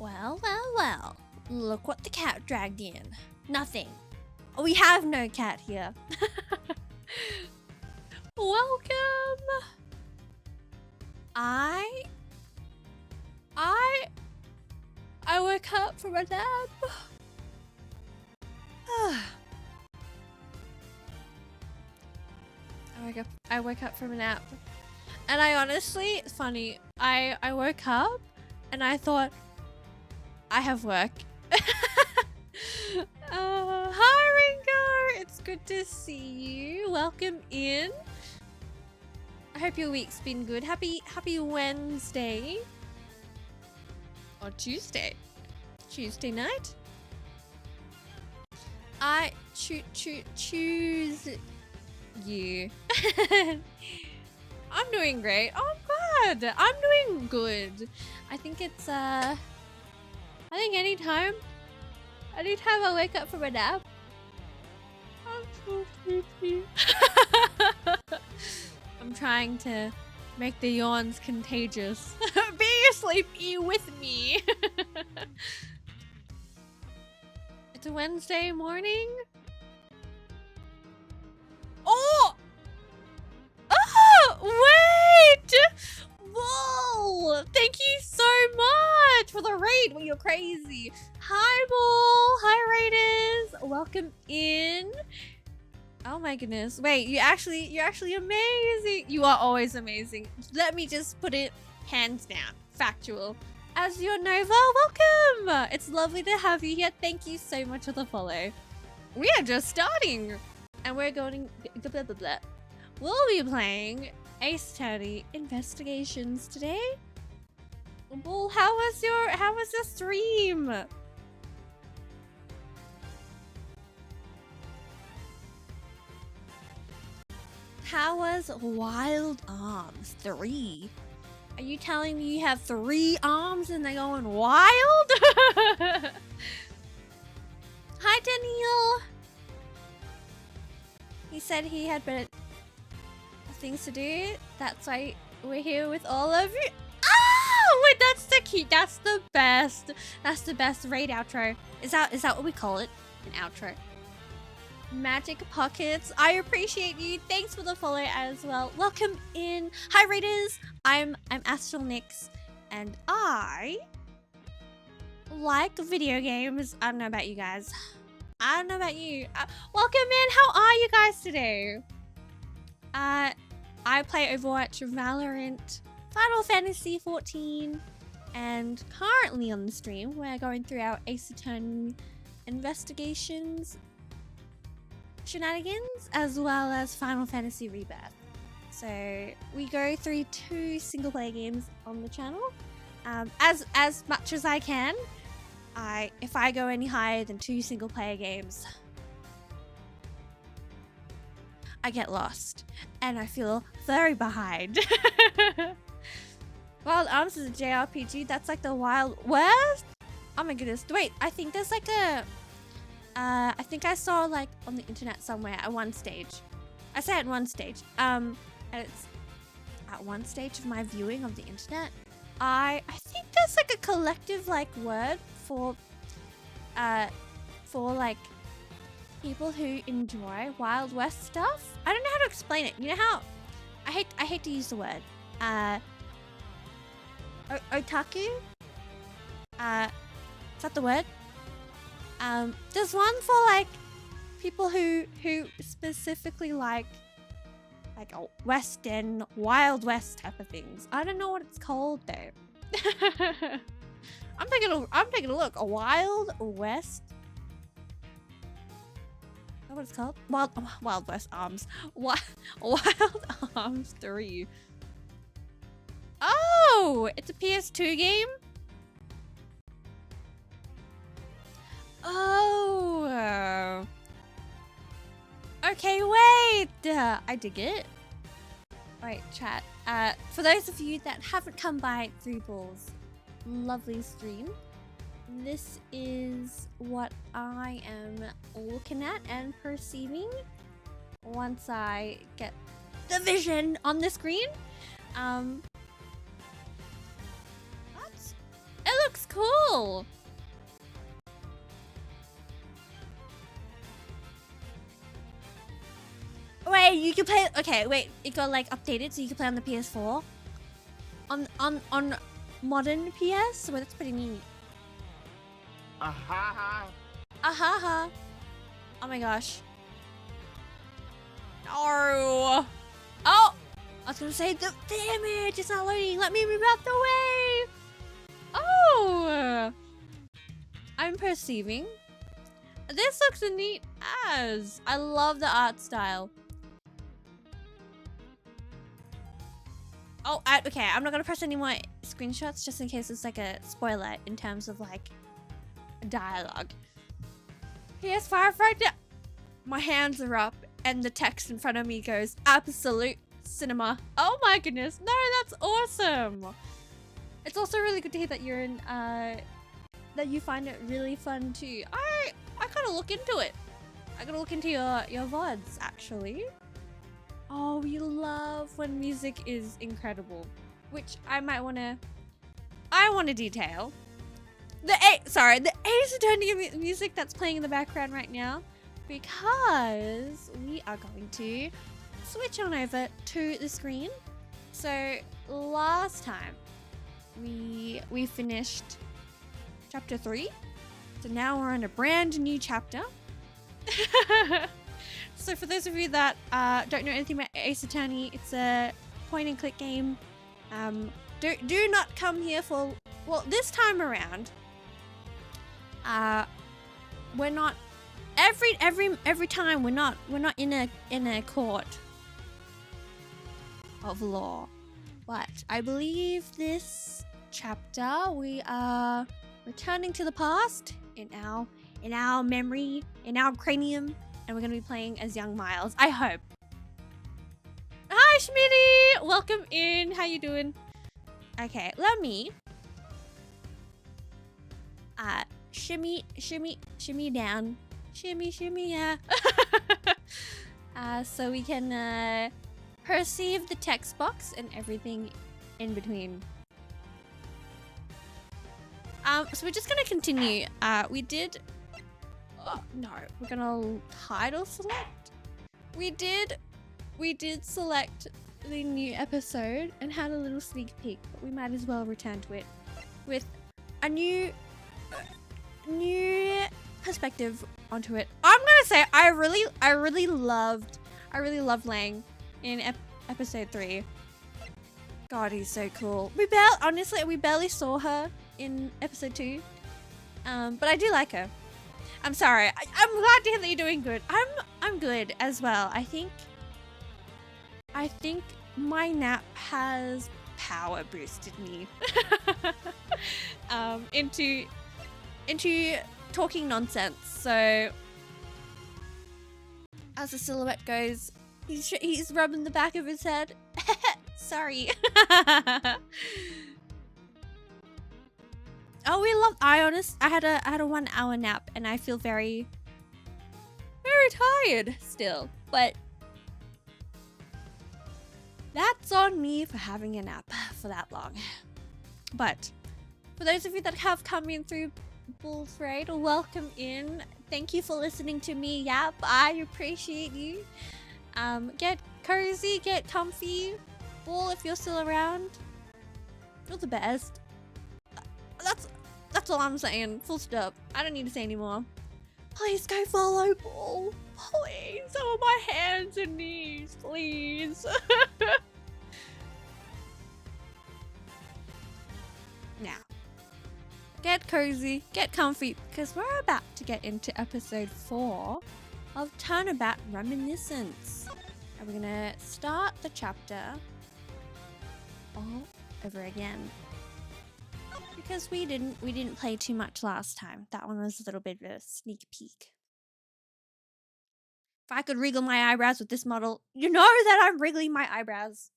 Well, well, well. Look what the cat dragged in. Nothing. We have no cat here. Welcome. I woke up from a nap. I woke up from a nap. And I honestly, it's funny. I woke up and I thought, I have work. Hi Ringo, it's good to see you. Welcome in. I hope your week's been good. Happy Wednesday. Or Tuesday night. I choose you. I'm doing great. Oh, I'm glad. I'm doing good. I think it's I think anytime I wake up from a nap, I'm so sleepy. I'm trying to make the yawns contagious. Be sleepy with me. It's a Wednesday morning. Oh! Oh! Wait! Whoa! Thank you so much for the raid. Well, you're crazy. Hi, Bull. Hi, Raiders. Welcome in. Oh my goodness. Wait, you're actually amazing. You are always amazing. Let me just put it hands down. Factual. As your Nova, welcome. It's lovely to have you here. Thank you so much for the follow. We are just starting. And we're going blah, blah, blah, blah. We'll be playing Ace Attorney Investigations today. Bull, how was your stream? How was Wild Arms 3? Are you telling me you have 3 arms and they're going wild? Hi, Daniel. He said he had better things to do. That's why we're here with all of you. Oh, wait, that's the key. That's the best. That's the best raid outro. Is that what we call it? An outro. Magic Pockets. I appreciate you. Thanks for the follow as well. Welcome in. Hi, raiders. I'm AstralNyx, and I like video games. I don't know about you guys. I don't know about you. Welcome in. How are you guys today? I play Overwatch, Valorant, Final Fantasy 14, and currently on the stream, we're going through our Ace Attorney Investigations shenanigans, as well as Final Fantasy Rebirth. So we go through 2 single-player games on the channel, as much as I can. If I go any higher than 2 single-player games, I get lost, and I feel very behind. Wild Arms is a JRPG. That's like the Wild West. Oh my goodness! Wait, I think there's like a. I think I saw like on the internet somewhere at one stage. I say at one stage. And it's at one stage of my viewing of the internet. I think there's like a collective like word for like people who enjoy Wild West stuff. I don't know how to explain it. You know how I hate to use the word otaku. Is that the word? There's one for like people who specifically like a Western Wild West type of things. I don't know what it's called though. I'm taking a look. A Wild West. Is that what it's called? Wild West Arms. Wild Arms 3. Oh, it's a PS2 game. Oh. Okay, wait. I dig it. Wait, chat. For those of you that haven't come by through Bull's lovely stream, this is what I am looking at and perceiving once I get the vision on the screen. It looks cool. Wait, you can play. Okay, wait. It got like updated, so you can play on the PS4. On modern PS. Well, that's pretty neat. Ahaha. Ahaha. Oh my gosh. No. Oh, I was gonna say the image is not loading. Let me move out the way. Oh, I'm perceiving. This looks neat as. I love the art style. Oh, okay. I'm not gonna press any more screenshots just in case it's like a spoiler in terms of like dialogue. PS5 right now. My hands are up and the text in front of me goes absolute cinema. Oh my goodness. No, that's awesome. It's also really good to hear that you're in that you find it really fun too. I gotta look into it. I gotta look into your VODs actually. Oh, we love when music is incredible, which I wanna detail. The Ace Attorney music that's playing in the background right now, because we are going to switch on over to the screen. So last time we finished chapter 3, so now we're on a brand new chapter. So for those of you that don't know anything about Ace Attorney, it's a point and click game. Do not come here for, well, this time around. We're not every time we're not in a court of law. But I believe this chapter we are returning to the past in our memory, in our cranium. And we're going to be playing as young Miles. I hope. Hi, Schmitty! Welcome in. How you doing? Okay, let me shimmy down. Shimmy, yeah. So we can perceive the text box and everything in between. So we're just going to continue. We did... Oh, no, we're gonna title select. We did select the new episode and had a little sneak peek, but we might as well return to it with a new perspective onto it. I'm gonna say I really loved Lang in episode 3. God, he's so cool. Honestly, we barely saw her in episode 2, but I do like her. I'm sorry. I'm glad to hear that you're doing good. I'm good as well. I think my nap has power boosted me into talking nonsense. So as the silhouette goes, he's rubbing the back of his head. Sorry. Oh, I had a 1 hour nap and I feel very tired still, but that's on me for having a nap for that long. But for those of you that have come in through Bull's Raid, welcome in. Thank you for listening to me yap. I appreciate you. Get cozy, get comfy. Bull, if you're still around, you're the best. That's all I'm saying. Full stop. I don't need to say anymore. Please go follow Bull. Please. Oh, my hands and knees. Please. Now, get cozy, get comfy, because we're about to get into episode 4 of Turnabout Reminiscence. And we're gonna start the chapter all over again. Because we didn't play too much last time. That one was a little bit of a sneak peek. If I could wriggle my eyebrows with this model, you know that I'm wriggling my eyebrows.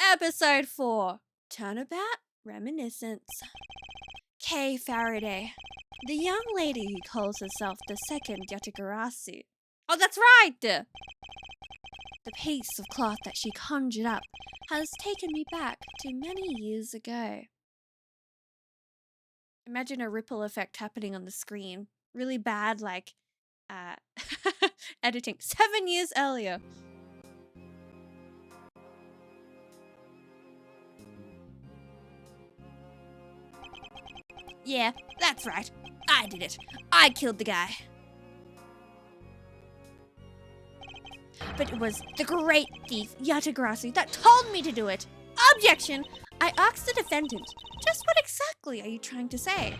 Episode 4, Turnabout Reminiscence. Kay Faraday, the young lady who calls herself the second Yatagarasu. Oh, that's right! The piece of cloth that she conjured up has taken me back to many years ago. Imagine a ripple effect happening on the screen. Really bad, like, editing. 7 years earlier. Yeah, that's right. I did it. I killed the guy. But it was the great thief, Yatagrassi, that told me to do it. Objection! I asked the defendant, just what exactly are you trying to say?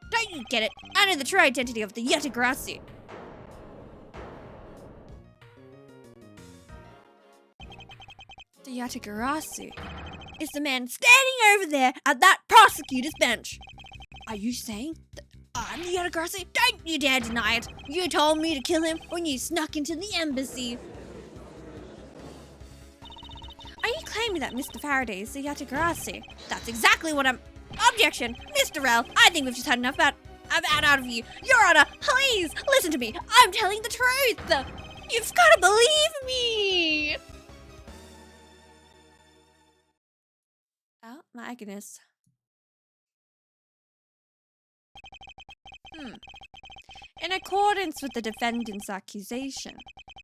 Don't you get it? I know the true identity of the Yatagrassi. The Yatagrassi is the man standing over there at that prosecutor's bench. Are you saying that I'm the Yatagrassi? Don't you dare deny it. You told me to kill him when you snuck into the embassy. Are you claiming that Mr. Faraday is the Yatagrassi? That's exactly what I'm... Objection! Mr. L, I think we've just had enough out of you. Your Honor, please, listen to me. I'm telling the truth. You've got to believe me. Oh, my goodness. In accordance with the defendant's accusation,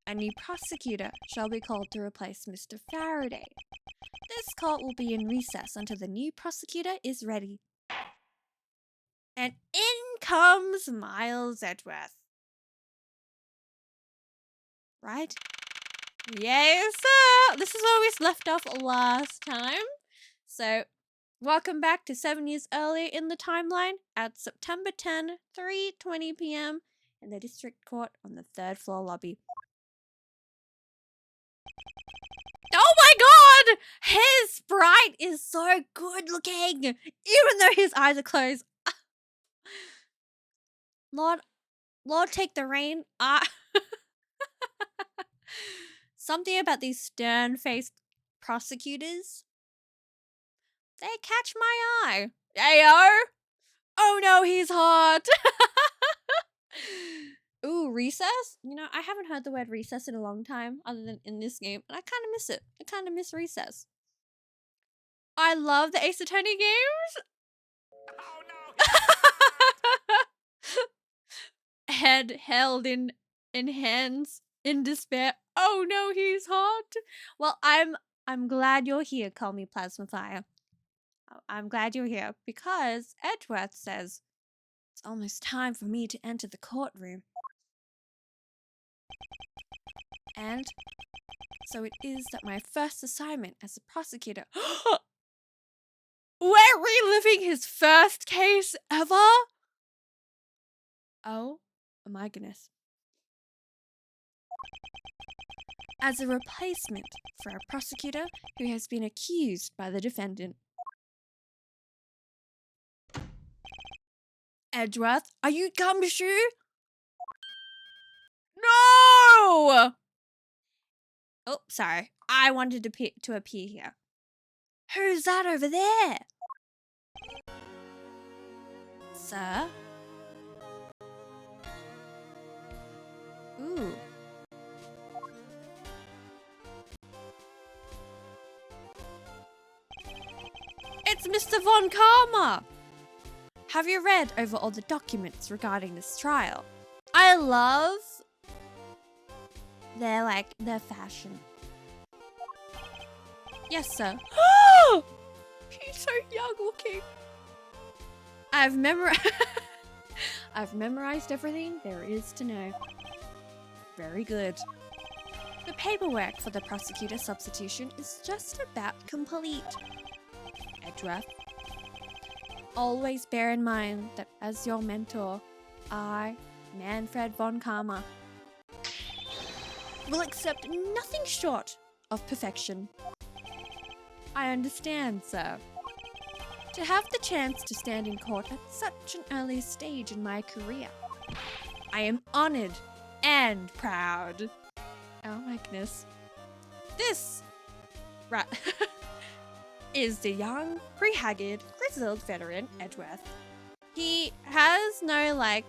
a new prosecutor shall be called to replace Mr. Faraday. This court will be in recess until the new prosecutor is ready. And in comes Miles Edgeworth. Right? Yes, sir! This is where we left off last time. So, welcome back to 7 years earlier in the timeline at September 10, 3:20 p.m. in the district court on the 3rd floor lobby. Oh my god! His sprite is so good looking! Even though his eyes are closed. Lord, take the reign. Something about these stern-faced prosecutors. They catch my eye. Ayo! Oh no, he's hot! Ooh, recess? You know, I haven't heard the word recess in a long time, other than in this game, and I kind of miss it. I kind of miss recess. I love the Ace Attorney games. Oh no! Head held in hands in despair. Oh no, he's hot. Well, I'm glad you're here, Call Me Plasma Fire. I'm glad you're here because Edgeworth says it's almost time for me to enter the courtroom. And so it is that my first assignment as a prosecutor... We're reliving his first case ever? Oh my goodness. As a replacement for a prosecutor who has been accused by the defendant. Edgeworth, are you gumshoe? No! Oh, sorry. I wanted to appear here. Who's that over there? Sir? Ooh. It's Mr. Von Karma! Have you read over all the documents regarding this trial? I love their fashion. Yes, sir. He's so young looking. I've memorized everything there is to know. Very good. The paperwork for the prosecutor substitution is just about complete. Edgeworth, always bear in mind that as your mentor, I, Manfred von Karma, will accept nothing short of perfection. I understand, sir. To have the chance to stand in court at such an early stage in my career, I am honored and proud. Oh my goodness. This is the young, pre-haggard, grizzled veteran Edgeworth. He has no,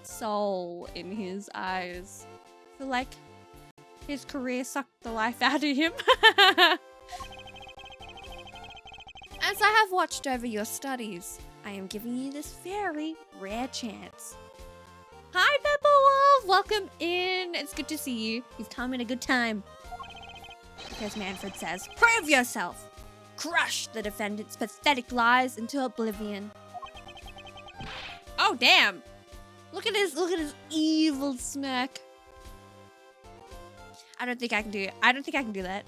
soul in his eyes. I feel like his career sucked the life out of him. As I have watched over your studies, I am giving you this very rare chance. Hi, Pepperwolf! Welcome in. It's good to see you. You've come in a good time. As Manfred says, prove yourself! Crush the defendant's pathetic lies into oblivion. Oh, damn! Look at his evil smirk. I don't think I can do it. I don't think I can do that.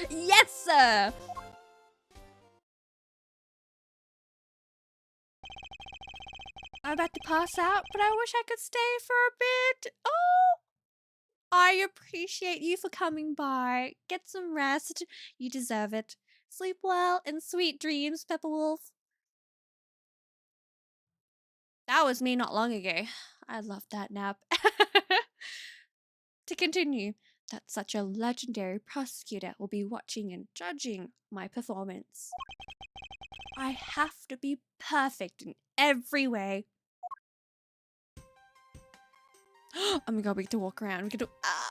Yes, sir! I'm about to pass out, but I wish I could stay for a bit. Oh! I appreciate you for coming by. Get some rest. You deserve it. Sleep well and sweet dreams, Pepperwolf. That was me not long ago. I loved that nap. To continue, that such a legendary prosecutor will be watching and judging my performance. I have to be perfect in every way. Oh my god, we get to walk around. We get to.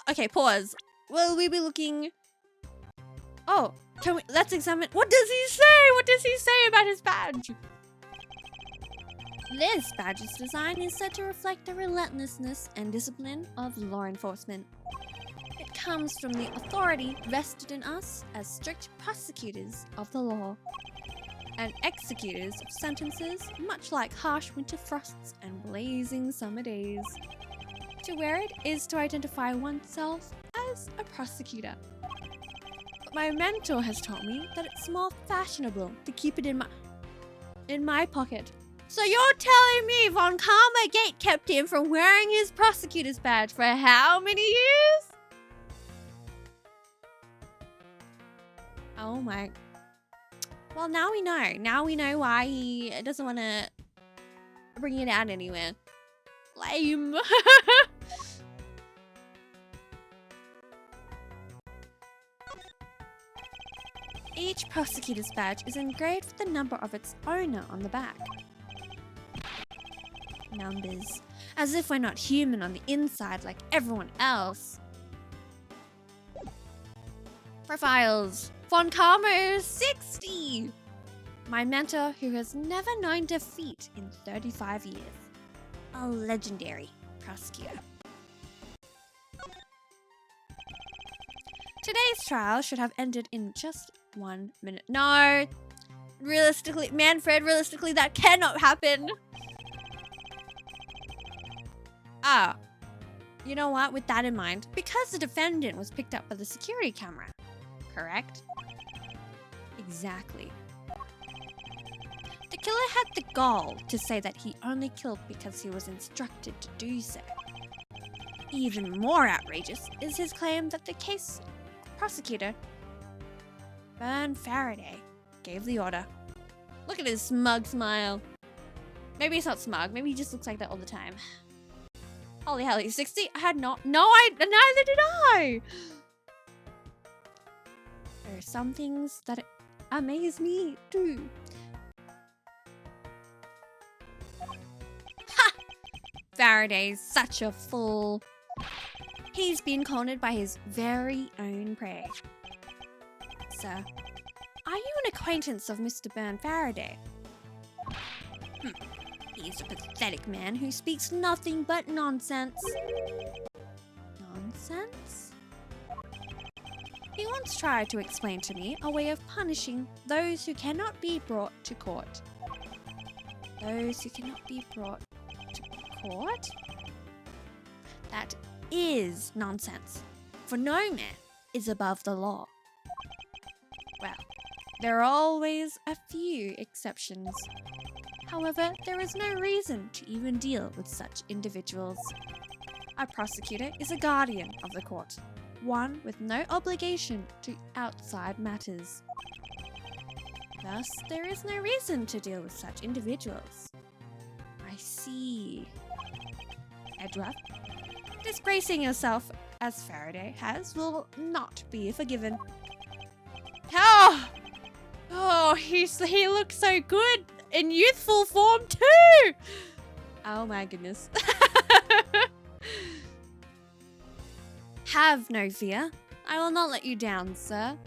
Okay, pause. Will we be looking? Oh, let's examine. What does he say? What does he say about his badge? This badge's design is said to reflect the relentlessness and discipline of law enforcement. It comes from the authority vested in us as strict prosecutors of the law and executors of sentences, much like harsh winter frosts and blazing summer days. To wear it is to identify oneself as a prosecutor. But my mentor has taught me that it's more fashionable to keep it in my pocket. So you're telling me Von Karma Gate kept him from wearing his prosecutor's badge for how many years? Oh my. Well, now we know. Now we know why he doesn't want to bring it out anywhere. Lame. Each prosecutor's badge is engraved with the number of its owner on the back. Numbers. As if we're not human on the inside like everyone else. Profiles. Von Karma is 60! My mentor who has never known defeat in 35 years. A legendary prosecutor. Today's trial should have ended in just 1 minute. No! Realistically, Manfred, realistically, that cannot happen! Ah, you know what? With that in mind, because the defendant was picked up by the security camera, correct? Exactly. The killer had the gall to say that he only killed because he was instructed to do so. Even more outrageous is his claim that the case prosecutor, Bern Faraday, gave the order. Look at his smug smile. Maybe he's not smug, maybe he just looks like that all the time. Holy hell, he's 60? I had not. No, neither did I! There are some things that amaze me too. Ha! Faraday's such a fool. He's been cornered by his very own prey. Sir, are you an acquaintance of Mr. Bern Faraday? He's a pathetic man who speaks nothing but nonsense. Nonsense? He once tried to explain to me a way of punishing those who cannot be brought to court. Those who cannot be brought to court? That is nonsense, for no man is above the law. Well, there are always a few exceptions. However, there is no reason to even deal with such individuals. A prosecutor is a guardian of the court, one with no obligation to outside matters. Thus, there is no reason to deal with such individuals. I see. Edgeworth, disgracing yourself as Faraday has will not be forgiven. Oh, he looks so good in youthful form too. Oh my goodness. Have no fear. I will not let you down, sir.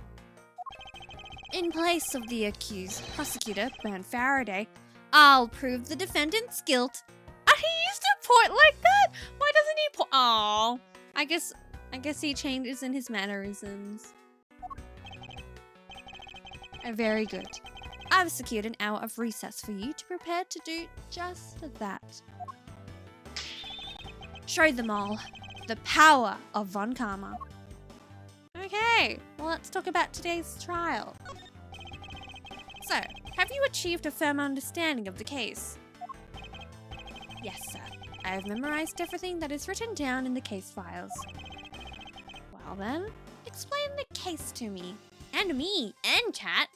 In place of the accused prosecutor, Bern Faraday, I'll prove the defendant's guilt. And he used to point like that? Why doesn't he point? Oh, I guess he changes in his mannerisms. Very good. I've secured an hour of recess for you to prepare to do just that. Show them all the power of Von Karma. Okay, well, let's talk about today's trial. So, have you achieved a firm understanding of the case? Yes, sir. I have memorized everything that is written down in the case files. Well then, explain the case to me. And me, and chat.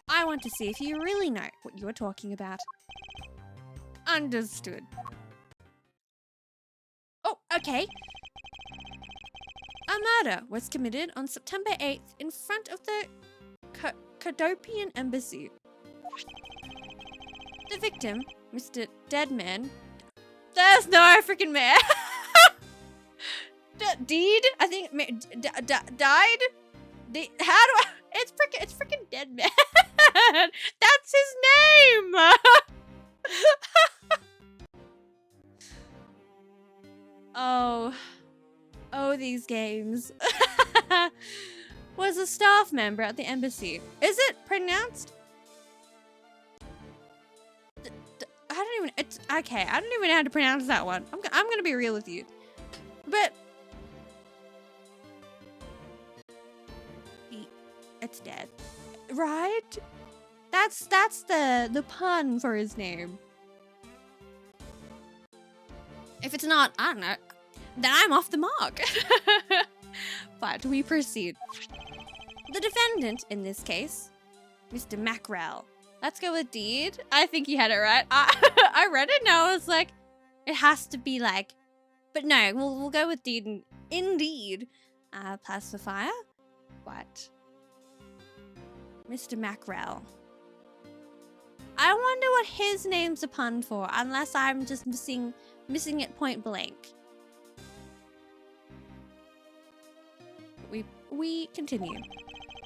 I want to see if you really know what you are talking about. Understood. Oh, okay. A murder was committed on September 8th in front of the Cadopian Embassy. The victim, Mr. Deadman. There's no freaking man. Deed? I think died. How do I? It's freaking Deadman. That's his name. Oh, these games. Was a staff member at the embassy. Is it pronounced? I don't even. It's okay. I don't even know how to pronounce that one. I'm gonna be real with you, but it's dead, right? That's the pun for his name. If it's not, I don't know. Then I'm off the mark. But we proceed. The defendant in this case, Mr. Mackrell. Let's go with Deed. I think you had it right. I read it and I was like, it has to be like, but no, we'll go with Deed. Indeed. Pacifier. What? Mr. Mackrell. I wonder what his name's a pun for, unless I'm just missing it point blank. We continue.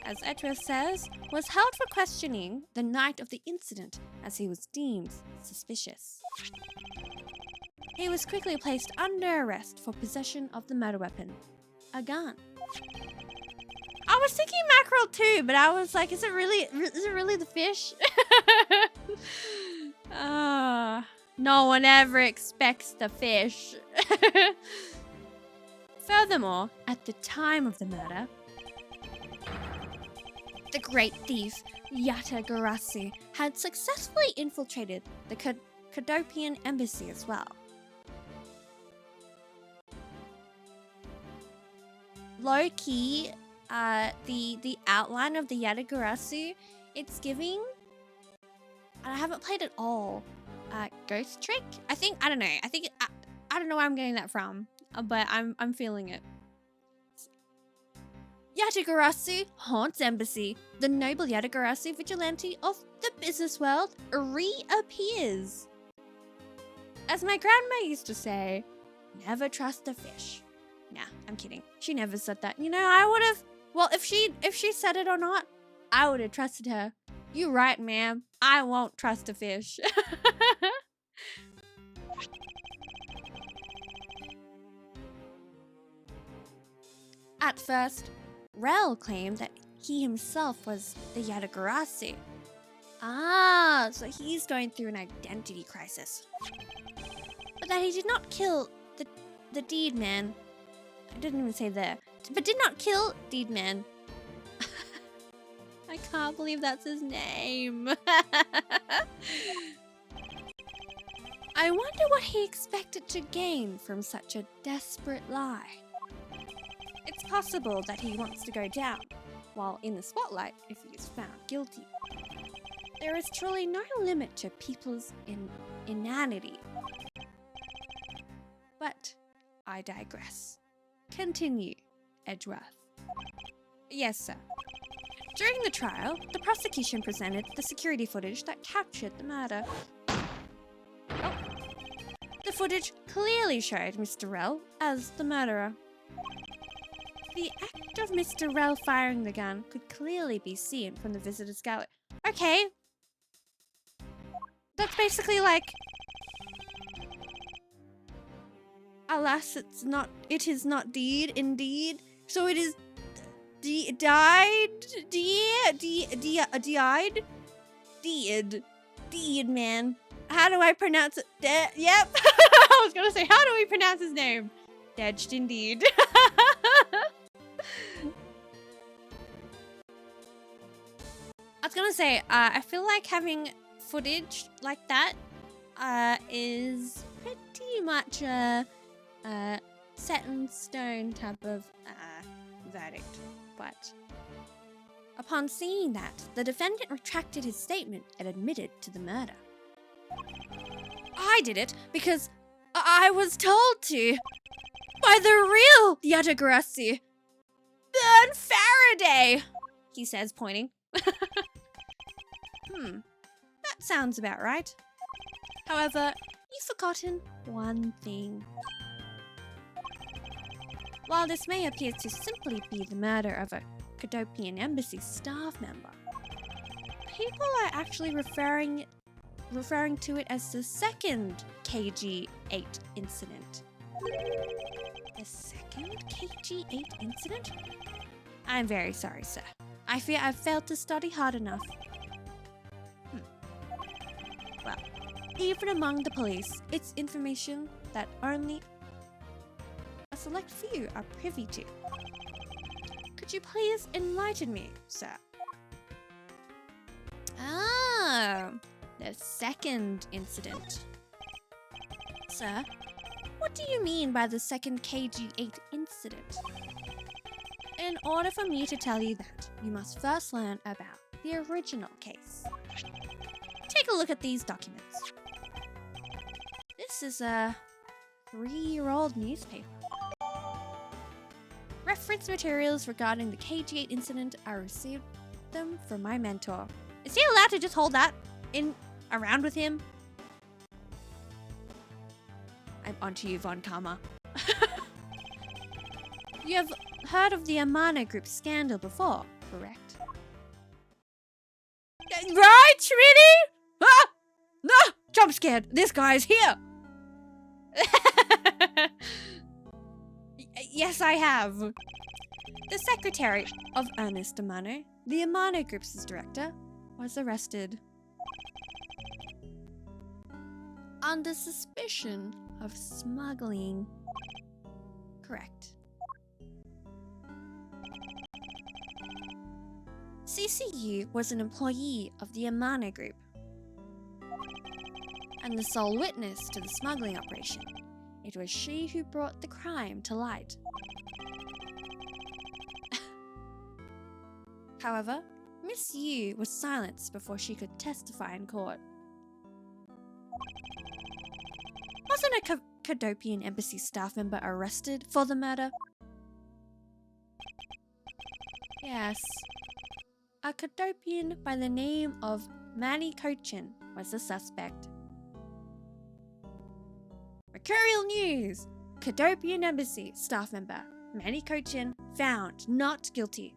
As Edgeworth says, was held for questioning the night of the incident as he was deemed suspicious. He was quickly placed under arrest for possession of the murder weapon, a gun. I was thinking mackerel too, but I was like, is it really the fish? No one ever expects the fish. Furthermore, at the time of the murder, the great thief, Yata Garasi, had successfully infiltrated the Cadopian Embassy as well. Low-key, the outline of the Yata Garasi, it's giving, and I haven't played it all, Ghost Trick? I don't know. I don't know where I'm getting that from, but I'm feeling it. Yatagarasu haunts embassy. The noble Yatagarasu vigilante of the business world reappears. As my grandma used to say, never trust a fish. Nah, I'm kidding. She never said that. You know, I would have, well, if she said it or not, I would have trusted her. You right, ma'am. I won't trust a fish. At first, Rel claimed that he himself was the Yatagarasu. Ah, so he's going through an identity crisis. But that he did not kill the Deed Man. I didn't even say there. But did not kill Deed Man. I can't believe that's his name. I wonder what he expected to gain from such a desperate lie. It's possible that he wants to go down, while in the spotlight if he is found guilty. There is truly no limit to people's inanity. But I digress. Continue, Edgeworth. Yes, sir. During the trial, the prosecution presented the security footage that captured the murder. Oh. The footage clearly showed Mr. Rel as the murderer. The act of Mr. Rell firing the gun could clearly be seen from the visitor's gallery. Okay. That's basically like... Alas, it is not deed, indeed. So it is... died? Deed, man. How do I pronounce it? Yep. I was gonna say, how do we pronounce his name? Dedged, indeed. I was gonna say, I feel like having footage like that is pretty much a set in stone type of verdict. But upon seeing that, the defendant retracted his statement and admitted to the murder. I did it because I was told to by the real Yatagrassi. Burn Faraday, he says, pointing. That sounds about right. However, you've forgotten one thing. While this may appear to simply be the murder of a Cadopian embassy staff member, people are actually referring to it as the second KG-8 incident. The second KG-8 incident? I'm very sorry, sir. I fear I've failed to study hard enough. Well, even among the police, it's information that only a select few are privy to. Could you please enlighten me, sir? Ah, the second incident. Sir, what do you mean by the second KG-8 incident? In order for me to tell you that, you must first learn about the original case. Take a look at these documents. This is a 3-year-old newspaper. Reference materials regarding the KG-8 incident, I received them from my mentor. Is he allowed to just hold that around with him? I'm onto you, Von Karma. You have heard of the Amano Group scandal before, correct? Right, Schmitty? Ah! No! Jump scared. This guy's here. Yes, I have. The secretary of Ernest Amano, the Amano Group's director, was arrested under suspicion of smuggling. Correct. CCU was an employee of the Amano Group and the sole witness to the smuggling operation. It was she who brought the crime to light. However, Miss Yu was silenced before she could testify in court. Wasn't a Cadopian embassy staff member arrested for the murder? Yes. A Cadopian by the name of Manny Cochin was the suspect. Mercurial News! Cadopian embassy staff member Manny Cochin found not guilty.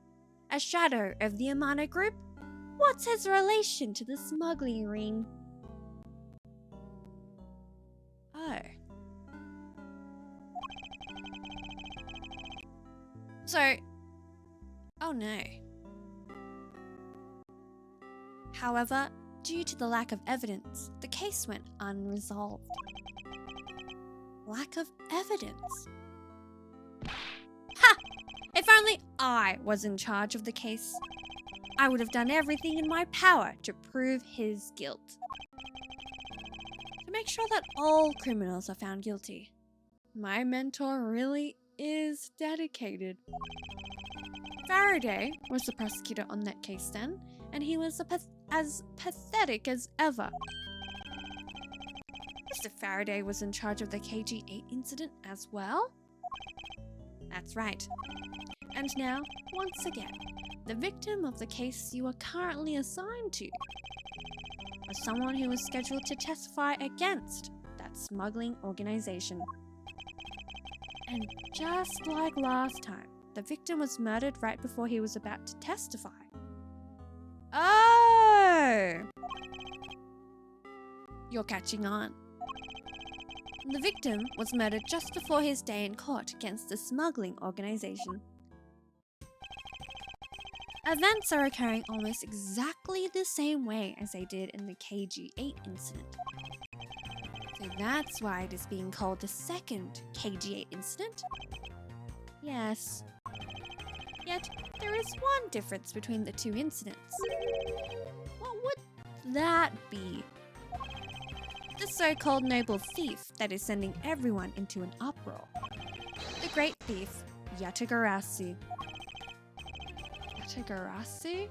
A shadow of the Amano Group? What's his relation to the smuggling ring? Oh. So... oh no. However, due to the lack of evidence, the case went unresolved. Lack of evidence? Ha! If only I was in charge of the case, I would have done everything in my power to prove his guilt. To make sure that all criminals are found guilty. My mentor really is dedicated. Faraday was the prosecutor on that case then, and he was as pathetic as ever. Mr. Faraday was in charge of the KG-8 incident as well? That's right. And now, once again, the victim of the case you are currently assigned to was someone who was scheduled to testify against that smuggling organization. And just like last time, The victim was murdered right before he was about to testify. Oh! You're catching on. The victim was murdered just before his day in court against the smuggling organization. Events are occurring almost exactly the same way as they did in the KG8 incident. So that's why it is being called the second KG8 incident. Yes. Yet, there is one difference between the two incidents. What would that be? The so-called noble thief that is sending everyone into an uproar. The great thief, Yatagarasu. Yatagarasu?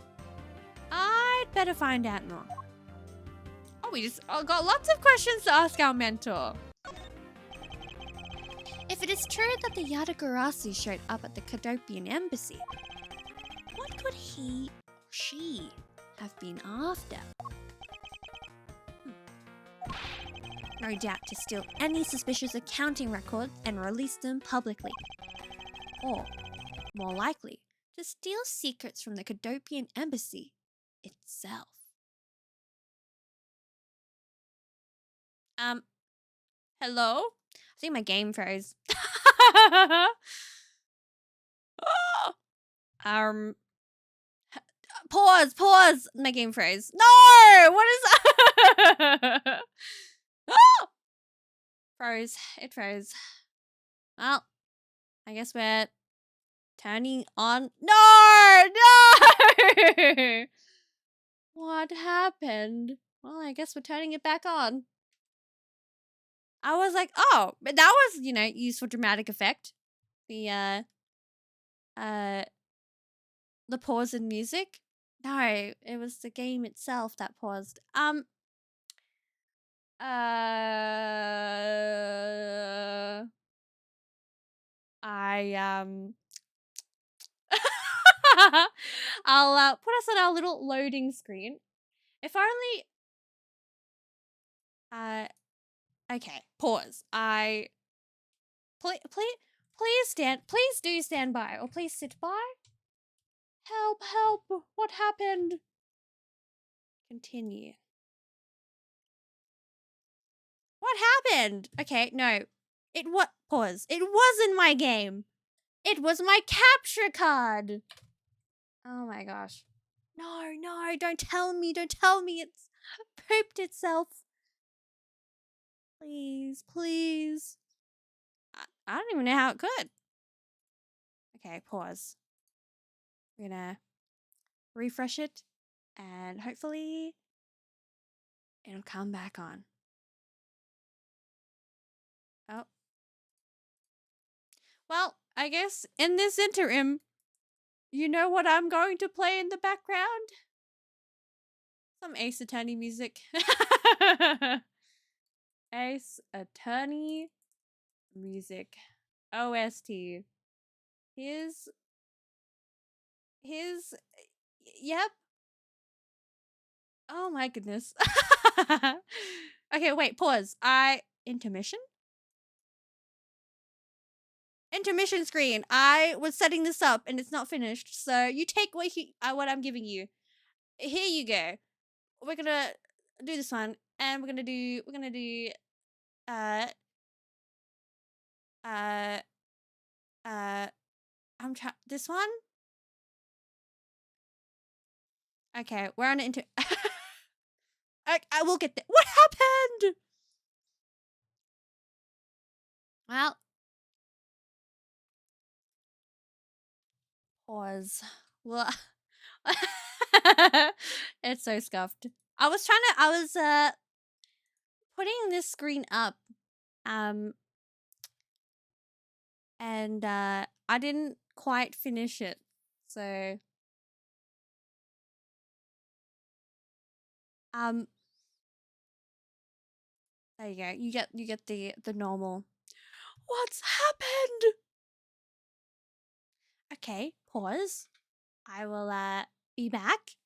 I'd better find out more. Oh, we just got lots of questions to ask our mentor. If it is true that the Yatagarasu showed up at the Kadopian embassy, what could he or she have been after? No doubt to steal any suspicious accounting records and release them publicly. Or, more likely, to steal secrets from the Kadopian embassy itself. Hello? I think my game froze. Pause. My game froze. No! What is that? Froze. It froze. Well, I guess we're turning on. No! What happened? Well, I guess we're turning it back on. I was like, oh, but that was, useful dramatic effect. The pause in music. No, it was the game itself that paused. I'll put us on our little loading screen. If only. Okay, pause. Please do stand by, or please sit by. Help, what happened? Continue. What happened? Okay, no. Pause. It wasn't my game. It was my capture card. Oh my gosh. No, don't tell me. It's pooped itself. Please. I don't even know how it could. Okay, pause. We're gonna refresh it, and hopefully it'll come back on. Oh. Well, I guess in this interim, you know what I'm going to play in the background? Some Ace Attorney music. Ace Attorney music. OST. Yep. Oh my goodness. Okay, wait, pause. Intermission? Intermission screen. I was setting this up and it's not finished. So you take what I'm giving you. Here you go. We're gonna do this one, and we're gonna do this one. Okay, we're on into. I will get there. What happened? Well, pause. Well, it's so scuffed. I was putting this screen up, and I didn't quite finish it, so there you go. You get the normal. What's happened? Okay, pause. I will be back.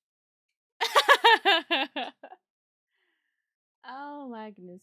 Oh my goodness.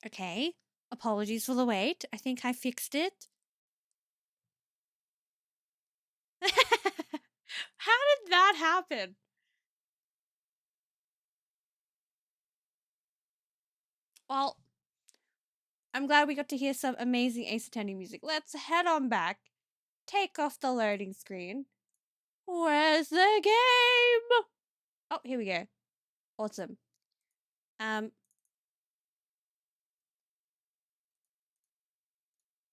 Okay. Apologies for the wait. I think I fixed it. How did that happen? Well, I'm glad we got to hear some amazing Ace Attorney music. Let's head on back. Take off the loading screen. Where's the game? Oh, here we go. Awesome.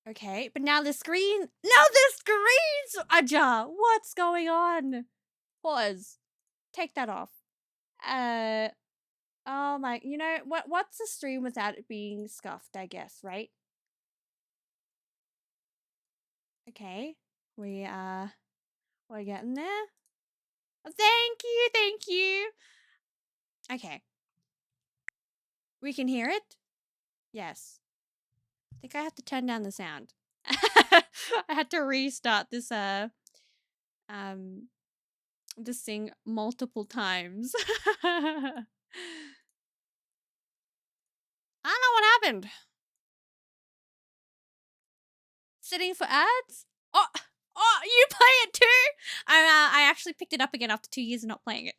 Okay, but now the screen. Now the screen's ajar. What's going on? Pause. Take that off. Oh my. You know what? What's a stream without it being scuffed? I guess, right? Okay, we're getting there. Thank you, thank you. Okay, we can hear it. Yes. I think I have to turn down the sound. I had to restart this this thing multiple times. I don't know what happened. Sitting for ads? Oh, you play it too? I actually picked it up again after 2 years of not playing it.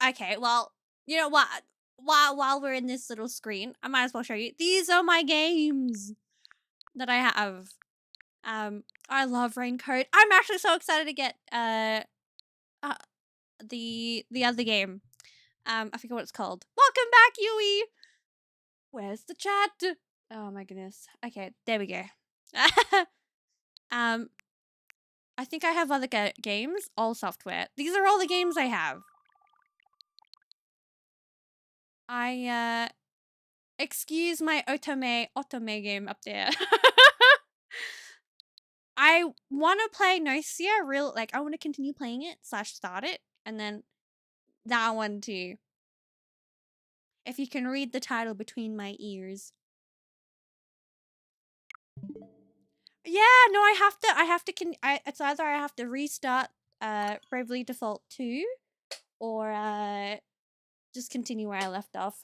Okay, well, you know what? While we're in this little screen, I might as well show you. These are my games that I have. I love Raincoat. I'm actually so excited to get the other game. I forget what it's called. Welcome back, Yui. Where's the chat? Oh my goodness. Okay, there we go. I think I have other games. All software. These are all the games I have. Excuse my otome game up there. I want to play Nocia I want to continue playing it / start it, and then that one too. If you can read the title between my ears. Yeah, no, it's either I have to restart Bravely Default 2 or just continue where I left off.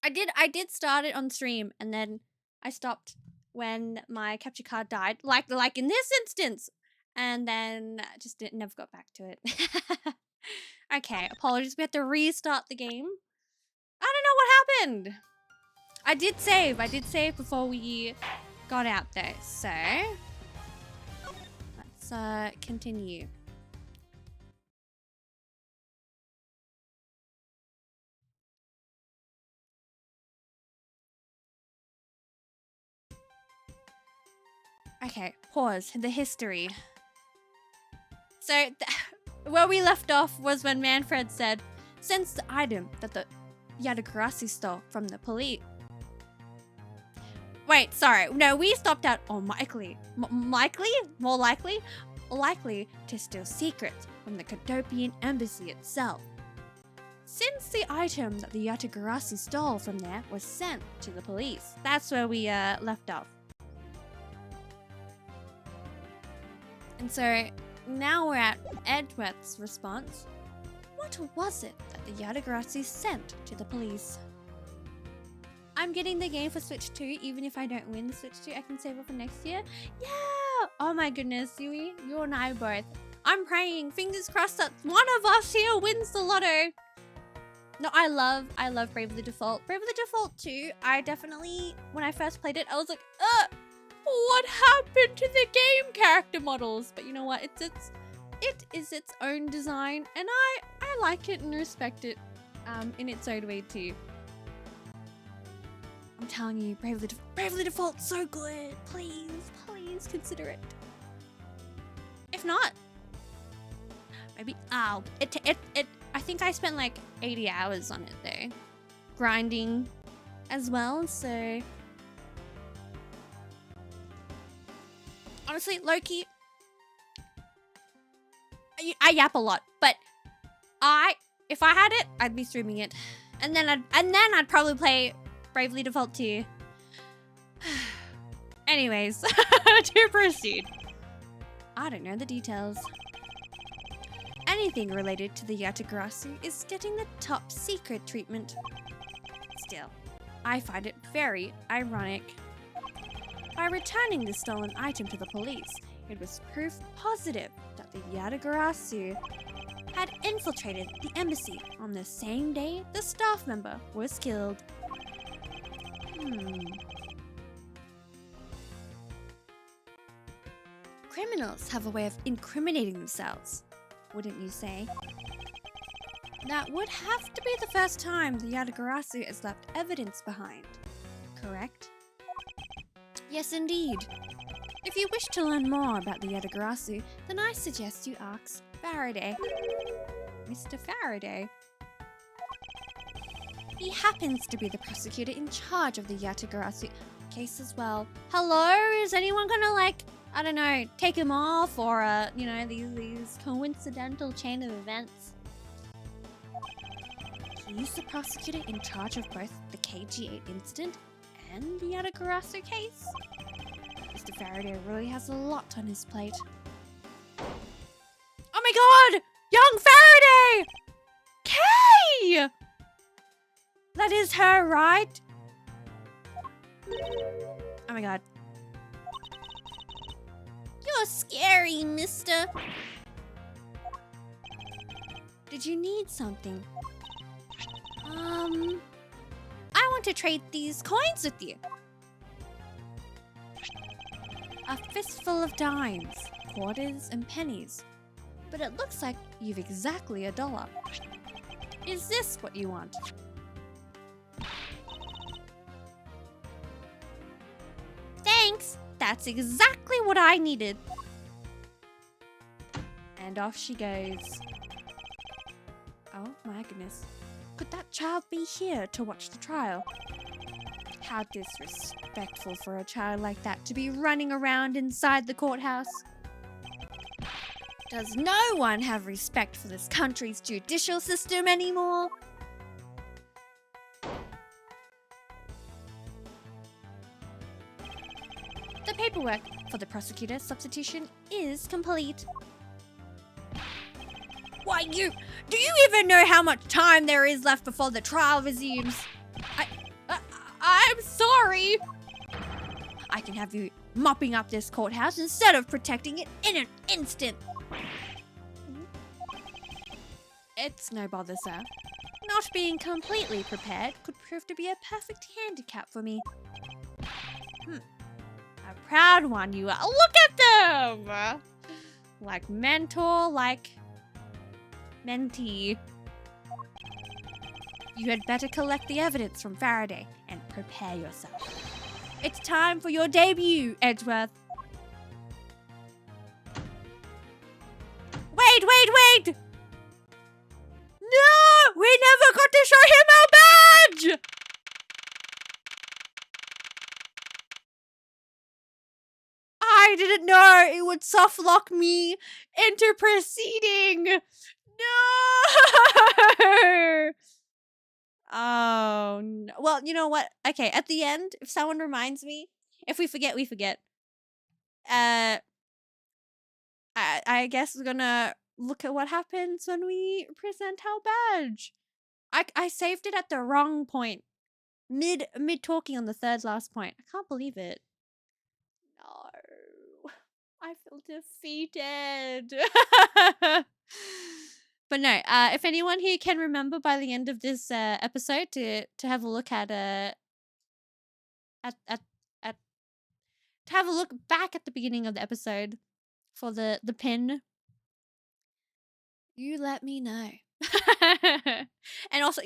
I did start it on stream, and then I stopped when my capture card died, like in this instance, and then just never got back to it. Okay, apologies. We have to restart the game. I don't know what happened. I did save before we got out there, so let's continue. Okay, pause. The history. So, where we left off was when Manfred said, since the item that the Yatakarasi stole from the police. Wait, sorry. No, we stopped out more likely to steal secrets from the Cadopian embassy itself. Since the item that the Yatakarasi stole from there was sent to the police. That's where we left off. And so now we're at Edgeworth's response. What was it that the Yatakarasi sent to the police? I'm getting the game for Switch 2, even if I don't win the Switch 2, I can save it for next year. Yeah! Oh my goodness, Yui, you and I both. I'm praying, fingers crossed that one of us here wins the lotto. No, I love Bravely Default. Bravely Default 2, I definitely, when I first played it, I was like, what happened to the game character models? But you know what? It is its own design, and I like it and respect it in its own way too. I'm telling you, Bravely Default's so good. Please consider it. If not, maybe I think I spent like 80 hours on it though, grinding as well. So honestly, Loki, I yap a lot, but if I had it, I'd be streaming it, and then I'd probably play Bravely Default 2. Anyways, to proceed. I don't know the details. anything related to the Yatagarasu is getting the top secret treatment. Still, I find it very ironic. By returning the stolen item to the police, it was proof positive that the Yatagarasu had infiltrated the embassy on the same day the staff member was killed. Criminals have a way of incriminating themselves, wouldn't you say? That would have to be the first time the Yatagarasu has left evidence behind, correct? Yes, indeed. If you wish to learn more about the Yatagarasu, then I suggest you ask Faraday. Mr. Faraday. He happens to be the prosecutor in charge of the Yatagarasu case as well. Hello? Is anyone gonna, like, I don't know, take him off or, you know, these coincidental chain of events? He's the prosecutor in charge of both the KG8 incident and the Yatagarasu case? Mr. Faraday really has a lot on his plate. Oh my god! Young Faraday! Kay! That is her, right? Oh my god. You're scary, mister. Did you need something? I want to trade these coins with you. A fistful of dimes, quarters, and pennies. But it looks like you've exactly $1. Is this what you want? Thanks! That's exactly what I needed. And off she goes. Oh my goodness. Could that child be here to watch the trial? How disrespectful for a child like that to be running around inside the courthouse. Does no one have respect for this country's judicial system anymore? The paperwork for the prosecutor's substitution is complete. Why, do you even know how much time there is left before the trial resumes? I'm sorry. I can have you mopping up this courthouse instead of protecting it in an instant. It's no bother, sir. Not being completely prepared could prove to be a perfect handicap for me. A proud one you are. Look at them! Like mentor, like mentee. You had better collect the evidence from Faraday and prepare yourself. It's time for your debut, Edgeworth. Wait! No! We never got to show him our badge! I didn't know it would soft lock me into proceeding. No! Oh, no. Well, you know what? Okay, at the end, if someone reminds me, if we forget, we forget. I guess we're gonna look at what happens when we present our badge. I saved it at the wrong point. Mid talking on the third last point. I can't believe it. No. I feel defeated. But no, if anyone here can remember by the end of this episode to have a look at to have a look back at the beginning of the episode for the pin, you let me know. And also,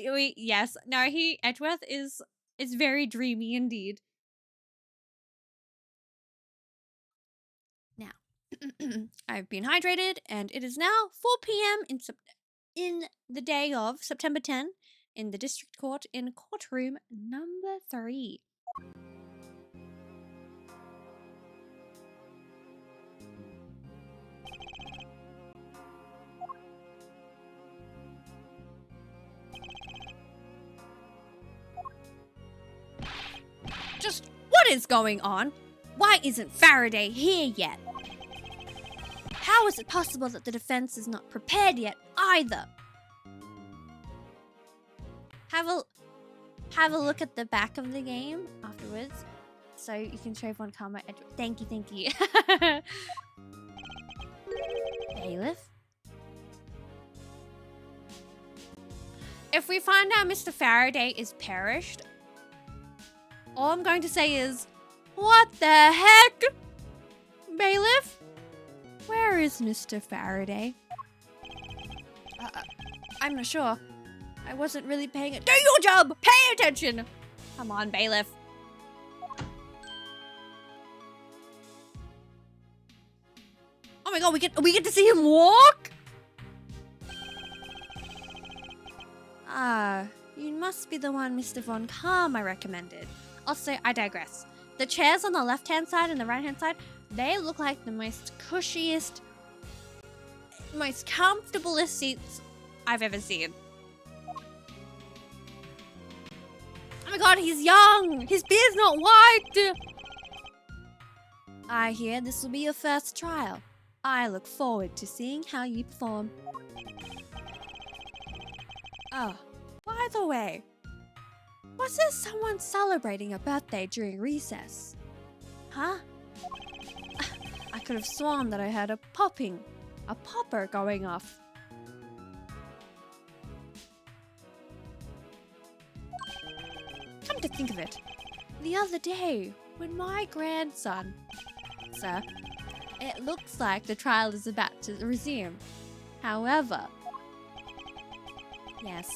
Edgeworth is very dreamy indeed. Now, I've been hydrated, and it is now 4 p.m. in the day of September 10 in the district court in courtroom number 3. Just what is going on? Why isn't Faraday here yet? How How is it possible that the defense is not prepared yet either? Have a look at the back of the game afterwards, so you can show everyone Karma. Thank you. Bailiff. If we find out Mr. Faraday is perished, all I'm going to say is, what the heck? Bailiff? Where is Mr. Faraday? I'm not sure. I wasn't really paying it. Do your job! Pay attention! Come on, Bailiff. Oh my god, we get to see him walk? Ah, you must be the one Mr. Von Karma recommended. Also, I digress. The chairs on the left-hand side and the right-hand side, they look like the most cushiest, most comfortablest seats I've ever seen. Oh my god, he's young! His beard's not white! I hear this will be your first trial. I look forward to seeing how you perform. Oh, by the way, was there someone celebrating a birthday during recess? Huh? I could have sworn that I heard a popper going off. Come to think of it, the other day, when my grandson... Sir, it looks like the trial is about to resume. However... Yes,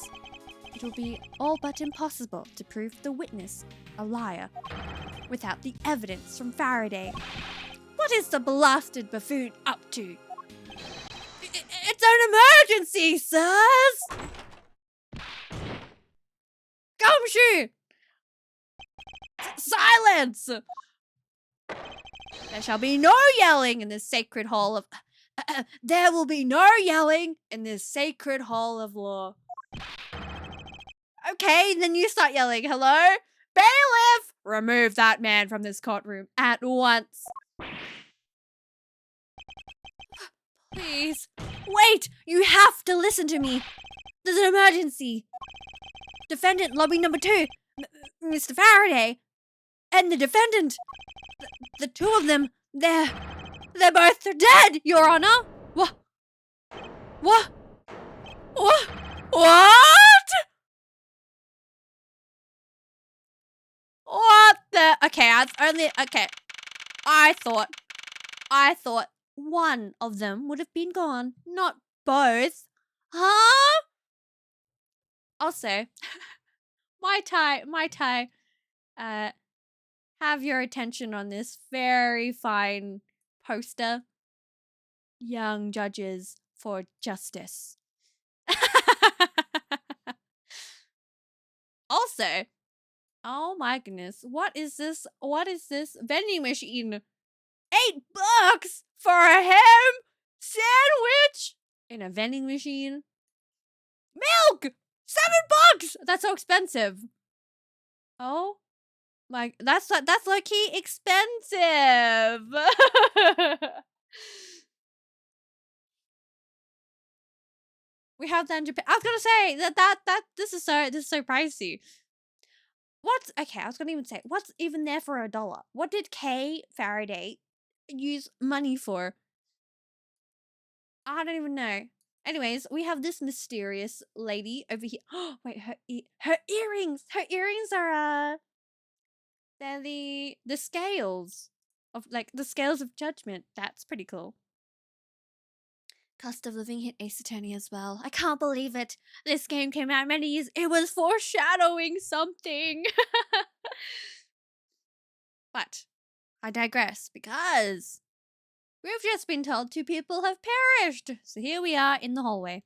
it will be all but impossible to prove the witness a liar without the evidence from Faraday. What is the blasted buffoon up to? It's an emergency, sirs! Gumshoe! Silence! There shall be no yelling in this sacred hall of... there will be no yelling in this sacred hall of law. Okay, then you start yelling. Hello? Bailiff! Remove that man from this courtroom at once. Please. Wait! You have to listen to me. There's an emergency. Defendant lobby number 2, Mr. Faraday, and the defendant. The two of them, they're both dead, Your Honor. What? What? What? What? What the? Okay, I thought one of them would have been gone, not both. Huh? Also, my tie, have your attention on this very fine poster. Young judges for justice. Also, oh my goodness, what is this? What is this vending machine? $8 for a ham sandwich in a vending machine? Milk! $7! That's so expensive. Oh my, that's low-key expensive. We have that in Japan. I was gonna say that this is so pricey. Okay, I was gonna even say, what's even there for $1? What did Kay Faraday use money for? I don't even know. Anyways, we have this mysterious lady over here. Oh, wait, her earrings. Her earrings are they're the scales of, like, the scales of judgment. That's pretty cool. Cost of living hit Ace Attorney as well. I can't believe it. This game came out many years. It was foreshadowing something. But I digress, because we've just been told 2 people have perished. So here we are in the hallway.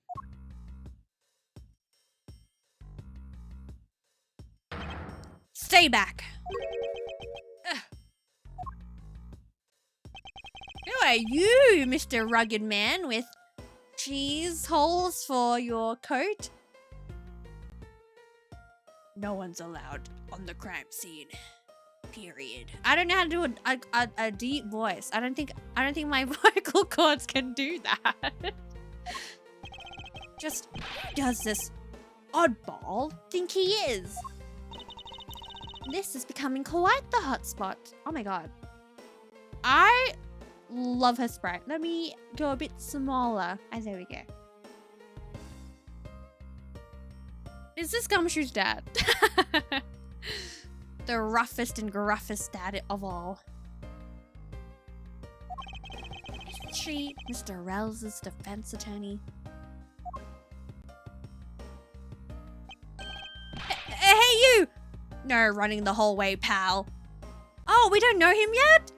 Stay back. Ugh. Who are you, Mr. Rugged Man with cheese holes for your coat? No one's allowed on the crime scene. Period. I don't know how to do a deep voice. I don't think my vocal cords can do that. Just who does this oddball think he is? This is becoming quite the hotspot. Oh my god. I love her sprite. Let me go a bit smaller. And there we go. Is this Gumshoe's dad? The roughest and gruffest dad of all. Isn't she Mr. Rells's defense attorney? Hey, you! No running the whole way, pal. Oh, we don't know him yet?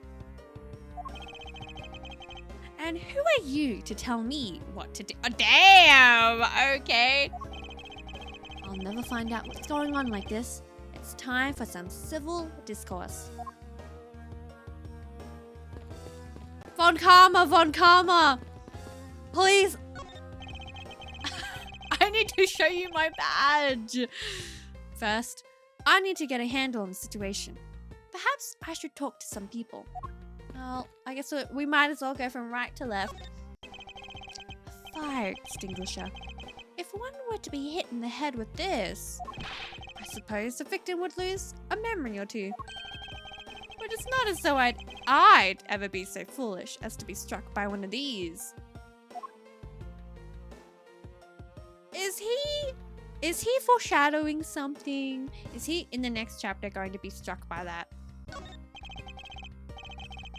And who are you to tell me what to do? Oh, damn! Okay. I'll never find out what's going on like this. It's time for some civil discourse. Von Karma! Please! I need to show you my badge! First, I need to get a handle on the situation. Perhaps I should talk to some people. Well, I guess we might as well go from right to left. A fire extinguisher. If one were to be hit in the head with this, I suppose the victim would lose a memory or two. But it's not as though I'd ever be so foolish as to be struck by one of these. Is he foreshadowing something? Is he in the next chapter going to be struck by that?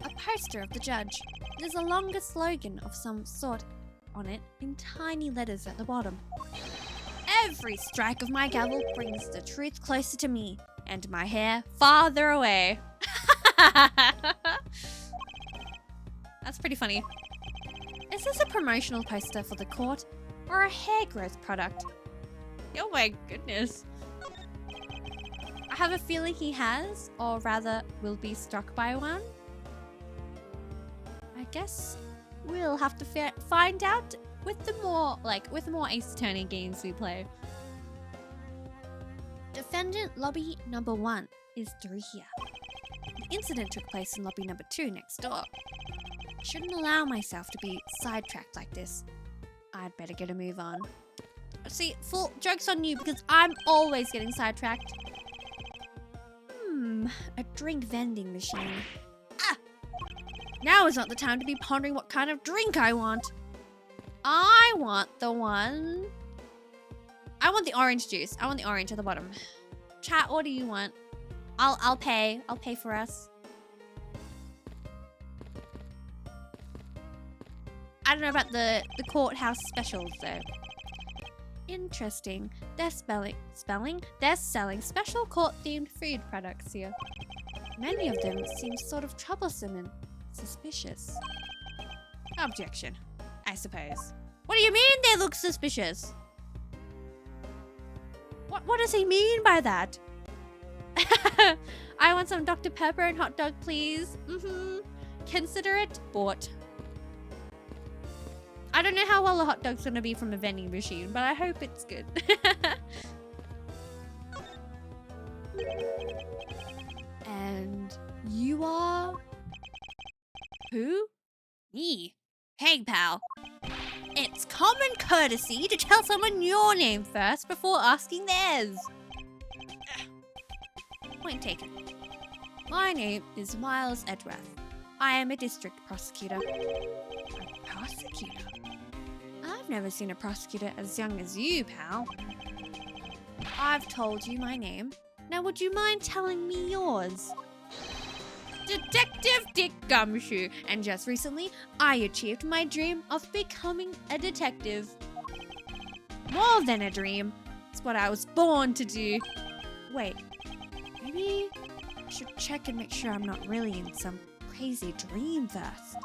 A poster of the judge. There's a longer slogan of some sort on it in tiny letters at the bottom. Every strike of my gavel brings the truth closer to me and my hair farther away. That's pretty funny. Is this a promotional poster for the court or a hair growth product? Oh my goodness. I have a feeling he has, or rather will be struck by one. I guess we'll have to find out with the more Ace Attorney games we play. Defendant lobby number 1 is through here. The incident took place in lobby number 2 next door. I shouldn't allow myself to be sidetracked like this. I'd better get a move on. See, full joke's on you because I'm always getting sidetracked. A drink vending machine. Ah! Now is not the time to be pondering what kind of drink I want. I want the orange juice. I want the orange at the bottom. Chat, what do you want? I'll pay. I'll pay for us. I don't know about the courthouse specials though. Interesting. They're selling special court-themed food products here. Many of them seem sort of troublesome and suspicious. Objection, I suppose. What do you mean they look suspicious? What does he mean by that? I want some Dr. Pepper and hot dog, please. Consider it bought. I don't know how well a hot dog's gonna be from a vending machine, but I hope it's good. And you are... who? Me. Hey, pal. It's common courtesy to tell someone your name first before asking theirs. Point taken. My name is Miles Edgeworth. I am a district prosecutor. A prosecutor? I've never seen a prosecutor as young as you, pal. I've told you my name. Now would you mind telling me yours? Detective Dick Gumshoe, and just recently, I achieved my dream of becoming a detective. More than a dream. It's what I was born to do. Wait, maybe I should check and make sure I'm not really in some crazy dream first.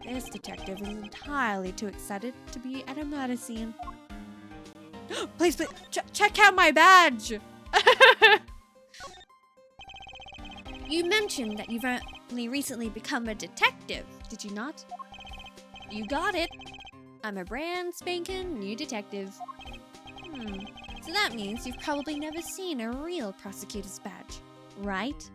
This detective is entirely too excited to be at a murder scene. Please, check out my badge! You mentioned that you've only recently become a detective, did you not? You got it. I'm a brand spanking new detective. So that means you've probably never seen a real prosecutor's badge. right?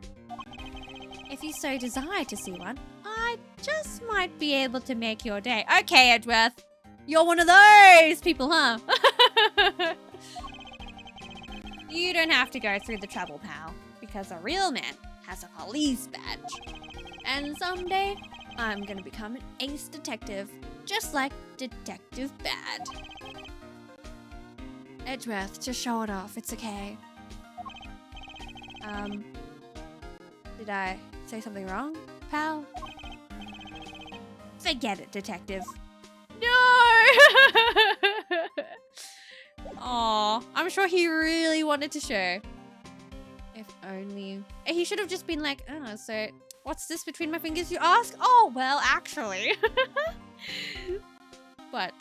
If you so desire to see one, I just might be able to make your day. Okay, Edgeworth. You're one of those people, huh? You don't have to go through the trouble, pal, because a real man has a police badge. And someday, I'm gonna become an ace detective, just like Detective Bad. Edgeworth, just show it off. It's okay. Did I say something wrong, pal? Forget it, detective. No! Aw, I'm sure he really wanted to show. If only. He should have just been like, oh, so what's this between my fingers, you ask? Oh, well, actually. But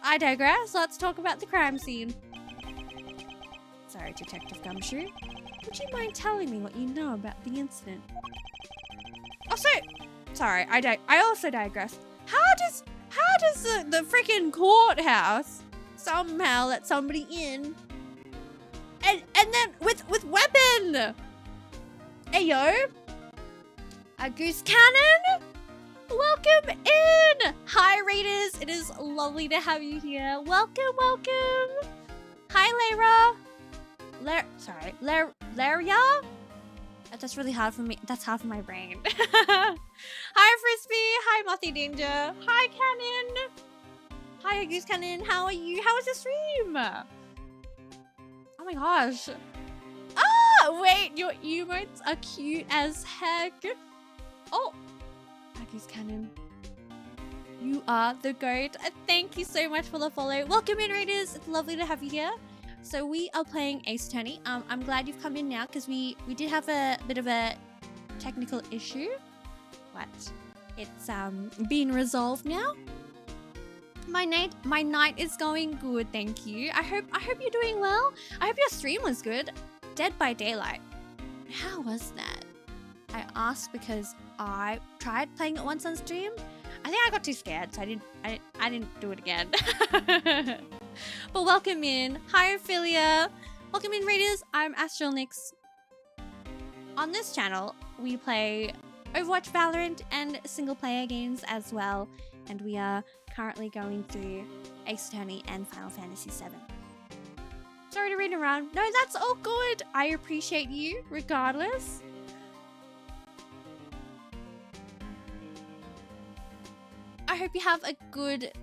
I digress. Let's talk about the crime scene. Sorry, Detective Gumshoe. Would you mind telling me what you know about the incident? Oh, sorry, I also digress. How does the freaking courthouse somehow let somebody in? And then with weapon. Ayo. A goose cannon? Welcome in! Hi, Raiders. It is lovely to have you here. Welcome. Hi, Lara. Laria? That's really hard for me. That's hard for my brain. Hi, Frisbee. Hi, Mothy Danger. Hi, Cannon. Hi, Goose Cannon. How are you? How was the stream? Oh my gosh. Ah, wait. Your emotes are cute as heck. Oh. Goose Cannon. You are the GOAT. Thank you so much for the follow. Welcome in, Raiders. It's lovely to have you here. So we are playing Ace Attorney. I'm glad you've come in now because we did have a bit of a technical issue, but it's been resolved now. My night is going good, thank you. I hope you're doing well. I hope your stream was good. Dead by Daylight. How was that? I asked because I tried playing it once on stream. I think I got too scared, so I didn't do it again. But welcome in. Hi, Ophelia. Welcome in, Raiders. I'm AstralNyx. On this channel, we play Overwatch, Valorant, and single-player games as well. And we are currently going through Ace Attorney and Final Fantasy VII. Sorry to read around. No, that's all good. I appreciate you, regardless. I hope you have a good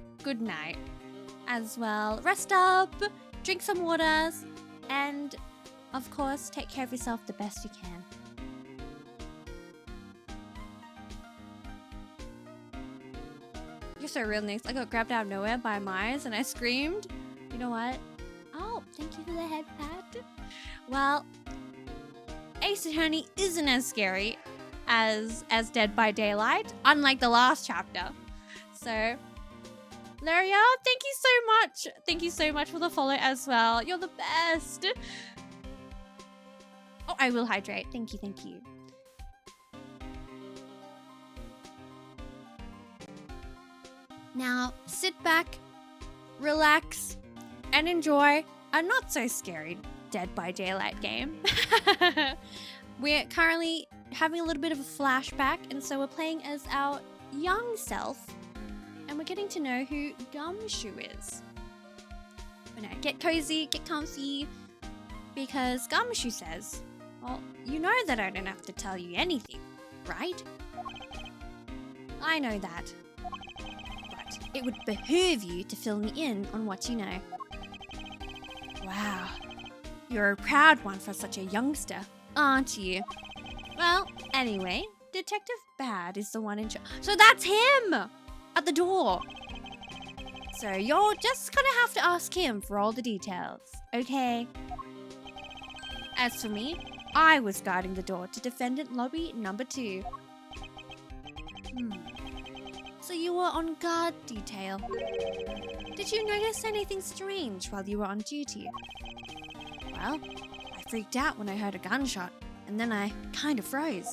night as well. Rest up, drink some waters, and of course, take care of yourself the best you can. You're so real, Nyx. I got grabbed out of nowhere by Miles and I screamed. You know what? Oh, thank you for the head pat. Well, Ace Attorney isn't as scary as Dead by Daylight, unlike the last chapter. So, Laria, thank you so much. Thank you so much for the follow as well. You're the best. Oh, I will hydrate. Thank you. Now, sit back, relax, and enjoy a not so scary Dead by Daylight game. We're currently having a little bit of a flashback, and so we're playing as our young self. And we're getting to know who Gumshoe is. But now, get cozy, get comfy, because Gumshoe says, well, you know that I don't have to tell you anything, right? I know that. But it would behoove you to fill me in on what you know. Wow. You're a proud one for such a youngster, aren't you? Well, anyway, Detective Bad is the one in charge. So that's him! At the door. So you're just gonna have to ask him for all the details, okay? As for me, I was guarding the door to defendant lobby number 2. So you were on guard detail. Did you notice anything strange while you were on duty? Well, I freaked out when I heard a gunshot, and then I kind of froze.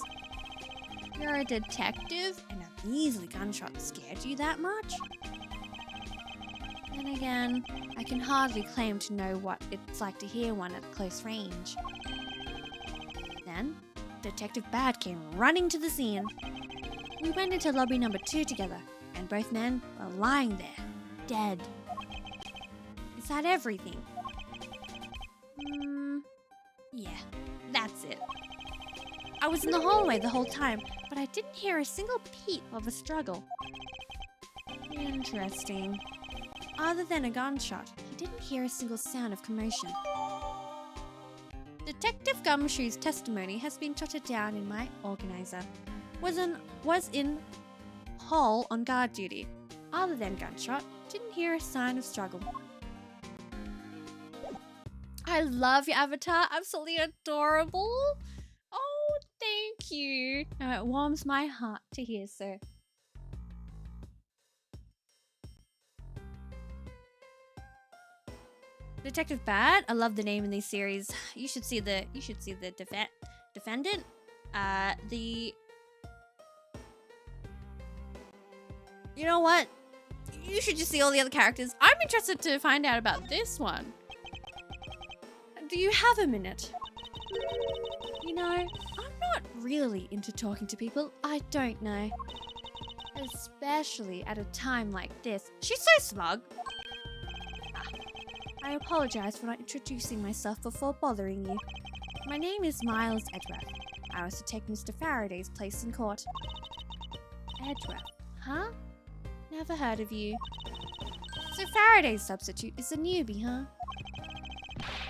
You're a detective, and a measly gunshot scared you that much? Then again, I can hardly claim to know what it's like to hear one at close range. Then, Detective Bad came running to the scene. We went into lobby number 2 together, and both men were lying there, dead. Is that everything? Yeah, that's it. I was in the hallway the whole time, but I didn't hear a single peep of a struggle. Interesting. Other than a gunshot, he didn't hear a single sound of commotion. Detective Gumshoe's testimony has been jotted down in my organizer. Was in hall on guard duty. Other than gunshot, didn't hear a sign of struggle. I love your avatar. Absolutely adorable. Oh, thank you. It warms my heart to hear so. Detective Bad. I love the name in these series. You should see the defendant. You know what? You should just see all the other characters. I'm interested to find out about this one. Do you have a minute? You know, I'm not really into talking to people I don't know. Especially at a time like this. She's so smug. I apologize for not introducing myself before bothering you. My name is Miles Edgeworth. I was to take Mr. Faraday's place in court. Edgeworth, huh? Never heard of you. So Faraday's substitute is a newbie, huh?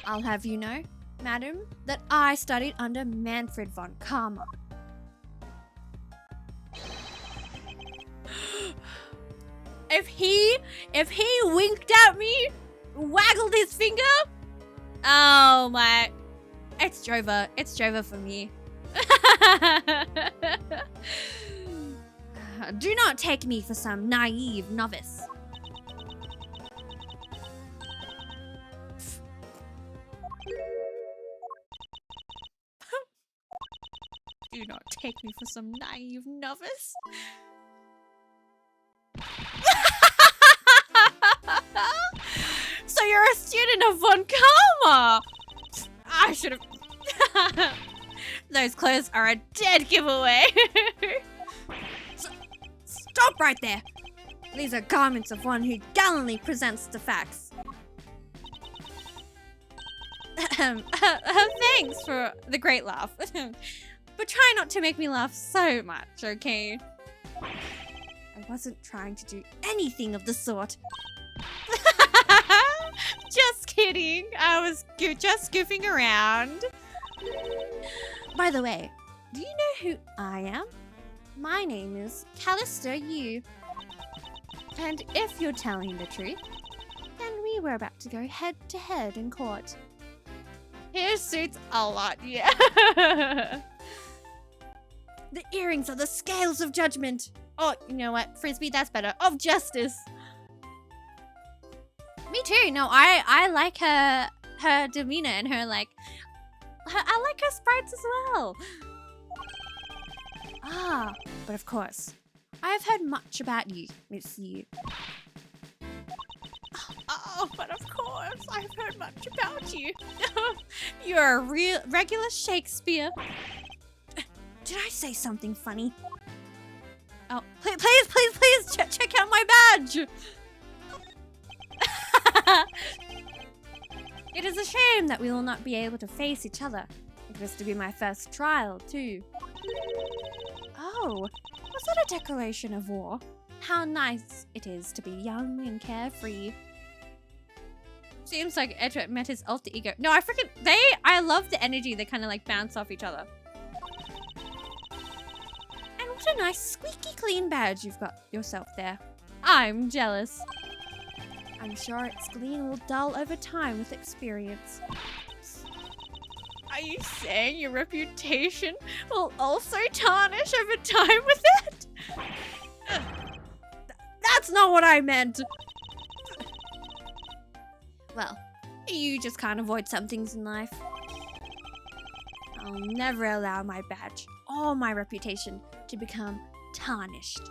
I'll have you know, madam, that I studied under Manfred von Karma. If he winked at me, waggled his finger, oh my, it's Drover for me. Do not take me for some naive novice. Do not take me for some naive novice. So you're a student of Von Karma. I should have. Those clothes are a dead giveaway. Stop right there. These are garments of one who gallantly presents the facts. Thanks for the great laugh. But try not to make me laugh so much, okay? I wasn't trying to do anything of the sort. Just kidding. I was just goofing around. By the way, do you know who I am? My name is Callista Yu. And if you're telling the truth, then we were about to go head to head in court. His suits a lot, yeah. The earrings are the scales of judgment. Oh, you know what? Frisbee, that's better. Of justice. Me too. No, I like her demeanor and her like... I like her sprites as well. Ah, but of course, I have heard much about you, Miss Yu. Oh, but of course, I've heard much about you. You're a regular Shakespeare. Did I say something funny? Oh, please, check out my badge. It is a shame that we will not be able to face each other. It was to be my first trial, too. Oh, was that a declaration of war? How nice it is to be young and carefree. Seems like Edgeworth met his alter ego. No, I love the energy. They kind of like bounce off each other. And what a nice squeaky clean badge you've got yourself there. I'm jealous. I'm sure its gleam will dull over time with experience. Are you saying your reputation will also tarnish over time with it? That's not what I meant! Well, you just can't avoid some things in life. I'll never allow my badge or my reputation to become tarnished.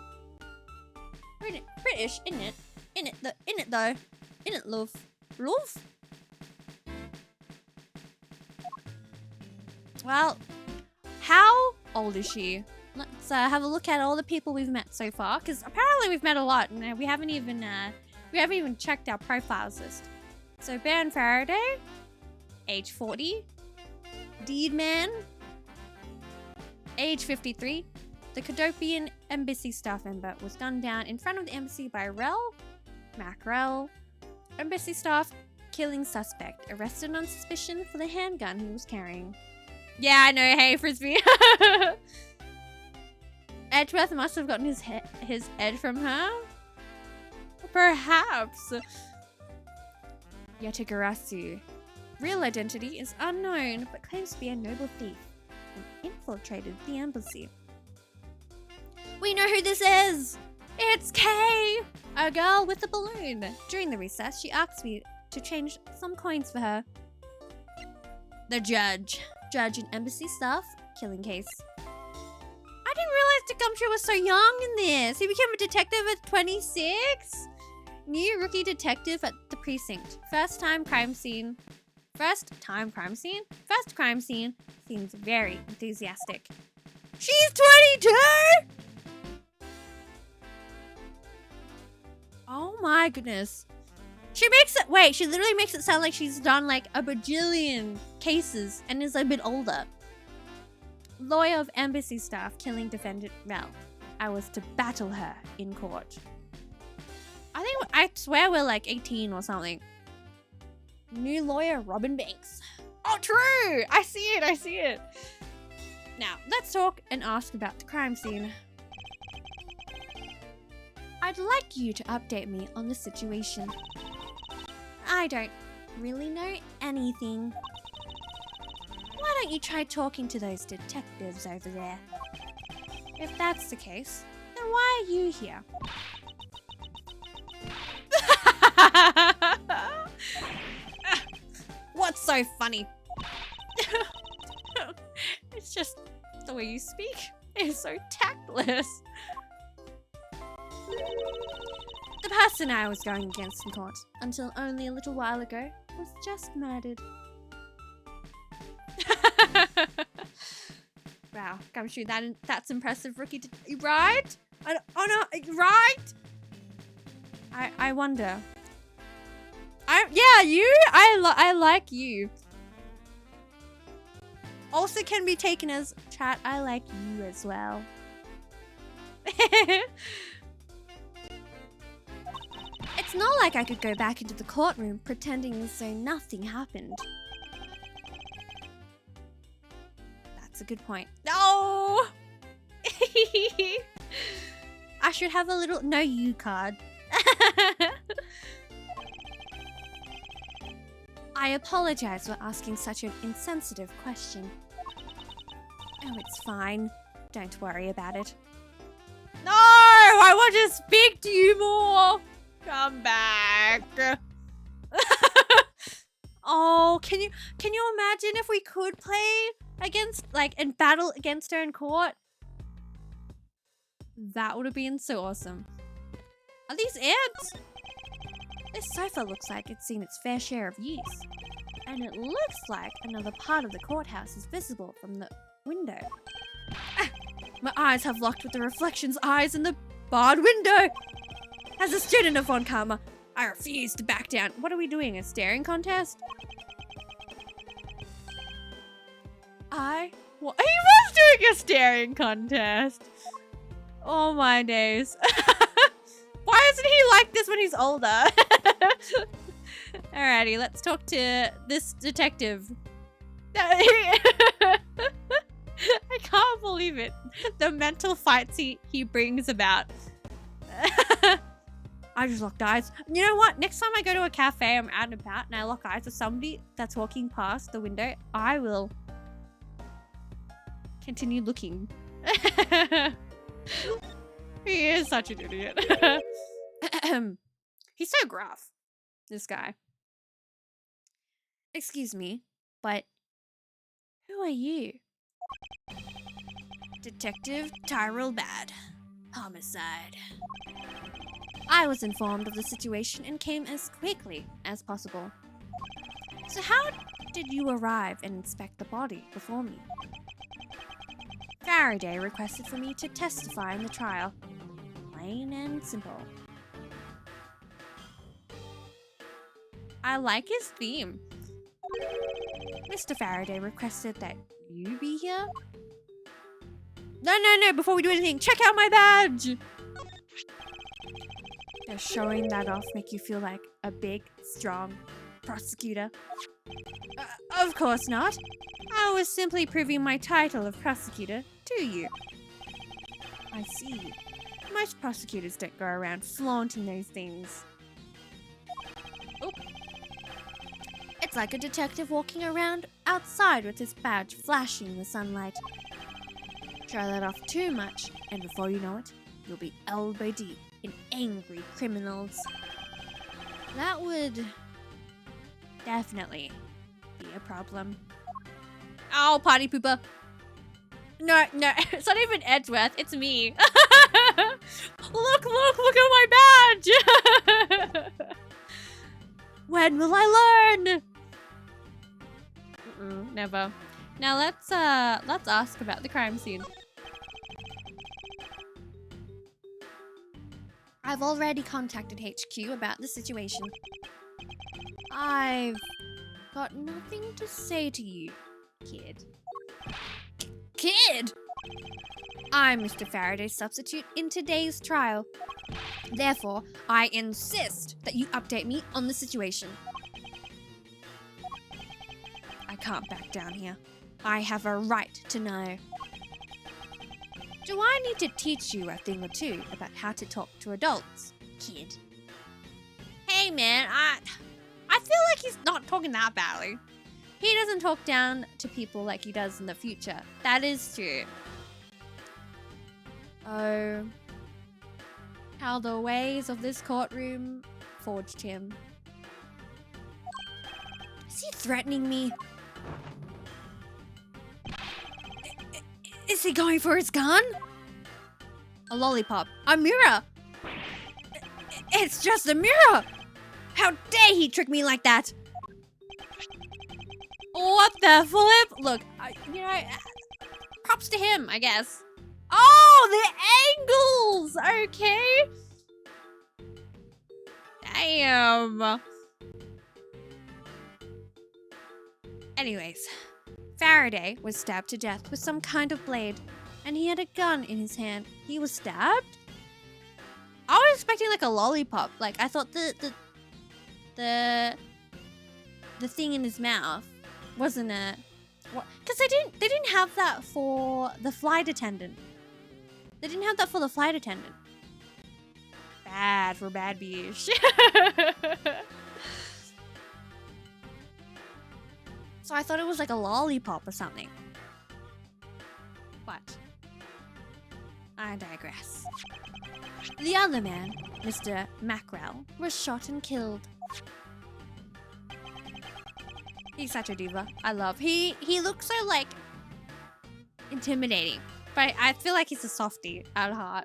British, isn't it? In it, love. Love? Well, how old is she? Let's have a look at all the people we've met so far, because apparently we've met a lot, and we haven't even checked our profiles list. So Baron Faraday, age 40. Deedman, age 53. The Cadopian embassy staff member was gunned down in front of the embassy by Macrel. Embassy staff killing suspect arrested on suspicion for the handgun he was carrying. Yeah, I know. Hey, Frisbee. Edgeworth must have gotten his edge from her. Perhaps. Yatagarasu. Real identity is unknown, but claims to be a noble thief and infiltrated the embassy. We know who this is! It's Kay! A girl with a balloon. During the recess, she asked me to change some coins for her. The judge. Judge and embassy staff, killing case. I didn't realize Tecumseh was so young in this. He became a detective at 26? New rookie detective at the precinct. First crime scene. Seems very enthusiastic. She's 22? Oh my goodness. She literally makes it sound like she's done like a bajillion cases and is a bit older. Lawyer of embassy staff killing defendant Mel. I was to battle her in court. I swear we're like 18 or something. New lawyer Robin Banks. Oh, true! I see it. Now, let's talk and ask about the crime scene. I'd like you to update me on the situation. I don't really know anything. Why don't you try talking to those detectives over there? If that's the case, then why are you here? What's so funny? It's just the way you speak is so tactless. The person I was going against in court, until only a little while ago, was just murdered. Wow, Gumshoe, that's impressive, rookie. Right? Right? I wonder. I like you. Also can be taken as chat. I like you as well. It's not like I could go back into the courtroom pretending as though nothing happened. That's a good point. No! I should have a little no you card. I apologize for asking such an insensitive question. Oh, it's fine. Don't worry about it. No! I want to speak to you more! Come back. Oh, can you imagine if we could play against, and battle against her in court? That would have been so awesome. Are these ants? This sofa looks like it's seen its fair share of use. And it looks like another part of the courthouse is visible from the window. Ah, my eyes have locked with the reflection's eyes in the barred window. As a student of Von Karma, I refuse to back down. What are we doing, a staring contest? He was doing a staring contest. Oh my days. Why isn't he like this when he's older? Alrighty, let's talk to this detective. I can't believe it. The mental fights he brings about. I just locked eyes. You know what? Next time I go to a cafe, I'm out and about, and I lock eyes with somebody that's walking past the window, I will continue looking. He is such an idiot. He's so gruff, this guy. Excuse me, but who are you? Detective Tyrell Bad. Homicide. I was informed of the situation and came as quickly as possible. So how did you arrive and inspect the body before me? Faraday requested for me to testify in the trial. Plain and simple. I like his theme. Mr. Faraday requested that you be here? No, before we do anything, check out my badge! Does showing that off make you feel like a big, strong prosecutor? Of course not. I was simply proving my title of prosecutor to you. I see. Most prosecutors don't go around flaunting those things. Oop. It's like a detective walking around outside with his badge flashing in the sunlight. Try that off too much, and before you know it, you'll be elbow deep in angry criminals. That would definitely be a problem. Oh, party pooper. No, it's not even Edgeworth, it's me. Look at my badge! When will I learn? Never. Now let's ask about the crime scene. I've already contacted HQ about the situation. I've got nothing to say to you, kid. Kid? I'm Mr. Faraday's substitute in today's trial. Therefore, I insist that you update me on the situation. I can't back down here. I have a right to know. Do I need to teach you a thing or two about how to talk to adults, kid? Hey man, I feel like he's not talking that badly. He doesn't talk down to people like he does in the future. That is true. Oh, how the ways of this courtroom forged him. Is he threatening me? Is he going for his gun? A lollipop. A mirror! It's just a mirror! How dare he trick me like that? What the flip? Look, props to him, I guess. Oh, the angles! Okay. Damn. Anyways, Faraday was stabbed to death with some kind of blade, and he had a gun in his hand. He was stabbed? I was expecting like a lollipop. Like I thought the thing in his mouth wasn't a what? Because they didn't have that for the flight attendant. They didn't have that for the flight attendant. Bad for bad beach. So I thought it was like a lollipop or something. But I digress. The other man, Mr. Mackrell, was shot and killed. He's such a diva. I love. He looks so like intimidating, but I feel like he's a softie at heart.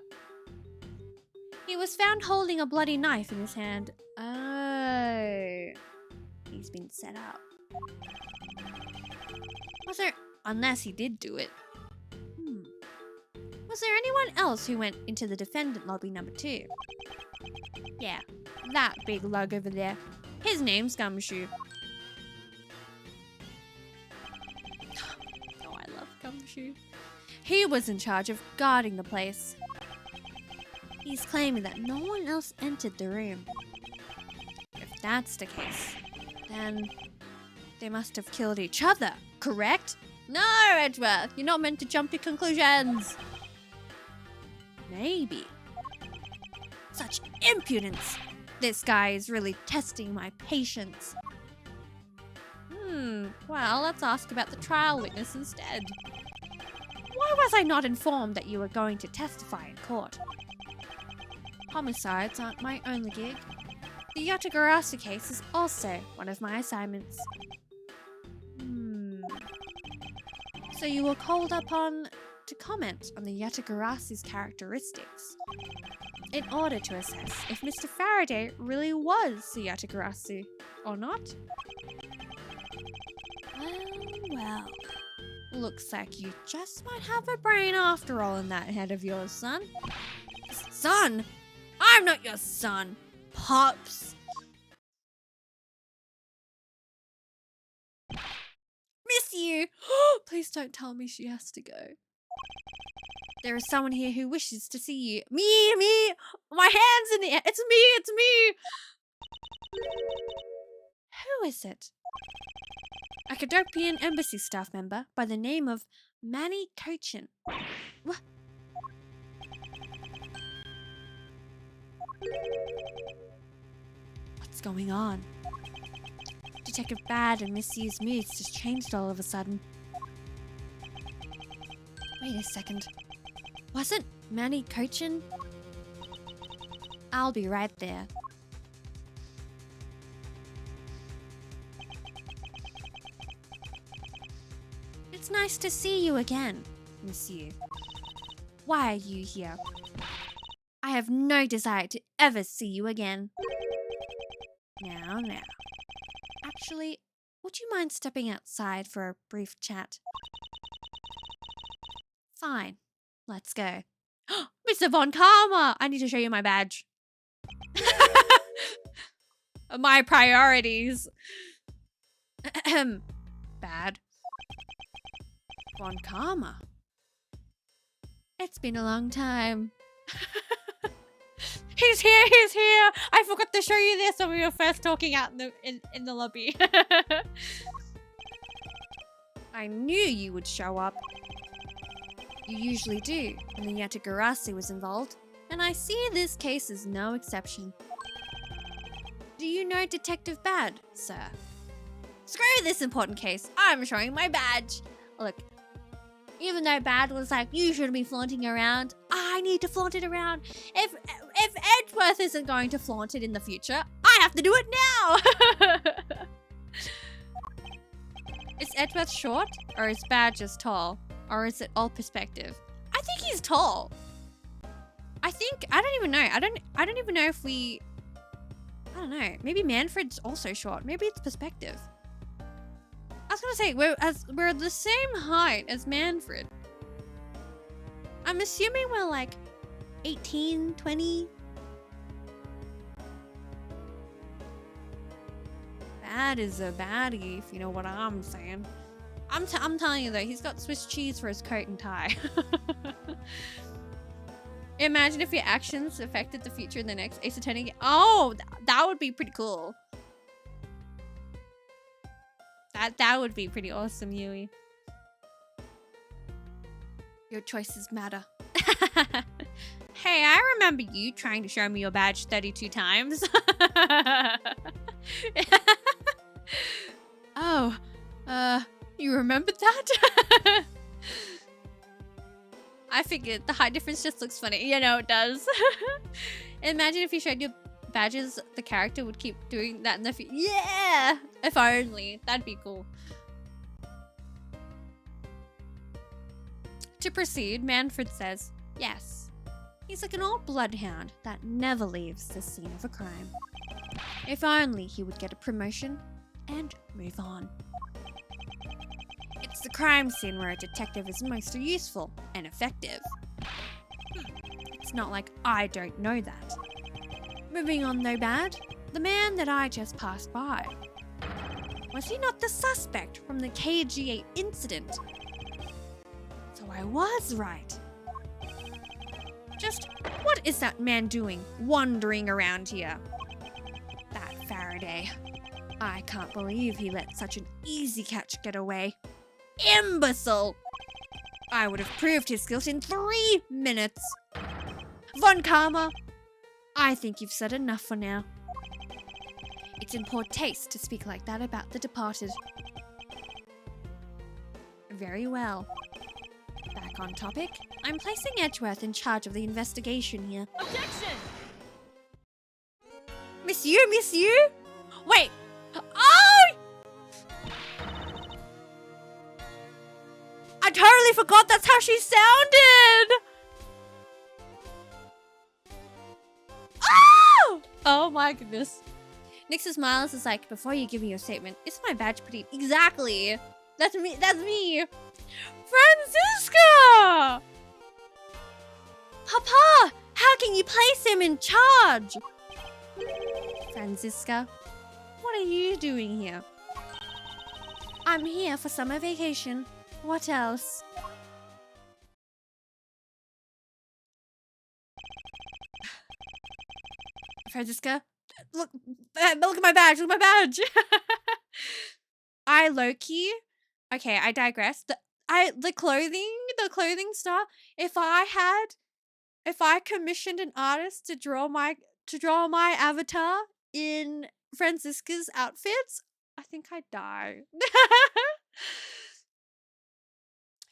He was found holding a bloody knife in his hand. Oh, he's been set up. Was there, unless he did do it. Was there anyone else who went into the defendant lobby number 2? Yeah, that big lug over there. His name's Gumshoe. Oh, I love Gumshoe. He was in charge of guarding the place. He's claiming that no one else entered the room. If that's the case, then they must have killed each other, correct? No, Edgeworth, you're not meant to jump to conclusions. Maybe. Such impudence. This guy is really testing my patience. Well, let's ask about the trial witness instead. Why was I not informed that you were going to testify in court? Homicides aren't my only gig. The Yatagarasu case is also one of my assignments. So you were called upon to comment on the Yatagarasu's characteristics in order to assess if Mr. Faraday really was the Yatagarasu or not? Well. Looks like you just might have a brain after all in that head of yours, son. Son? I'm not your son, Pops. Miss you. Please don't tell me she has to go. There is someone here who wishes to see you. Me. My hands in the air. It's me. Who is it? A Cadopian embassy staff member by the name of Manny Cochin. What? What's going on? Detective Bad and Miss Yu's moods just changed all of a sudden. Wait a second. Wasn't Manny Cochin? I'll be right there. It's nice to see you again, Miss Yu. Why are you here? I have no desire to ever see you again. Now. Actually, would you mind stepping outside for a brief chat? Fine. Let's go. Mr. Von Karma! I need to show you my badge. My priorities. Bad. Von Karma. It's been a long time. He's here. I forgot to show you this when we were first talking out in the lobby. I knew you would show up. You usually do, and then Yatagarasi was involved, and I see this case is no exception. Do you know Detective Bad, sir? Screw this important case. I'm showing my badge. Look, even though Bad was like, you shouldn't be flaunting around, I need to flaunt it around. If Edgeworth isn't going to flaunt it in the future, I have to do it now. Is Edgeworth short, or is Bad just tall? Or is it all perspective? I think he's tall. I don't even know. I don't even know if I don't know. Maybe Manfred's also short. Maybe it's perspective. I was gonna say, we're the same height as Manfred. I'm assuming we're like 18, 20. Bad is a baddie, if you know what I'm saying. I'm telling you though, he's got Swiss cheese for his coat and tie. Imagine if your actions affected the future in the next Ace Attorney game. Oh, that would be pretty cool. That would be pretty awesome, Yui. Your choices matter. Hey, I remember you trying to show me your badge 32 times. Oh, you remembered that? I figured the height difference just looks funny. You know, it does. Imagine if you showed your badges, the character would keep doing that in the future. Yeah! If only. That'd be cool. To proceed, Manfred says, yes. He's like an old bloodhound that never leaves the scene of a crime. If only he would get a promotion and move on. It's the crime scene where a detective is most useful and effective. It's not like I don't know that. Moving on though, Bad, the man that I just passed by. Was he not the suspect from the KGA incident? So I was right. Just what is that man doing wandering around here? That Faraday. I can't believe he let such an easy catch get away. Imbecile! I would have proved his guilt in 3 minutes. Von Karma, I think you've said enough for now. It's in poor taste to speak like that about the departed. Very well. Back on topic, I'm placing Edgeworth in charge of the investigation here. Objection! Miss you? Wait! Oh! I totally forgot that's how she sounded! Oh! Oh my goodness. Nyx's Miles is like, before you give me your statement, is my badge pretty? Exactly. That's me. That's me. Franziska! Papa, how can you place him in charge? Franziska, what are you doing here? I'm here for summer vacation. What else? Franziska, look at my badge. Look at my badge. I low-key. Okay, I digress. The clothing style. If I commissioned an artist to draw my avatar in Franziska's outfits, I think I'd die.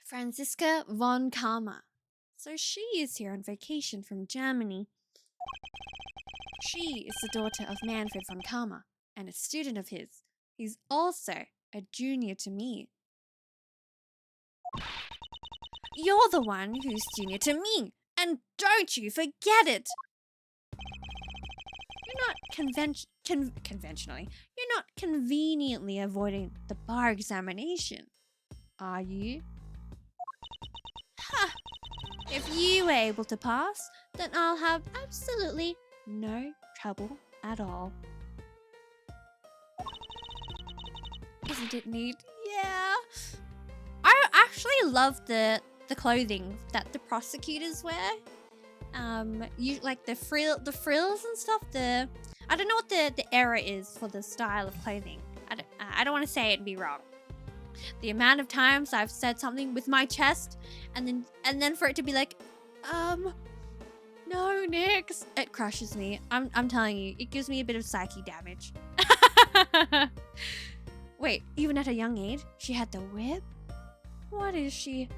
Franziska von Karma. So she is here on vacation from Germany. She is the daughter of Manfred von Karma and a student of his. He's also a junior to me. You're the one who's junior to me, and don't you forget it! You're not conventionally. You're not conveniently avoiding the bar examination, are you? Ha! If you were able to pass, then I'll have absolutely no trouble at all. Isn't it neat? Yeah. I actually love the clothing that the prosecutors wear. You like the frills and stuff. I don't know what the era is for the style of clothing. I don't want to say it and be wrong. The amount of times I've said something with my chest and then for it to be like, no, Nyx, it crushes me. I'm telling you, it gives me a bit of psyche damage. Wait, even at a young age, she had the whip? What is she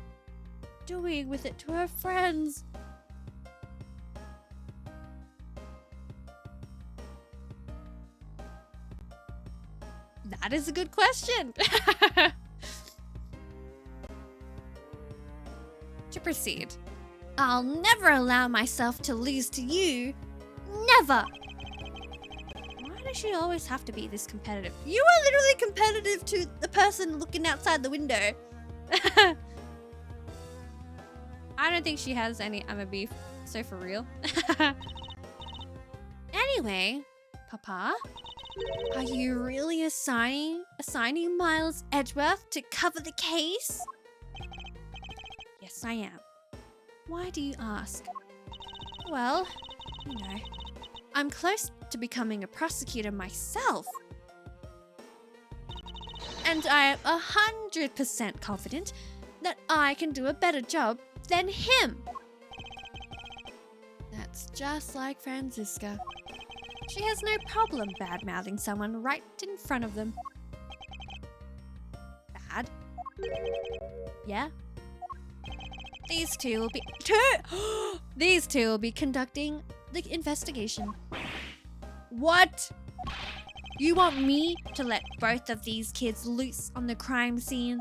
doing with it to her friends? That is a good question. To proceed. I'll never allow myself to lose to you. Never! Why does she always have to be this competitive? You are literally competitive to the person looking outside the window. I don't think she has any beef, so for real. Anyway, Papa, are you really assigning Miles Edgeworth to cover the case? Yes, I am. Why do you ask? Well, you know, I'm close to becoming a prosecutor myself. And I am 100% confident that I can do a better job than him. That's just like Franziska. She has no problem bad-mouthing someone right in front of them. Bad? Yeah? These two will be conducting the investigation. What? You want me to let both of these kids loose on the crime scene?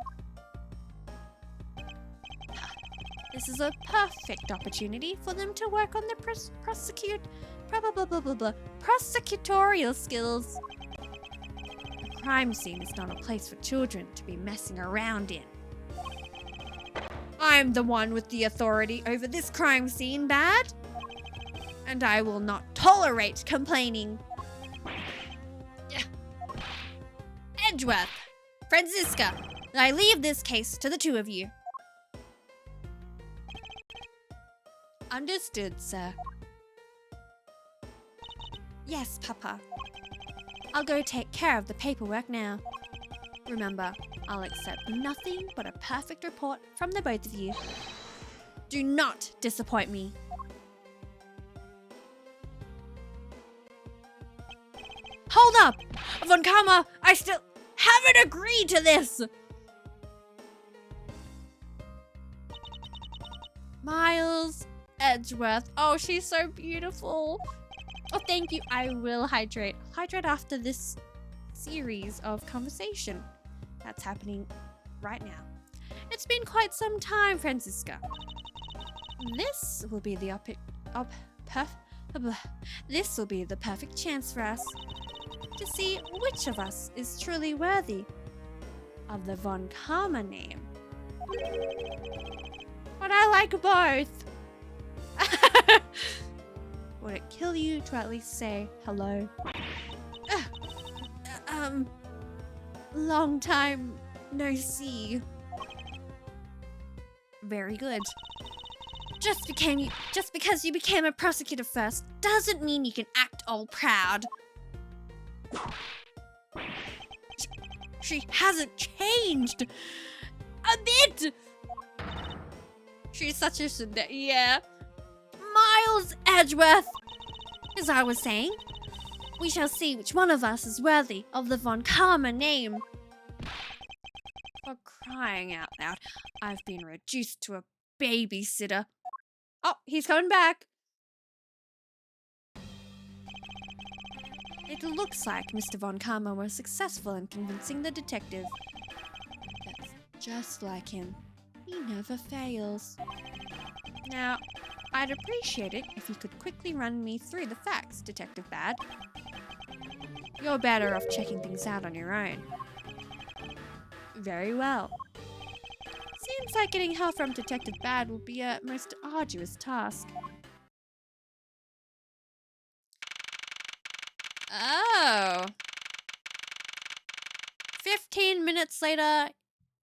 This is a perfect opportunity for them to work on their prosecutorial skills. A crime scene is not a place for children to be messing around in. I'm the one with the authority over this crime scene, Bad. And I will not tolerate complaining. Edgeworth, Franziska, I leave this case to the two of you. Understood, sir. Yes, Papa. I'll go take care of the paperwork now. Remember, I'll accept nothing but a perfect report from the both of you. Do not disappoint me. Hold up! Von Karma, I still haven't agreed to this! Miles Edgeworth. Oh, she's so beautiful. Oh, thank you. I will hydrate. Hydrate after this series of conversation that's happening right now. It's been quite some time, Franziska. This will be the perfect chance for us to see which of us is truly worthy of the Von Karma name. But I like both. Would it kill you to at least say hello? Long time no see. Very good. Just because you became a prosecutor first doesn't mean you can act all proud. She hasn't changed a bit. She's such a yeah. Miles Edgeworth. As I was saying, we shall see which one of us is worthy of the Von Karma name. For crying out loud, I've been reduced to a babysitter. Oh, he's coming back. It looks like Mr. Von Karma was successful in convincing the detective. That's just like him. He never fails. Now, I'd appreciate it if you could quickly run me through the facts, Detective Bad. You're better off checking things out on your own. Very well. Seems like getting help from Detective Bad will be a most arduous task. Oh. 15 minutes later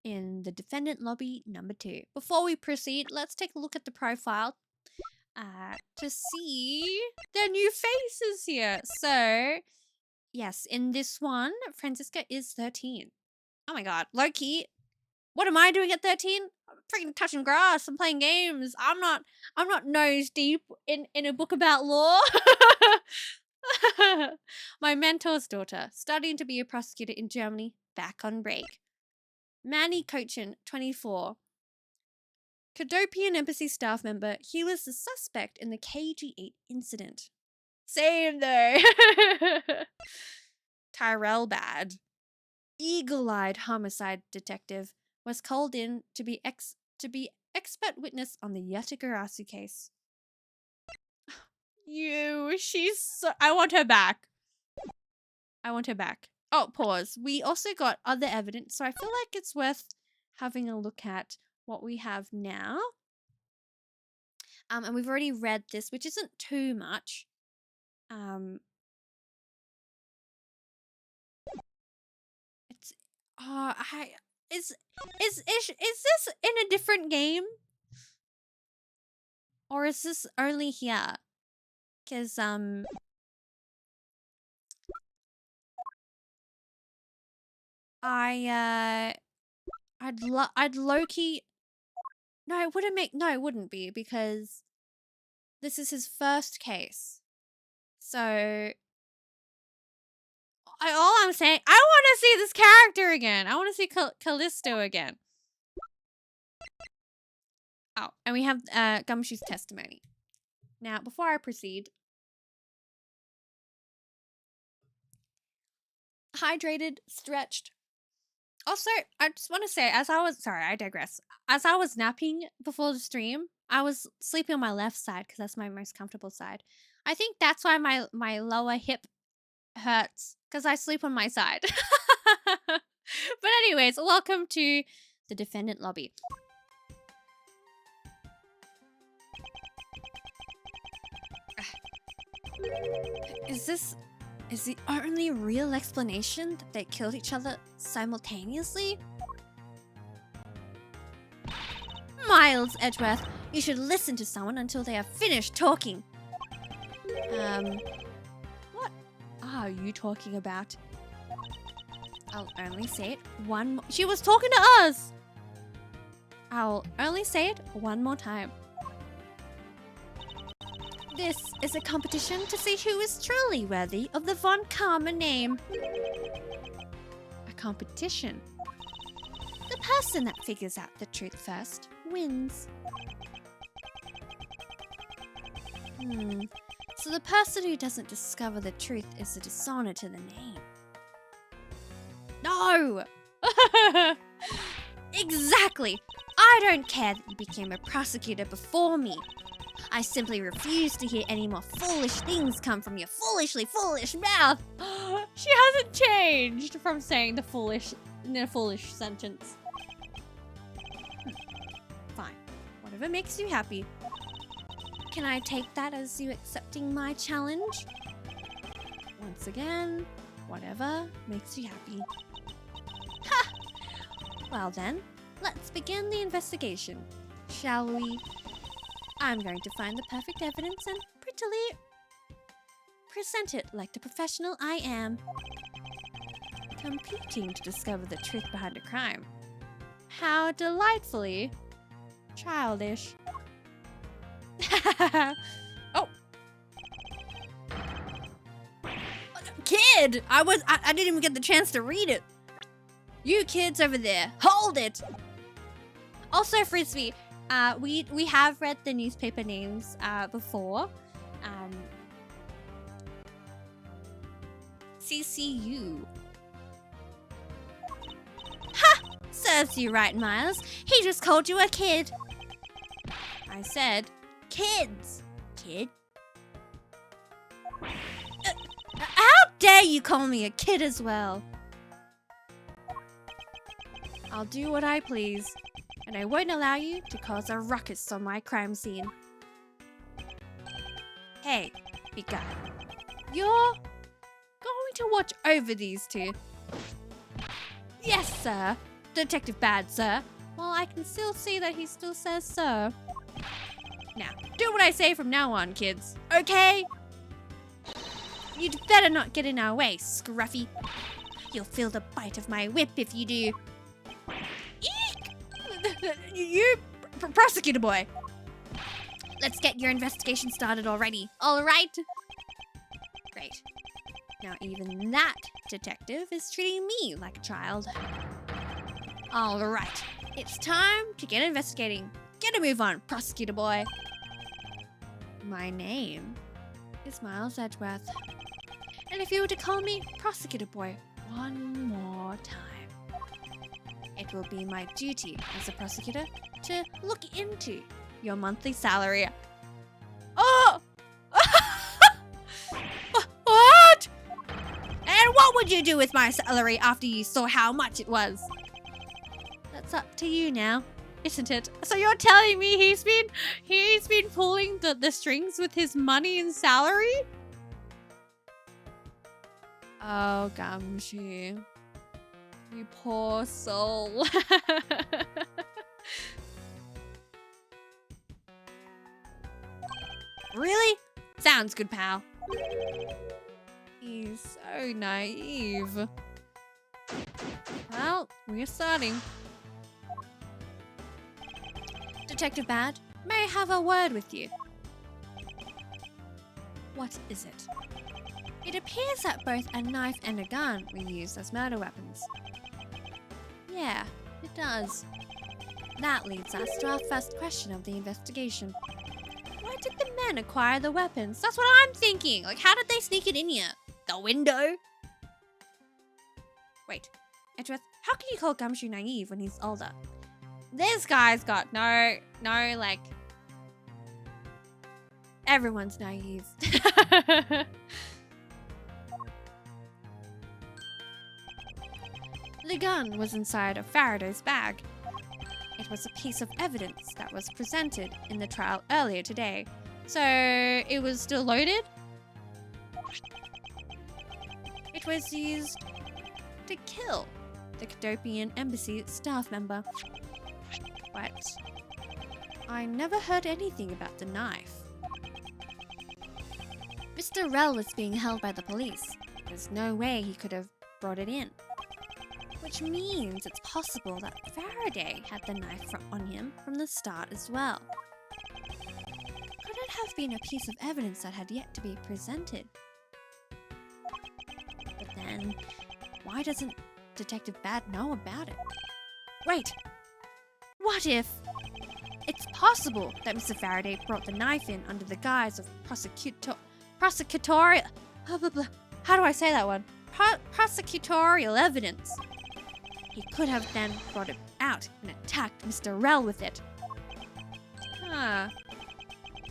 in the defendant lobby number 2. Before we proceed, let's take a look at the profile to see their new faces here. So, yes, in this one, Franziska is 13. Oh my god, low-key. What am I doing at 13? I'm freaking touching grass. I'm playing games. I'm not nose deep in a book about law. My mentor's daughter, studying to be a prosecutor in Germany, back on break. Manny Cochin, 24. Cadopian embassy staff member. He was the suspect in the KG8 incident. Same though. Tyrell Bad. Eagle-eyed homicide detective was called in to be expert witness on the Yatagarasu case. She's so, I want her back. I want her back. Oh, pause. We also got other evidence, so I feel like it's worth having a look at what we have now. And we've already read this, which isn't too much. It's is this in a different game? Or is this only here? Because I'd low-key. No, it wouldn't be, because this is his first case. So all I'm saying, I want to see this character again. I want to see Callisto again. Oh, and we have Gumshoe's testimony. Now, before I proceed, hydrated, stretched. Also, I just want to say, sorry, I digress. As I was napping before the stream, I was sleeping on my left side because that's my most comfortable side. I think that's why my lower hip hurts, because I sleep on my side. But anyways, welcome to the defendant lobby. Is the only real explanation that they killed each other simultaneously? Miles Edgeworth, you should listen to someone until they are finished talking. What are you talking about? I'll only say it one more. She was talking to us! I'll only say it one more time. This is a competition to see who is truly worthy of the Von Karma name. A competition. The person that figures out the truth first wins. So the person who doesn't discover the truth is a dishonor to the name. No! Exactly! I don't care that you became a prosecutor before me. I simply refuse to hear any more foolish things come from your foolish mouth. She hasn't changed from saying the foolish in a foolish sentence. Fine. Whatever makes you happy. Can I take that as you accepting my challenge? Once again, whatever makes you happy. Ha! Well then, let's begin the investigation, shall we? I'm going to find the perfect evidence and prettily present it like the professional I am. Competing to discover the truth behind a crime. How delightfully childish. Oh. Kid! I didn't even get the chance to read it. You kids over there, hold it! Also, Frisbee, we have read the newspaper names before. CCU. Ha! Serves you right, Miles. He just called you a kid. I said, kids. Kid? How dare you call me a kid as well? I'll do what I please, and I won't allow you to cause a ruckus on my crime scene. Hey, big guy. You're going to watch over these two. Yes, sir. Detective Bad, sir. Well, I can still see that he still says so. Now, do what I say from now on, kids. Okay? You'd better not get in our way, Scruffy. You'll feel the bite of my whip if you do. Eek! You, prosecutor boy. Let's get your investigation started already. All right? Great. Now even that detective is treating me like a child. All right. It's time to get investigating. Get a move on, prosecutor boy. My name is Miles Edgeworth. And if you were to call me prosecutor boy one more time, it will be my duty as a prosecutor to look into your monthly salary. Oh! What? And what would you do with my salary after you saw how much it was? That's up to you now, isn't it? So you're telling me he's been pulling the strings with his money and salary? Oh, Gumshoe. You poor soul. Really? Sounds good, pal. He's so naive. Well, we're starting. Detective Bad, may I have a word with you? What is it? It appears that both a knife and a gun were used as murder weapons. Yeah, it does. That leads us to our first question of the investigation. Where did the men acquire the weapons? That's what I'm thinking. Like, how did they sneak it in here? The window? Wait, Edgeworth, how can you call Gumshoe naive when he's older? This guy's got no, like... Everyone's naive. The gun was inside of Faraday's bag. It was a piece of evidence that was presented in the trial earlier today. So, it was still loaded? It was used to kill the Cadopian Embassy staff member. But I never heard anything about the knife. Mr. Rell was being held by the police. There's no way he could have brought it in. Which means it's possible that Faraday had the knife on him from the start as well. Could it have been a piece of evidence that had yet to be presented? But then, why doesn't Detective Bad know about it? Wait! What if it's possible that Mr. Faraday brought the knife in under the guise of prosecutorial... How do I say that one? Prosecutorial evidence. He could have then brought it out and attacked Mr. Rell with it. Huh.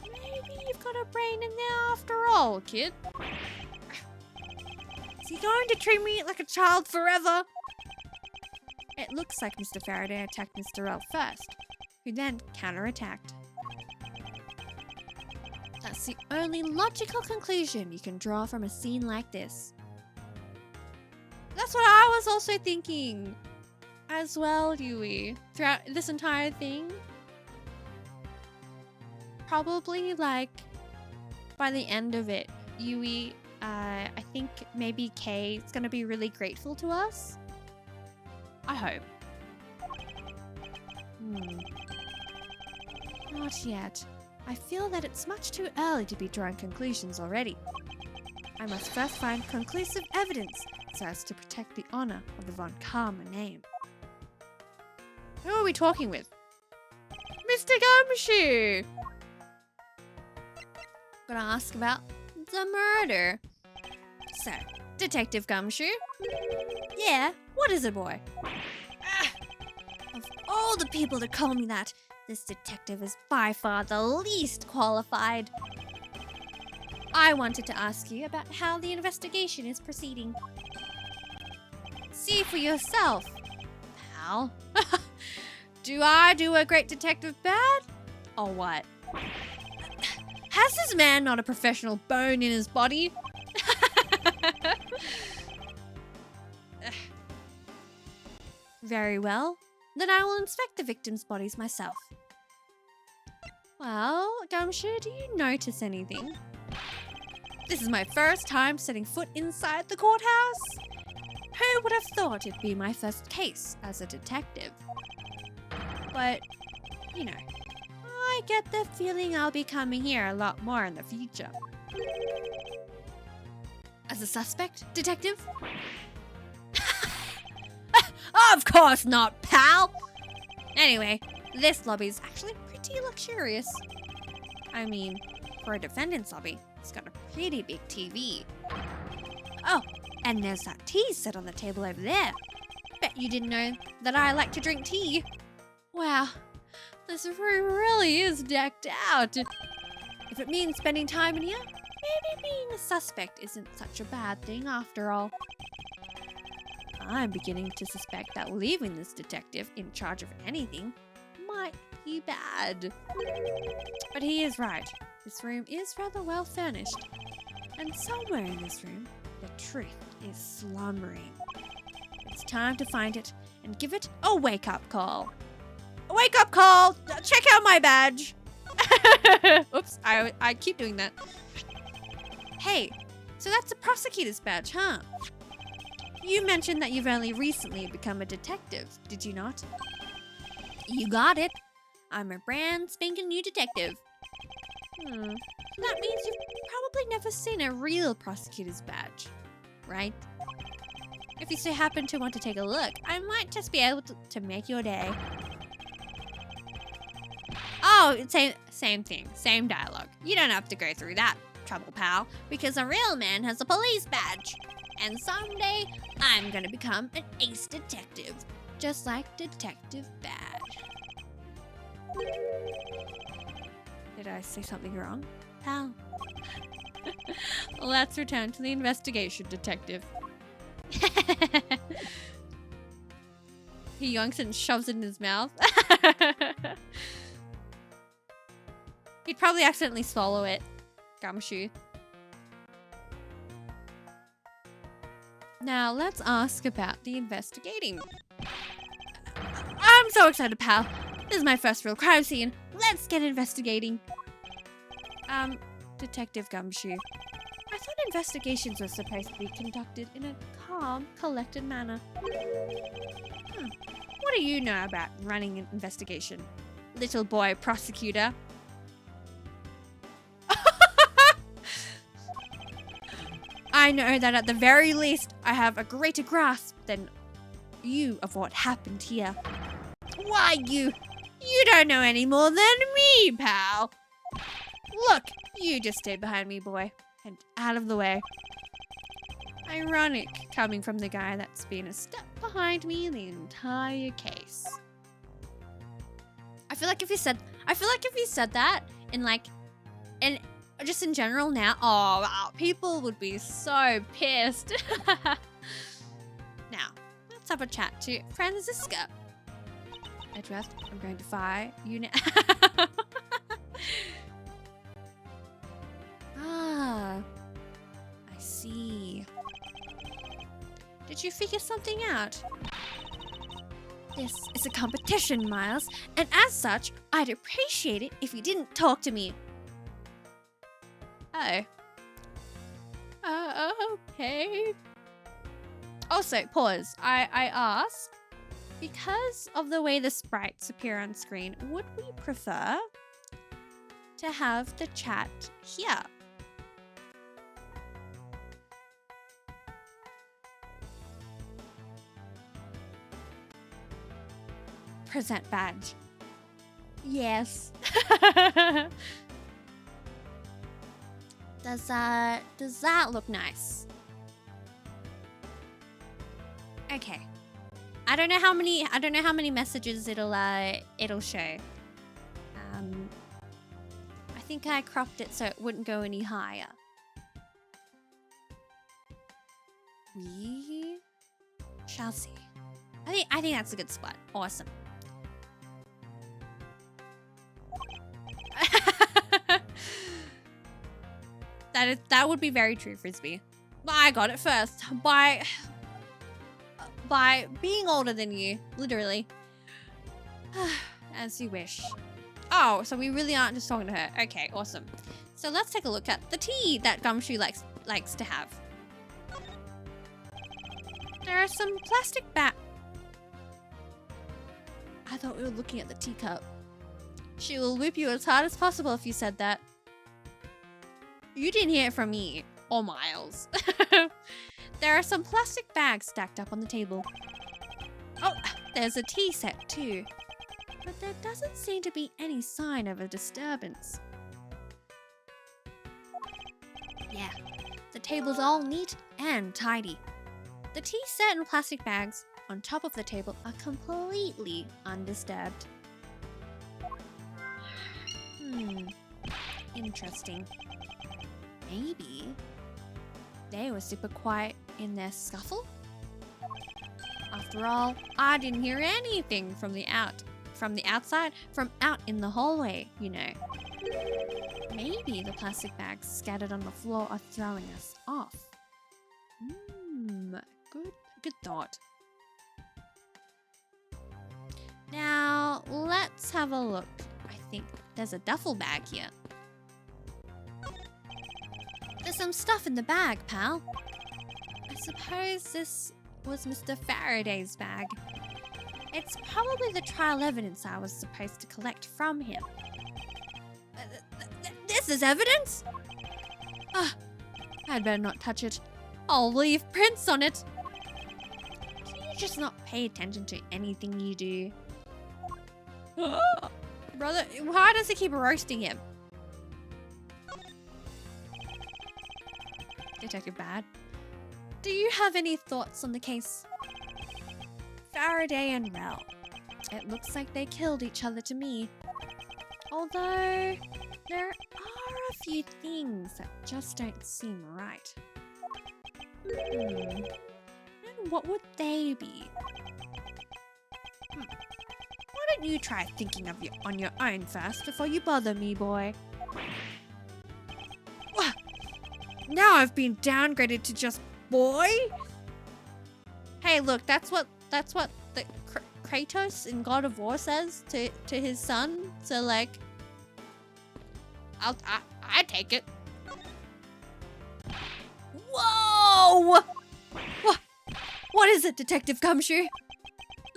Maybe you've got a brain in there after all, kid. Is he going to treat me like a child forever? it looks like Mr. Faraday attacked Mr. L first, who then counterattacked. That's the only logical conclusion you can draw from a scene like this. That's what I was also thinking as well, Yui, throughout this entire thing. Probably, like, by the end of it, Yui, I think maybe Kay is going to be really grateful to us. I hope. Not yet. I feel that it's much too early to be drawing conclusions already. I must first find conclusive evidence so as to protect the honor of the Von Karma name. Who are we talking with? Mr. Gumshoe! Gonna ask about the murder. So, Detective Gumshoe? Yeah, what is it, boy? Of all the people to call me that, this detective is by far the least qualified. I wanted to ask you about how the investigation is proceeding. See for yourself, pal. Do I do a great detective bad? Or what? Has this man not a professional bone in his body? Very well. Then I will inspect the victims' bodies myself. Well, Gumshoe, do you notice anything? This is my first time setting foot inside the courthouse. Who would have thought it'd be my first case as a detective? But, you know, I get the feeling I'll be coming here a lot more in the future. As a suspect, detective? Of course not, pal! Anyway, this lobby's actually pretty luxurious. I mean, for a defendant's lobby, it's got a pretty big TV. Oh, and there's that tea set on the table over there. Bet you didn't know that I like to drink tea. Wow, this room really is decked out. If it means spending time in here, maybe being a suspect isn't such a bad thing after all. I'm beginning to suspect that leaving this detective in charge of anything might be bad. But he is right. This room is rather well furnished. And somewhere in this room, the truth is slumbering. It's time to find it and give it a wake-up call. A wake-up call! Check out my badge! Oops, I keep doing that. Hey, so that's a prosecutor's badge, huh? You mentioned that you've only recently become a detective, did you not? You got it. I'm a brand spanking new detective. That means you've probably never seen a real prosecutor's badge, right? If you so happen to want to take a look, I might just be able to make your day. Oh, same thing, same dialogue. You don't have to go through that trouble, pal, because a real man has a police badge. And someday, I'm gonna become an ace detective, just like Detective Badge. Did I say something wrong, pal? Let's return to the investigation, detective. He yoinks and shoves it in his mouth. He'd probably accidentally swallow it. Gumshoe. Now, let's ask about the investigating. I'm so excited, pal. This is my first real crime scene. Let's get investigating. Detective Gumshoe. I thought investigations were supposed to be conducted in a calm, collected manner. What do you know about running an investigation, little boy prosecutor? I know that at the very least, I have a greater grasp than you of what happened here. Why, you don't know any more than me, pal. Look, you just stay behind me, boy, and out of the way. Ironic, coming from the guy that's been a step behind me the entire case. I feel like if you said that in just in general now, oh wow, people would be so pissed. Now, let's have a chat to Francisca. Edgeworth, I'm going to fire you now. Ah, I see. Did you figure something out? This is a competition, Miles, and as such, I'd appreciate it if you didn't talk to me. Oh. Okay. Also, pause. I asked, because of the way the sprites appear on screen, would we prefer to have the chat here? Present badge. Yes. Does that look nice? Okay. I don't know how many messages it'll show. I think I cropped it so it wouldn't go any higher. We shall see. I think that's a good spot. Awesome. That would be very true, Frisbee. I got it first by being older than you, literally. As you wish. Oh, so we really aren't just talking to her. Okay, awesome. So let's take a look at the tea that Gumshoe likes to have. There are some plastic I thought we were looking at the teacup. She will whip you as hard as possible if you said that. You didn't hear it from me, or Miles. There are some plastic bags stacked up on the table. Oh, there's a tea set too. But there doesn't seem to be any sign of a disturbance. Yeah, the table's all neat and tidy. The tea set and plastic bags on top of the table are completely undisturbed. Interesting. Maybe they were super quiet in their scuffle? After all, I didn't hear anything from outside, from out in the hallway, you know. Maybe the plastic bags scattered on the floor are throwing us off. Good thought. Now, let's have a look. I think there's a duffel bag here. There's some stuff in the bag, pal. I suppose this was Mr. Faraday's bag. It's probably the trial evidence I was supposed to collect from him. This is evidence? I'd better not touch it. I'll leave prints on it. Can you just not pay attention to anything you do? Brother, why does he keep roasting him? Detective Bad, do you have any thoughts on the case? Faraday and Rel. It looks like they killed each other to me. Although, there are a few things that just don't seem right. And what would they be? Why don't you try thinking on your own first before you bother me, boy? Now I've been downgraded to just boy? Hey, look, that's what the Kratos in God of War says to his son. So like, I take it. Whoa! What is it, Detective Gumshoe?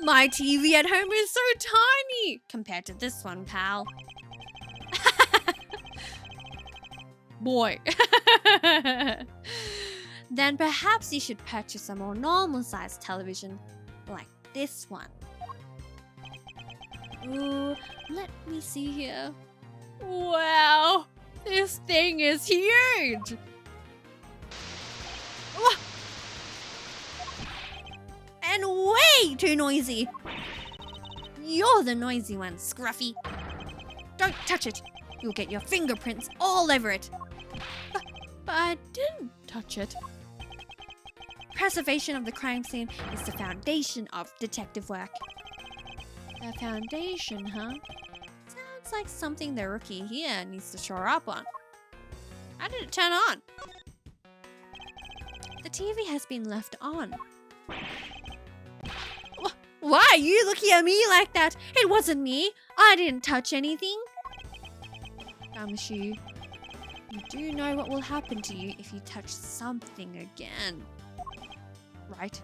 My TV at home is so tiny compared to this one, pal. Boy. Then perhaps you should purchase a more normal-sized television, like this one. Ooh, let me see here. Wow, this thing is huge! And way too noisy! You're the noisy one, Scruffy. Don't touch it. You'll get your fingerprints all over it. But I didn't touch it. preservation of the crime scene is the foundation of detective work. A foundation, huh? Sounds like something the rookie here needs to shore up on. How did it turn on? The TV has been left on. Why are you looking at me like that? It wasn't me. I didn't touch anything. Gumshoe, you do know what will happen to you if you touch something again, right?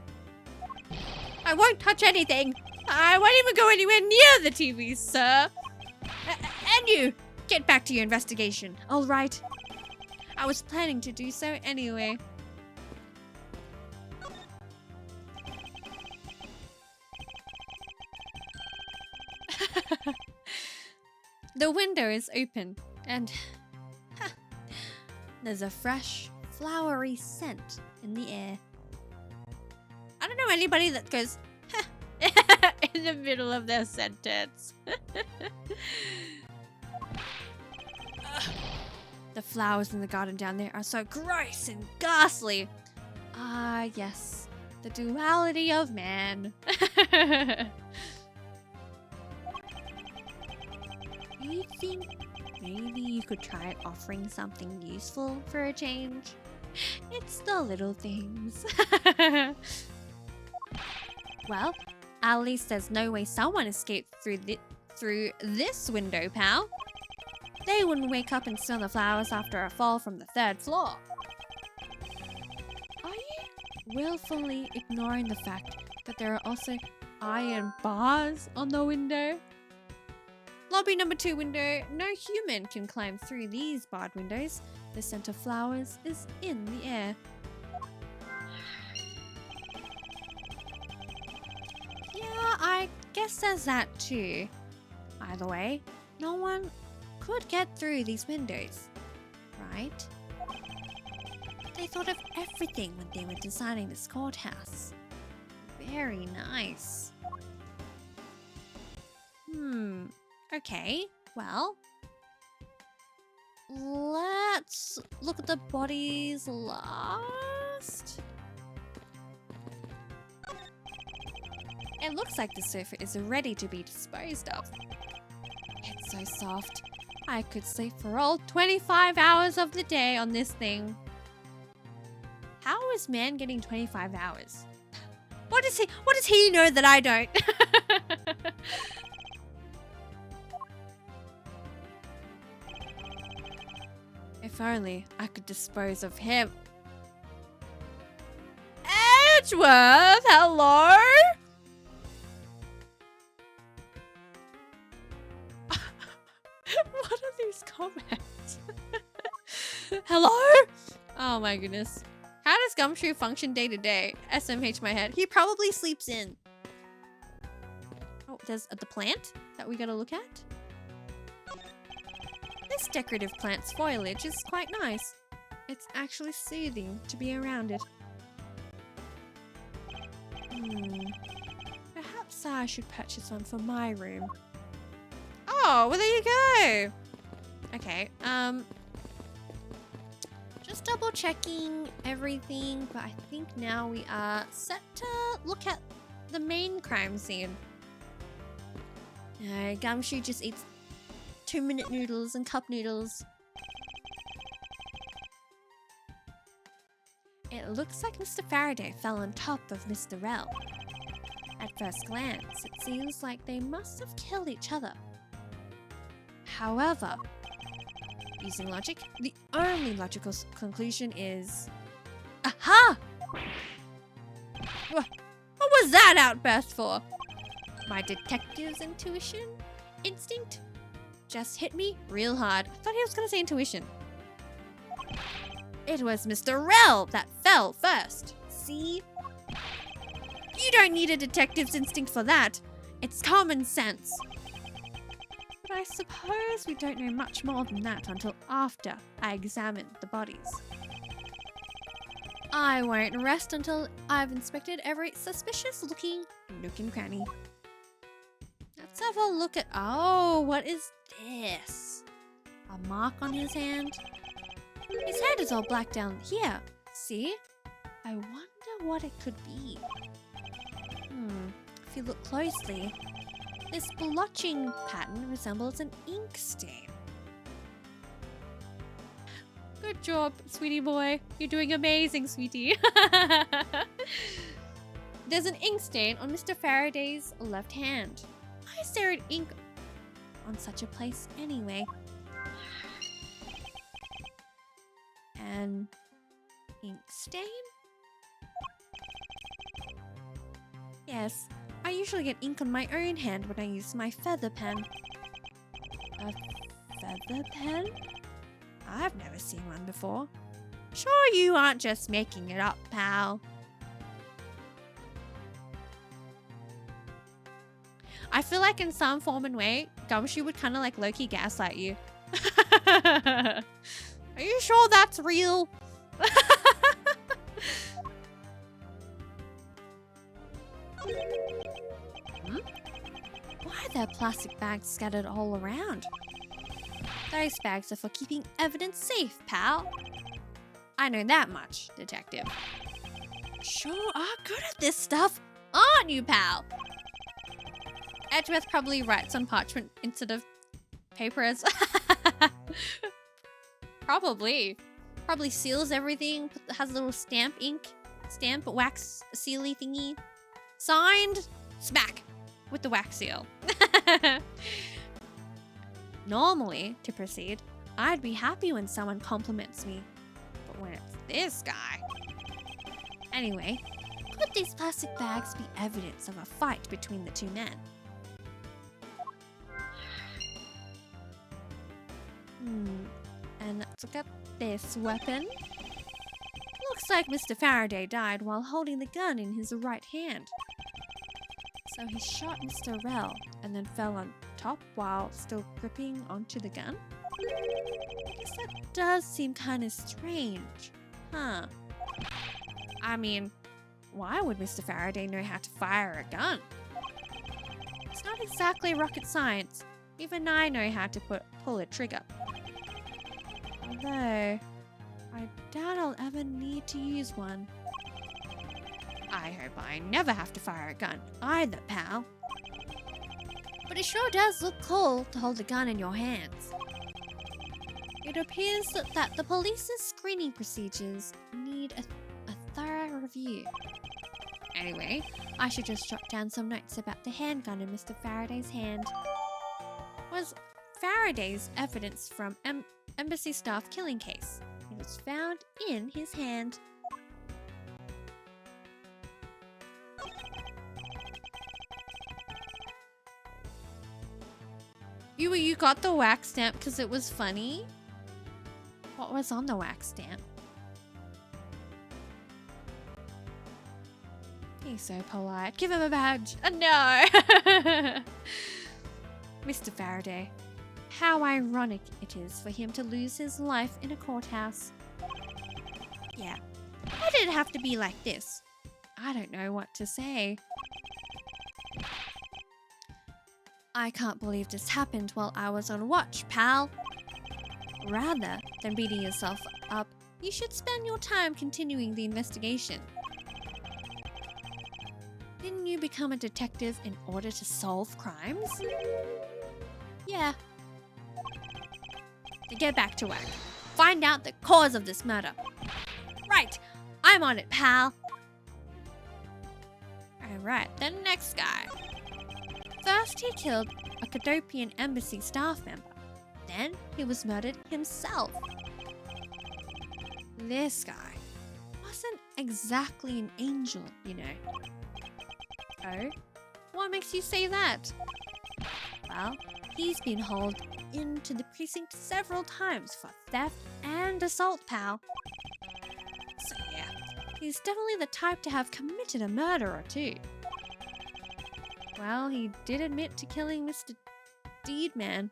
I won't touch anything. I won't even go anywhere near the TV, sir. And you, get back to your investigation, all right? I was planning to do so anyway. The window is open and there's a fresh, flowery scent in the air. I don't know anybody that goes in the middle of their sentence. The flowers in the garden down there are so gross and ghastly. Ah, yes, the duality of man. You think maybe you could try offering something useful for a change? It's the little things. Well, at least there's no way someone escaped through this window, pal. They wouldn't wake up and smell the flowers after a fall from the 3rd floor. Are you willfully ignoring the fact that there are also iron bars on the window? Lobby number 2 window. No human can climb through these barred windows. The scent of flowers is in the air. Yeah, I guess there's that too. Either way, no one could get through these windows, right? They thought of everything when they were designing this courthouse. Very nice. Okay, well, let's look at the bodies last. It looks like the sofa is ready to be disposed of. It's so soft. I could sleep for all 25 hours of the day on this thing. How is man getting 25 hours? What does he know that I don't? If only I could dispose of him. Edgeworth, hello? What are these comments? Hello? Oh my goodness. How does Gumshoe function day to day? SMH my head. He probably sleeps in. Oh, there's the plant that we gotta look at. This decorative plant's foliage is quite nice. It's actually soothing to be around it. Perhaps I should purchase one for my room. Oh, well there you go. Okay, just double checking everything, but I think now we are set to look at the main crime scene. Gumshoe just eats 2-minute noodles and cup noodles. It looks like Mr. Faraday fell on top of Mr. Rell. At first glance, it seems like they must have killed each other. However, using logic, the only logical conclusion is... Aha! What was that outburst for? My detective's instinct just hit me real hard. I thought he was gonna say intuition. It was Mr. Rell that fell first. See? You don't need a detective's instinct for that. It's common sense. But I suppose we don't know much more than that until after I examine the bodies. I won't rest until I've inspected every suspicious-looking nook and cranny. Let's have a look at... Oh, what is this? A mark on his hand? His hand is all black down here. See? I wonder what it could be. If you look closely, this blotching pattern resembles an ink stain. Good job, sweetie boy. You're doing amazing, sweetie. There's an ink stain on Mr. Faraday's left hand. Why is there an ink on such a place anyway? An ink stain? Yes, I usually get ink on my own hand when I use my feather pen. A feather pen? I've never seen one before. Sure you aren't just making it up, pal. I feel like in some form and way, Gumshoe would kind of like low-key gaslight you. Are you sure that's real? Why are there plastic bags scattered all around? Those bags are for keeping evidence safe, pal. I know that much, detective. Sure are good at this stuff, aren't you, pal? Edgeworth probably writes on parchment instead of paper as... Probably seals everything, has a little stamp wax sealy thingy. Signed, smack, with the wax seal. Normally, to proceed, I'd be happy when someone compliments me. But when it's this guy... Anyway, could these plastic bags be evidence of a fight between the two men? And let's look at this weapon. Looks like Mr. Faraday died while holding the gun in his right hand. So he shot Mr. Rell and then fell on top while still gripping onto the gun? I guess that does seem kind of strange. Huh. I mean, why would Mr. Faraday know how to fire a gun? It's not exactly rocket science. Even I know how to pull a trigger. Although, I doubt I'll ever need to use one. I hope I never have to fire a gun either, pal. But it sure does look cool to hold a gun in your hands. It appears that the police's screening procedures need a thorough review. Anyway, I should just jot down some notes about the handgun in Mr. Faraday's hand. Was Faraday's evidence from embassy staff killing case. It was found in his hand. You got the wax stamp because it was funny? What was on the wax stamp? He's so polite. Give him a badge. No! Mr. Faraday. How ironic it is for him to lose his life in a courthouse. Yeah. Why did it have to be like this? I don't know what to say. I can't believe this happened while I was on watch, pal. Rather than beating yourself up, you should spend your time continuing the investigation. Didn't you become a detective in order to solve crimes? Yeah. To get back to work. Find out the cause of this murder. Right. I'm on it, pal. Alright, the next guy. First, he killed a Cadopian embassy staff member. Then, he was murdered himself. This guy wasn't exactly an angel, you know. Oh? What makes you say that? Well, he's been hauled into the precinct several times for theft and assault, pal. So yeah, he's definitely the type to have committed a murder or two. Well, he did admit to killing Mr. Deedman.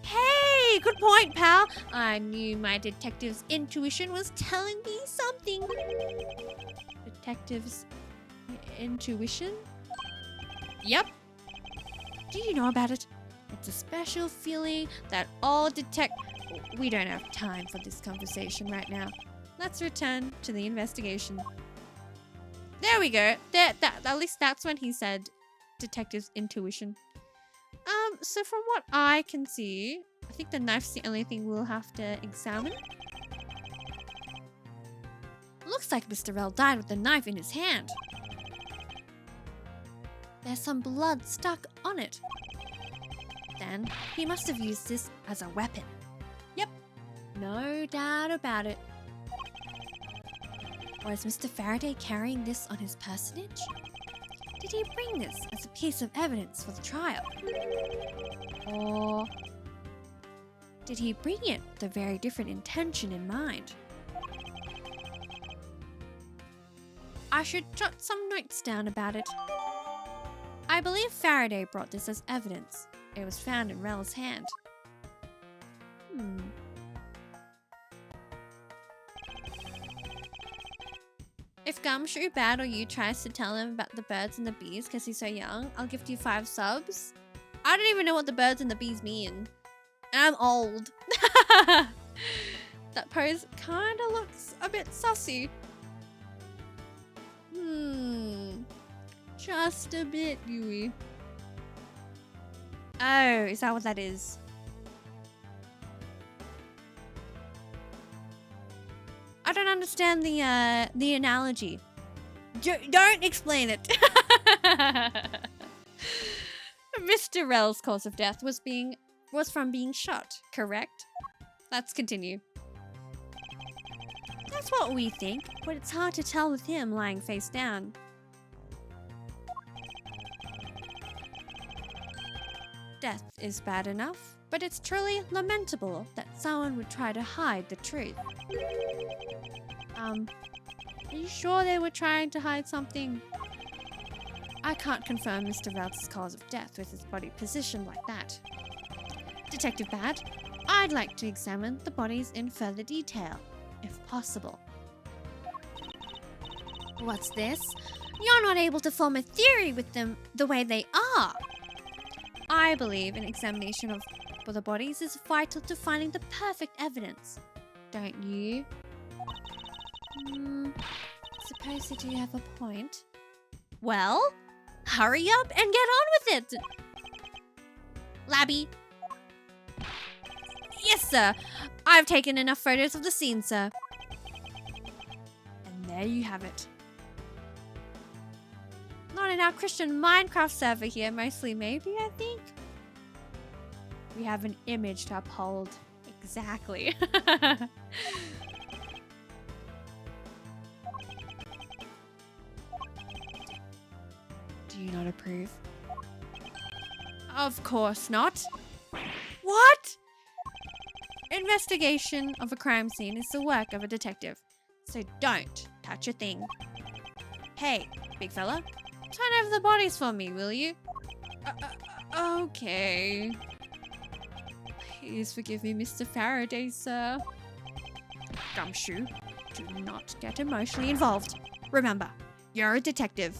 Hey, good point, pal. I knew my detective's intuition was telling me something. Detective's intuition? Yep. Do you know about it? It's a special feeling that all We don't have time for this conversation right now. Let's return to the investigation. There we go. At least that's when he said detective's intuition. So from what I can see, I think the knife's the only thing we'll have to examine. Looks like Mr. Rell died with the knife in his hand. There's some blood stuck on it. Then he must have used this as a weapon. Yep, no doubt about it. Was Mr. Faraday carrying this on his personage? Did he bring this as a piece of evidence for the trial? Or did he bring it with a very different intention in mind? I should jot some notes down about it. I believe Faraday brought this as evidence. It was found in Rell's hand. If Gumshoe Bad or you tries to tell him about the birds and the bees because he's so young, I'll gift you 5 subs. I don't even know what the birds and the bees mean. And I'm old. That pose kinda looks a bit sussy. Just a bit, Yui. Oh, is that what that is? I don't understand the analogy. Don't explain it. Mr. Rell's cause of death was from being shot, correct? Let's continue. That's what we think, but it's hard to tell with him lying face down. Death is bad enough, but it's truly lamentable that someone would try to hide the truth. Are you sure they were trying to hide something? I can't confirm Mr. Rell's cause of death with his body positioned like that. Detective Bad, I'd like to examine the bodies in further detail, if possible. What's this? You're not able to form a theory with them the way they are. I believe an examination of the bodies is vital to finding the perfect evidence. Don't you? Suppose you do have a point. Well, hurry up and get on with it! Labby. Yes, sir. I've taken enough photos of the scene, sir. And there you have it. Not in our Christian Minecraft server here, mostly maybe, I think. We have an image to uphold. Exactly. Do you not approve? Of course not. What? Investigation of a crime scene is the work of a detective, so don't touch a thing. Hey, big fella, turn over the bodies for me, will you? Okay. Please forgive me, Mr. Faraday, sir. Gumshoe, do not get emotionally involved. Remember, you're a detective.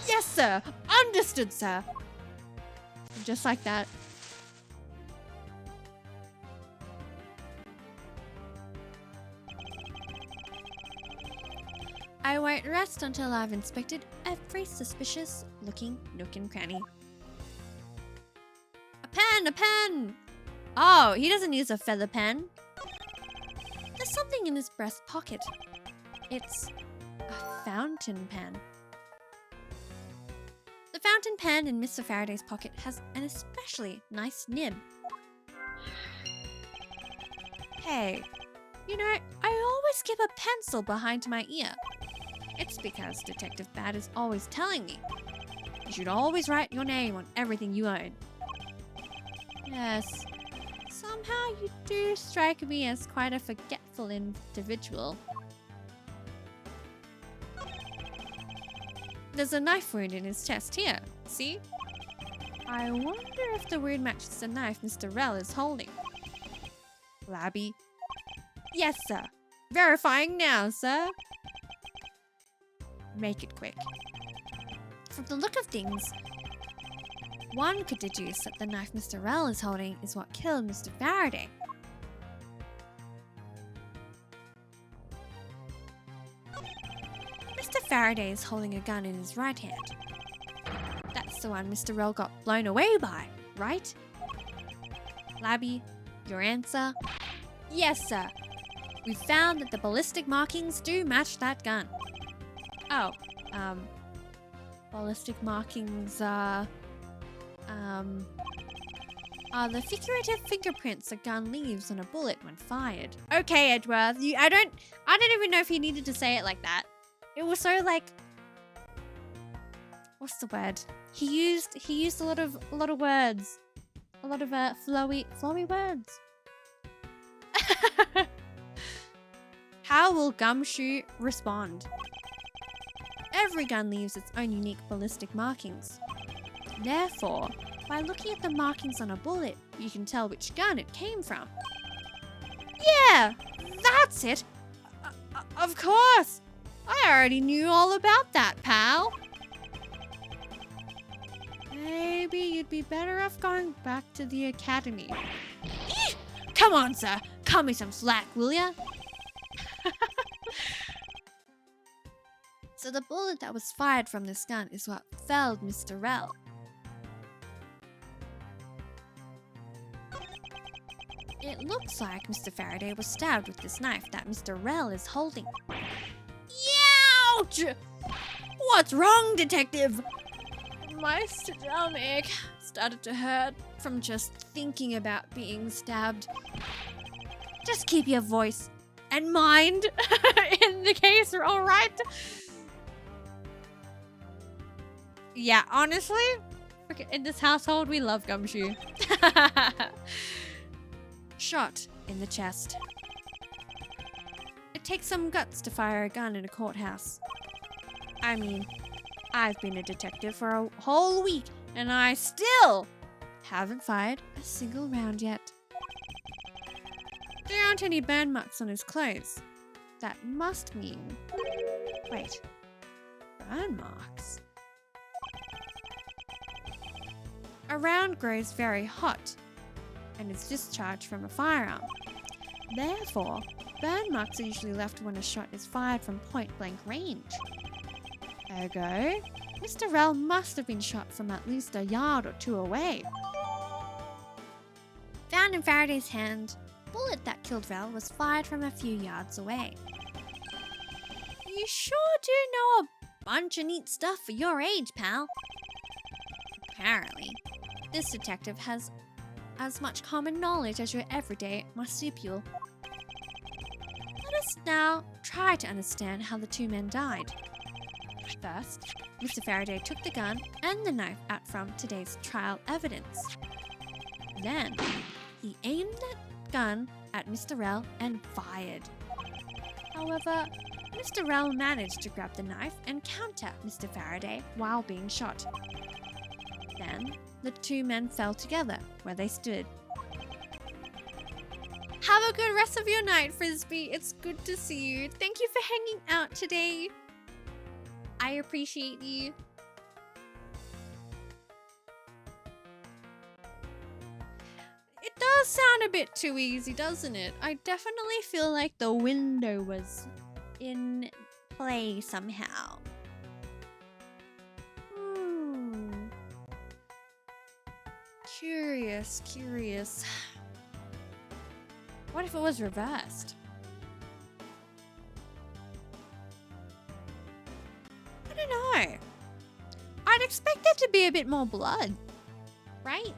Yes, sir. Understood, sir. And just like that. I won't rest until I've inspected every suspicious-looking nook and cranny. A pen! A pen! Oh, he doesn't use a feather pen. There's something in his breast pocket. It's a fountain pen. The fountain pen in Mr. Faraday's pocket has an especially nice nib. Hey, you know, I always keep a pencil behind my ear. It's because Detective Bad is always telling me you should always write your name on everything you own. Yes, somehow you do strike me as quite a forgetful individual. There's a knife wound in his chest here, see? I wonder if the wound matches the knife Mr. Rell is holding. Labby. Yes, sir. Verifying now, sir. Make it quick. From the look of things, one could deduce that the knife Mr. Rell is holding is what killed Mr. Faraday. Mr. Faraday is holding a gun in his right hand. That's the one Mr. Rel got blown away by, right? Labby, your answer? Yes, sir. We found that the ballistic markings do match that gun. Oh, ballistic markings are the figurative fingerprints a gun leaves on a bullet when fired. Okay, Edgeworth, I don't even know if you needed to say it like that. It was so like, what's the word? He used a lot of words. A lot of flowy words. How will Gumshoe respond? Every gun leaves its own unique ballistic markings. Therefore, by looking at the markings on a bullet, you can tell which gun it came from. Yeah, that's it. Of course. I already knew all about that, pal. Maybe you'd be better off going back to the academy. Eeh! Come on, sir. Cut me some slack, will ya? So the bullet that was fired from this gun is what felled Mr. Rel. It looks like Mr. Faraday was stabbed with this knife that Mr. Rel is holding. Ouch! What's wrong, detective? My stomach started to hurt from just thinking about being stabbed. Just keep your voice and mind in the case, alright? Yeah, honestly, in this household, we love Gumshoe. Shot in the chest. It takes some guts to fire a gun in a courthouse. I mean, I've been a detective for a whole week, and I still haven't fired a single round yet. There aren't any burn marks on his clothes. That must mean... Wait. Burn marks? A round grows very hot and is discharged from a firearm. Therefore, burn marks are usually left when a shot is fired from point-blank range. Ergo, Mr. Rel must have been shot from at least a yard or two away. Found in Faraday's hand, the bullet that killed Rel was fired from a few yards away. You sure do know a bunch of neat stuff for your age, pal. Apparently, this detective has as much common knowledge as your everyday marsupial. Let us now try to understand how the two men died. First, Mr. Faraday took the gun and the knife out from today's trial evidence. Then, he aimed the gun at Mr. Rel and fired. However, Mr. Rel managed to grab the knife and counter Mr. Faraday while being shot. Then, the two men fell together where they stood. Have a good rest of your night, Frisbee. It's good to see you. Thank you for hanging out today. I appreciate you. It does sound a bit too easy, doesn't it? I definitely feel like the window was in play somehow. Curious. What if it was reversed? I don't know. I'd expect there to be a bit more blood, right?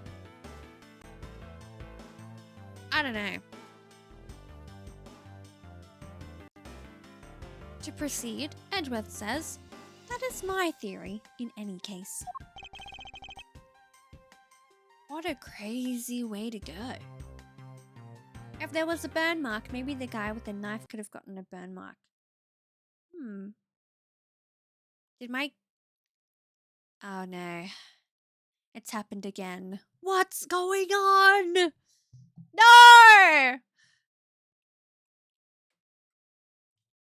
I don't know. To proceed, Edgeworth says, that is my theory in any case. What a crazy way to go. If there was a burn mark, maybe the guy with the knife could have gotten a burn mark. Did my... Oh no. It's happened again. What's going on? No!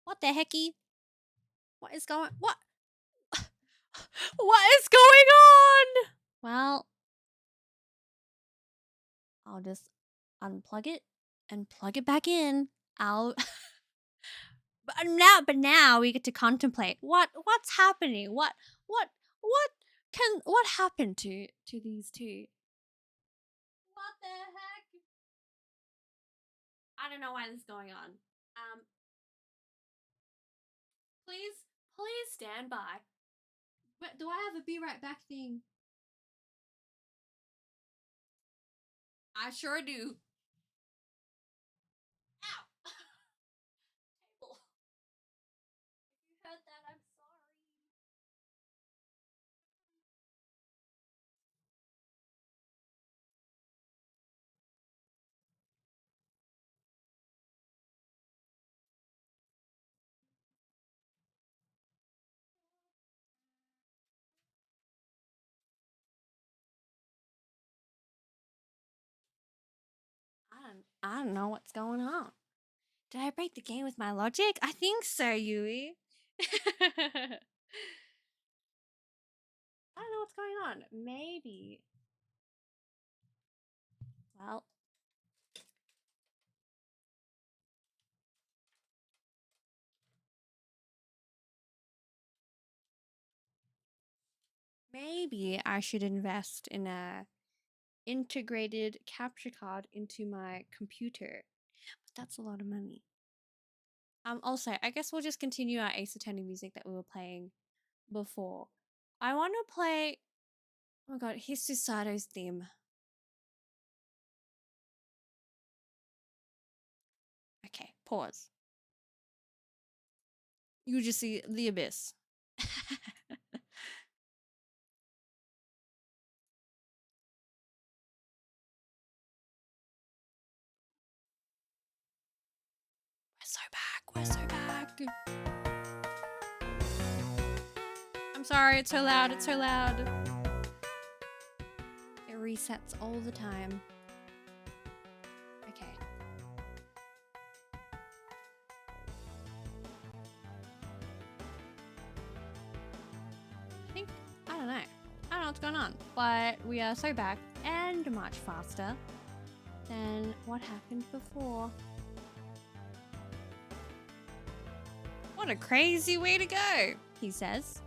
What the hecky? What is going... What? What is going on? Well, I'll just unplug it and plug it back in. But now we get to contemplate what's happening. What happened to these two? What the heck? I don't know why this is going on. Please stand by. But do I have a be right back thing? I sure do. Ow! Table. If you heard that, I'm sorry. I don't know what's going on. Did I break the game with my logic? I think so, Yui. I don't know what's going on. Maybe. Well. Maybe I should invest in a integrated capture card into my computer. But that's a lot of money. Also, I guess we'll just continue our Ace Attorney music that we were playing before. I want to play. Oh my god, here's Susato's theme. Okay, pause. You just see the abyss. We're so back. I'm sorry, it's so loud. It's so loud. It resets all the time. Okay. I don't know. I don't know what's going on. But we are so back and much faster than what happened before. What a crazy way to go, he says.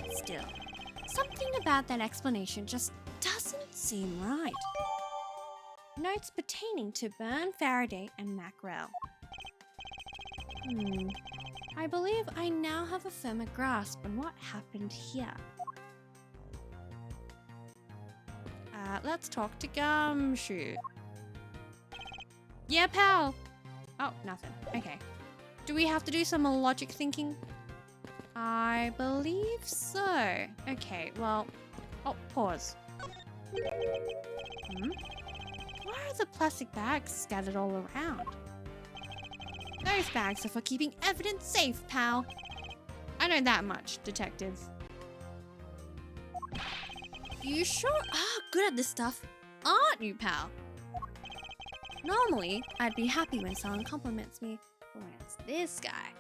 Still, something about that explanation just doesn't seem right. Notes pertaining to Byrne, Faraday, and Mackerel. I believe I now have a firmer grasp on what happened here. Let's talk to Gumshoe. Yeah, pal. Oh, nothing. Okay. Do we have to do some logic thinking? I believe so. Okay, well... Oh, pause. Why are the plastic bags scattered all around? Those bags are for keeping evidence safe, pal. I know that much, detective. You sure are good at this stuff, aren't you, pal? Normally, I'd be happy when someone compliments me, but when it's this guy.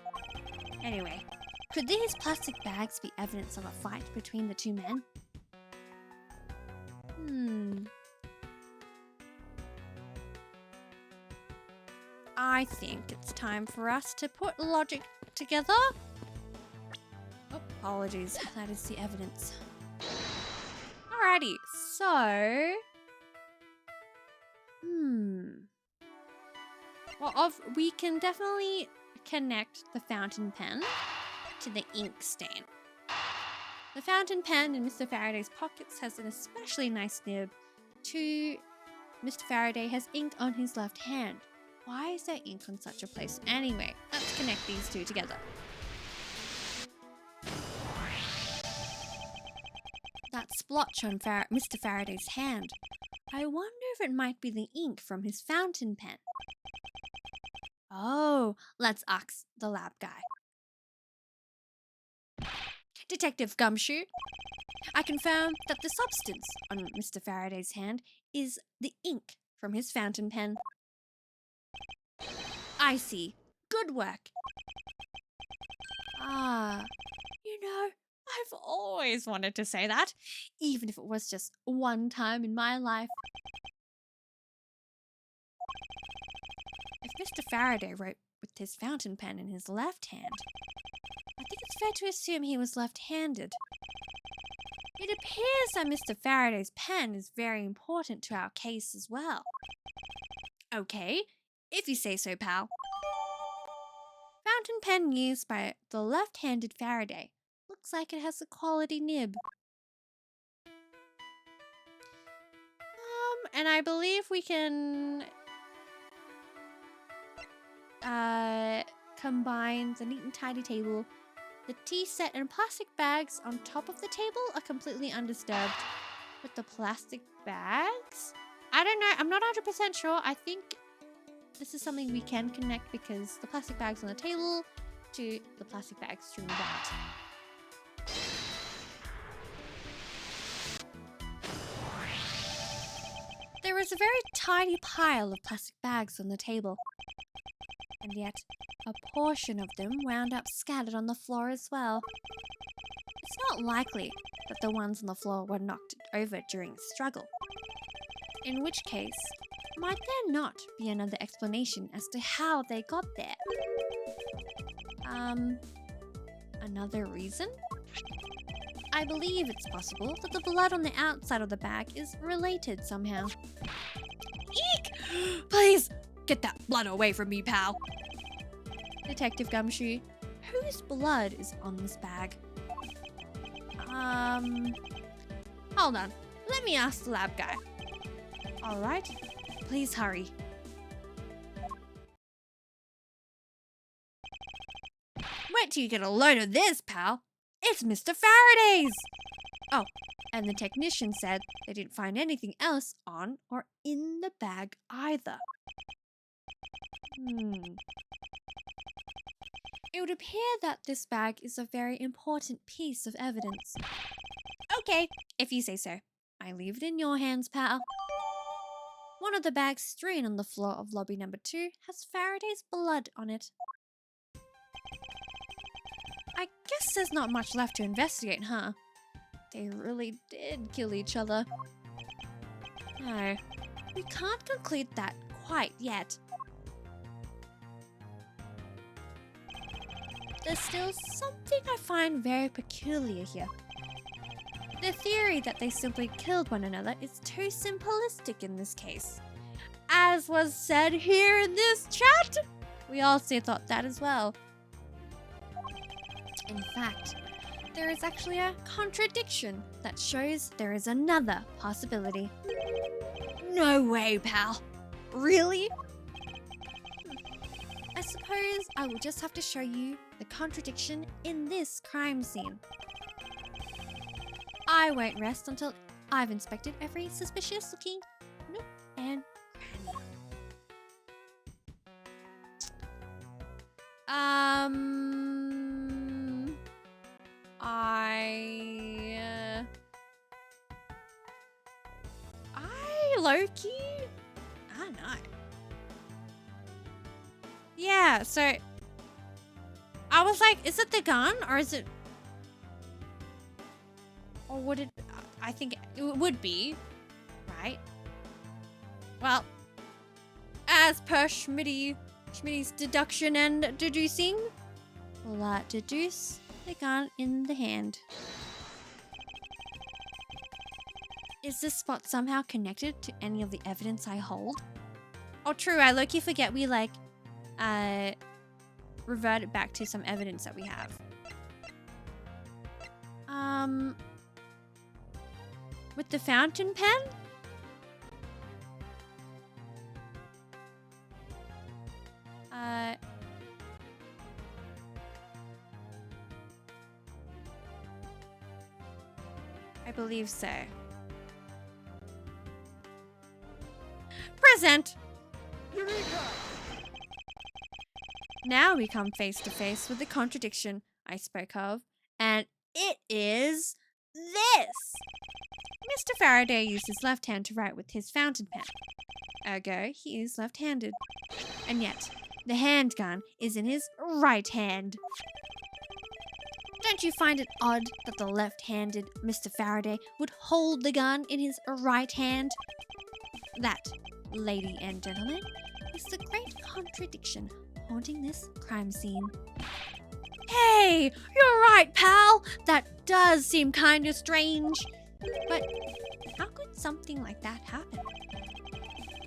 Anyway, could these plastic bags be evidence of a fight between the two men? I think it's time for us to put logic together. Oh, apologies, that is the evidence. Alrighty, so... Well, we can definitely connect the fountain pen to the ink stain. The fountain pen in Mr. Faraday's pockets has an especially nice nib to Mr. Faraday has ink on his left hand. Why is there ink on such a place anyway? Let's connect these two together. That splotch on Mr. Faraday's hand. I wonder if it might be the ink from his fountain pen. Oh, let's ask the lab guy. Detective Gumshoe, I confirm that the substance on Mr. Faraday's hand is the ink from his fountain pen. I see. Good work. You know, I've always wanted to say that, even if it was just one time in my life. If Mr. Faraday wrote with his fountain pen in his left hand. I think it's fair to assume he was left-handed. It appears that Mr. Faraday's pen is very important to our case as well. Okay, if you say so, pal. Fountain pen used by the left-handed Faraday. Looks like it has a quality nib. And I believe we can combine the neat and tidy table. The tea set and plastic bags on top of the table are completely undisturbed. With the plastic bags? I don't know. I'm not 100% sure. I think this is something we can connect because the plastic bags on the table to the plastic bags during the bag. There is a very tidy pile of plastic bags on the table. And yet, a portion of them wound up scattered on the floor as well. It's not likely that the ones on the floor were knocked over during the struggle. In which case, might there not be another explanation as to how they got there? Another reason? I believe it's possible that the blood on the outside of the bag is related somehow. Eek! Please, get that blood away from me, pal. Detective Gumshoe, whose blood is on this bag? Hold on. Let me ask the lab guy. Alright, please hurry. Wait till you get a load of this, pal. It's Mr. Faraday's! Oh, and the technician said they didn't find anything else on or in the bag either. It would appear that this bag is a very important piece of evidence. Okay, if you say so. I leave it in your hands, pal. One of the bags strewn on the floor of lobby number 2 has Faraday's blood on it. I guess there's not much left to investigate, huh? They really did kill each other. No, we can't conclude that quite yet. There's still something I find very peculiar here. The theory that they simply killed one another is too simplistic in this case. As was said here in this chat, we also thought that as well. In fact, there is actually a contradiction that shows there is another possibility. No way, pal. Really? I suppose I will just have to show you the contradiction in this crime scene. I won't rest until I've inspected every suspicious looking nook and cranny. Loki? I don't know. Yeah, so I was like, is it the gun or is it, or would it, I think it would be, right? Well, as per Schmitty's deduction and deducing, we'll deduce the gun in the hand. Is this spot somehow connected to any of the evidence I hold? Oh, true, I low-key forget we, like, reverted back to some evidence that we have. With the fountain pen? I believe so. Present! Eureka! Now we come face to face with the contradiction I spoke of, and it is this! Mr. Faraday used his left hand to write with his fountain pen. Ergo, he is left-handed. And yet, the handgun is in his right hand. Don't you find it odd that the left-handed Mr. Faraday would hold the gun in his right hand? That, lady and gentlemen, is the great contradiction haunting this crime scene. Hey, you're right, pal. That does seem kind of strange. But how could something like that happen?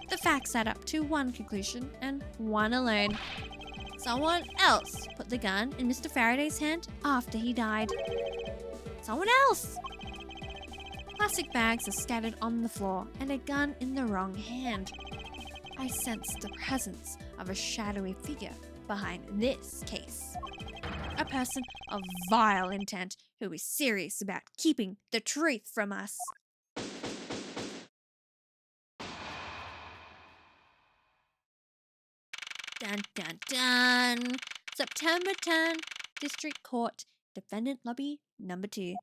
The facts add up to one conclusion, and one alone. Someone else put the gun in Mr. Faraday's hand after he died. Someone else! Plastic bags are scattered on the floor and a gun in the wrong hand. I sense the presence of a shadowy figure behind this case. A person of vile intent who is serious about keeping the truth from us. Dun dun dun! September 10, District Court, Defendant Lobby Number 2.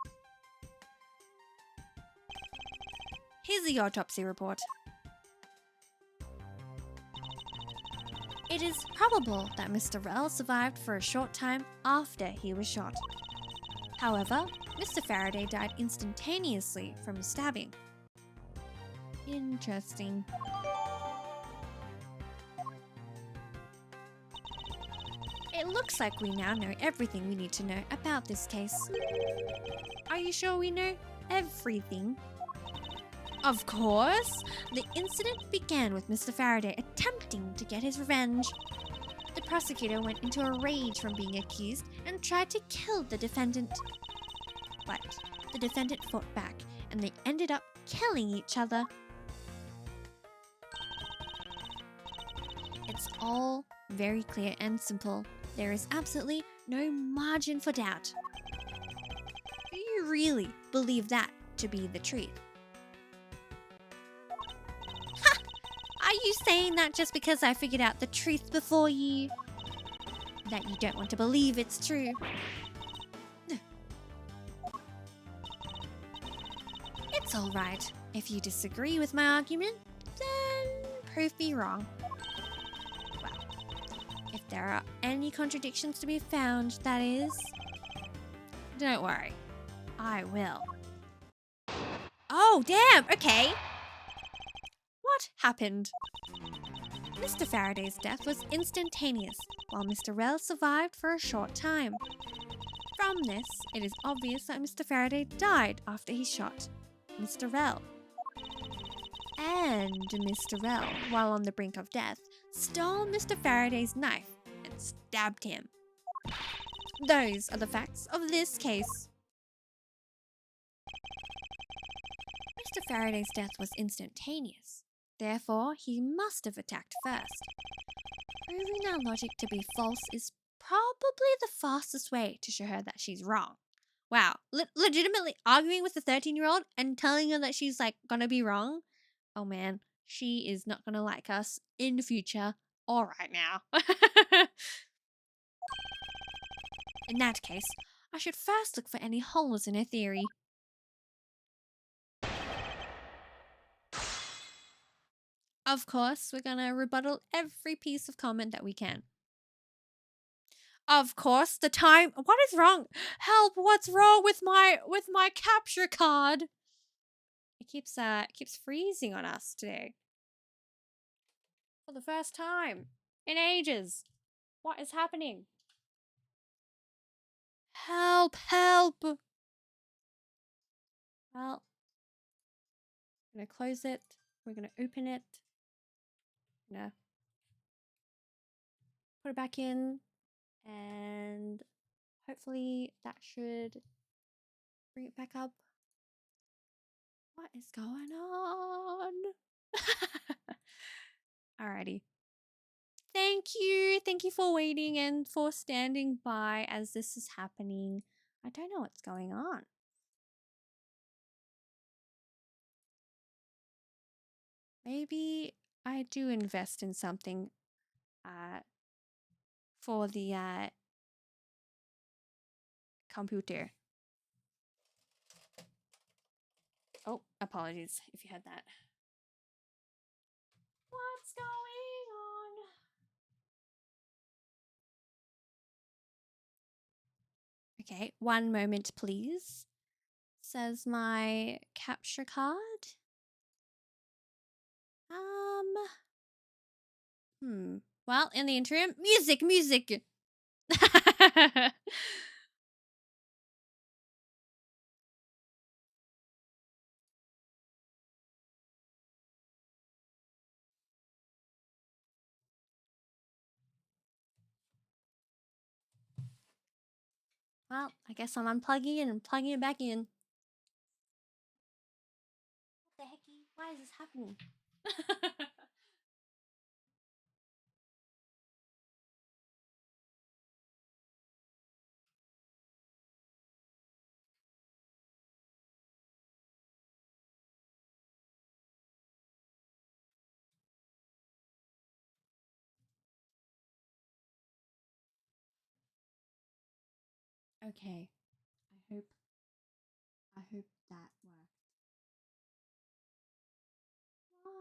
Here's the autopsy report. It is probable that Mr. Rell survived for a short time after he was shot. However, Mr. Faraday died instantaneously from a stabbing. Interesting. It looks like we now know everything we need to know about this case. Are you sure we know everything? Of course! The incident began with Mr. Faraday attempting to get his revenge. The prosecutor went into a rage from being accused and tried to kill the defendant. But the defendant fought back and they ended up killing each other. It's all very clear and simple. There is absolutely no margin for doubt. Do you really believe that to be the truth? Ha! Are you saying that just because I figured out the truth before you? That you don't want to believe it's true? It's alright. If you disagree with my argument, then prove me wrong. If there are any contradictions to be found, that is, don't worry, I will. Oh, damn, okay. What happened? Mr. Faraday's death was instantaneous, while Mr. Rell survived for a short time. From this, it is obvious that Mr. Faraday died after he shot Mr. Rell. And Mr. Rell, while on the brink of death, stole Mr. Faraday's knife and stabbed him. Those are the facts of this case. Mr. Faraday's death was instantaneous. Therefore, he must have attacked first. Proving our logic to be false is probably the fastest way to show her that she's wrong. Wow, legitimately arguing with a 13-year-old and telling her that she's like gonna be wrong? Oh man, she is not gonna like us in the future or right now. In that case, I should first look for any holes in her theory. Of course, we're gonna rebuttal every piece of comment that we can. Of course, the time. What is wrong? Help! What's wrong with my capture card? It keeps freezing on us today. For the first time in ages. What is happening? Help! Help! Well, I'm gonna close it. We're gonna open it. I'm gonna put it back in, and hopefully that should bring it back up. What is going on? Alrighty. Thank you. Thank you for waiting and for standing by as this is happening. I don't know what's going on. Maybe I do invest in something for the computer. Oh, apologies if you had that. What's going on? Okay, one moment, please. Says my capture card. Well, in the interim, music. Well, I guess I'm unplugging it and plugging it back in. What the hecky? Why is this happening? Okay. I hope that worked. Why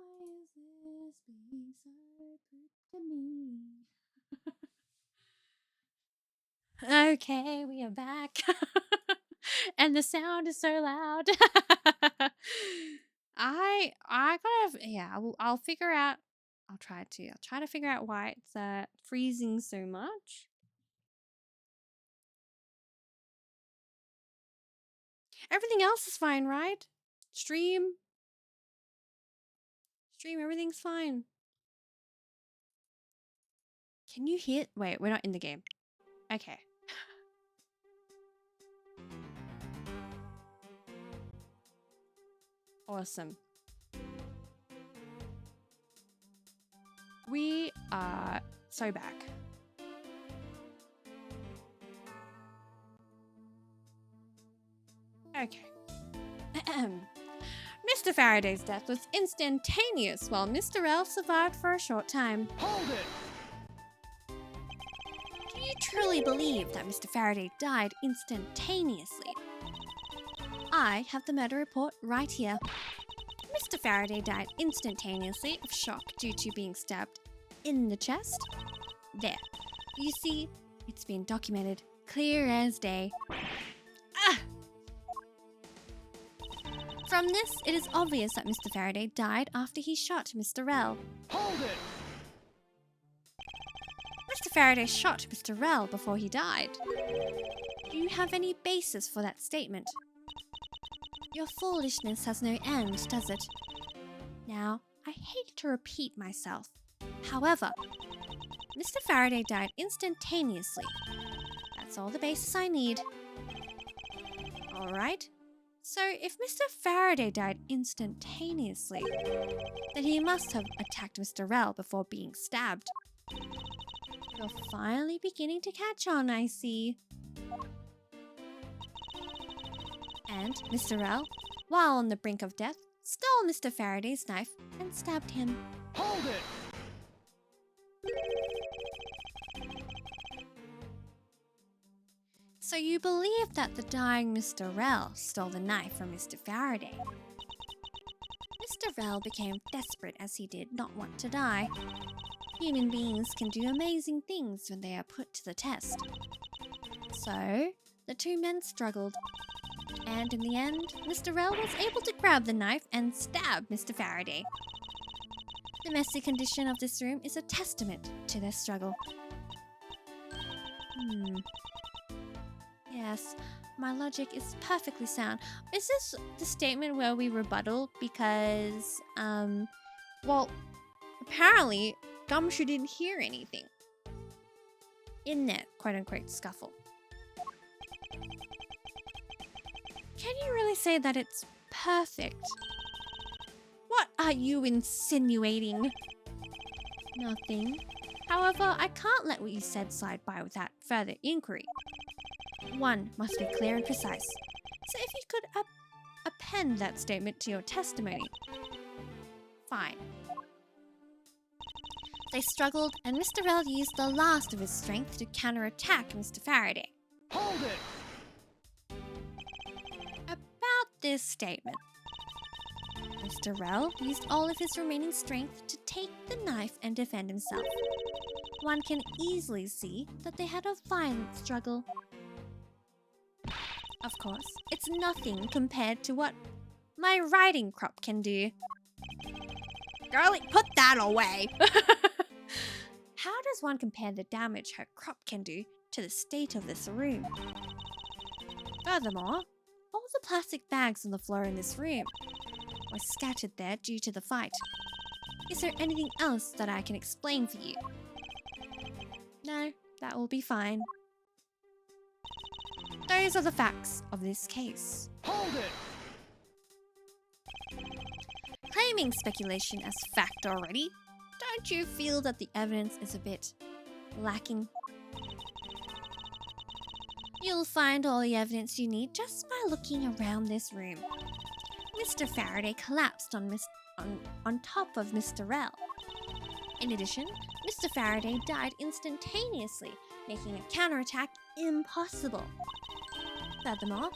is this being so rude to me? Okay, we are back. And the sound is so loud. I gotta, yeah, I'll figure out. I'll try to figure out why it's freezing so much. Everything else is fine, right? Stream, everything's fine. Can you hear? Wait, we're not in the game. Okay. Awesome. We are so back. Okay. Mr. Faraday's death was instantaneous, while Mr. L survived for a short time. Hold it! Do you truly believe that Mr. Faraday died instantaneously? I have the murder report right here. Mr. Faraday died instantaneously of shock due to being stabbed in the chest. There. You see, it's been documented clear as day. Ah! From this, it is obvious that Mr. Faraday died after he shot Mr. Rell. Hold it! Mr. Faraday shot Mr. Rell before he died. Do you have any basis for that statement? Your foolishness has no end, does it? Now, I hate to repeat myself. However, Mr. Faraday died instantaneously. That's all the basis I need. Alright? So, if Mr. Faraday died instantaneously, then he must have attacked Mr. Rell before being stabbed. You're finally beginning to catch on, I see. And Mr. Rell, while on the brink of death, stole Mr. Faraday's knife and stabbed him. Hold it! So you believe that the dying Mr. Rell stole the knife from Mr. Faraday. Mr. Rell became desperate as he did not want to die. Human beings can do amazing things when they are put to the test. So, the two men struggled. And in the end, Mr. Rell was able to grab the knife and stab Mr. Faraday. The messy condition of this room is a testament to their struggle. Yes, my logic is perfectly sound. Is this the statement where we rebuttal because, well, apparently Gumshoe didn't hear anything in that quote-unquote scuffle. Can you really say that it's perfect? What are you insinuating? Nothing. However, I can't let what you said slide by without further inquiry. One must be clear and precise. So if you could append that statement to your testimony. Fine. They struggled, and Mr. Rell used the last of his strength to counterattack Mr. Faraday. Hold it! About this statement. Mr. Rell used all of his remaining strength to take the knife and defend himself. One can easily see that they had a violent struggle. Of course, it's nothing compared to what my riding crop can do. Girlie, put that away! How does one compare the damage her crop can do to the state of this room? Furthermore, all the plastic bags on the floor in this room were scattered there due to the fight. Is there anything else that I can explain for you? No, that will be fine. Those are the facts of this case. Hold it! Claiming speculation as fact already, don't you feel that the evidence is a bit lacking? You'll find all the evidence you need just by looking around this room. Mr. Faraday collapsed on top of Mr. Rell. In addition, Mr. Faraday died instantaneously, making a counterattack impossible. Furthermore,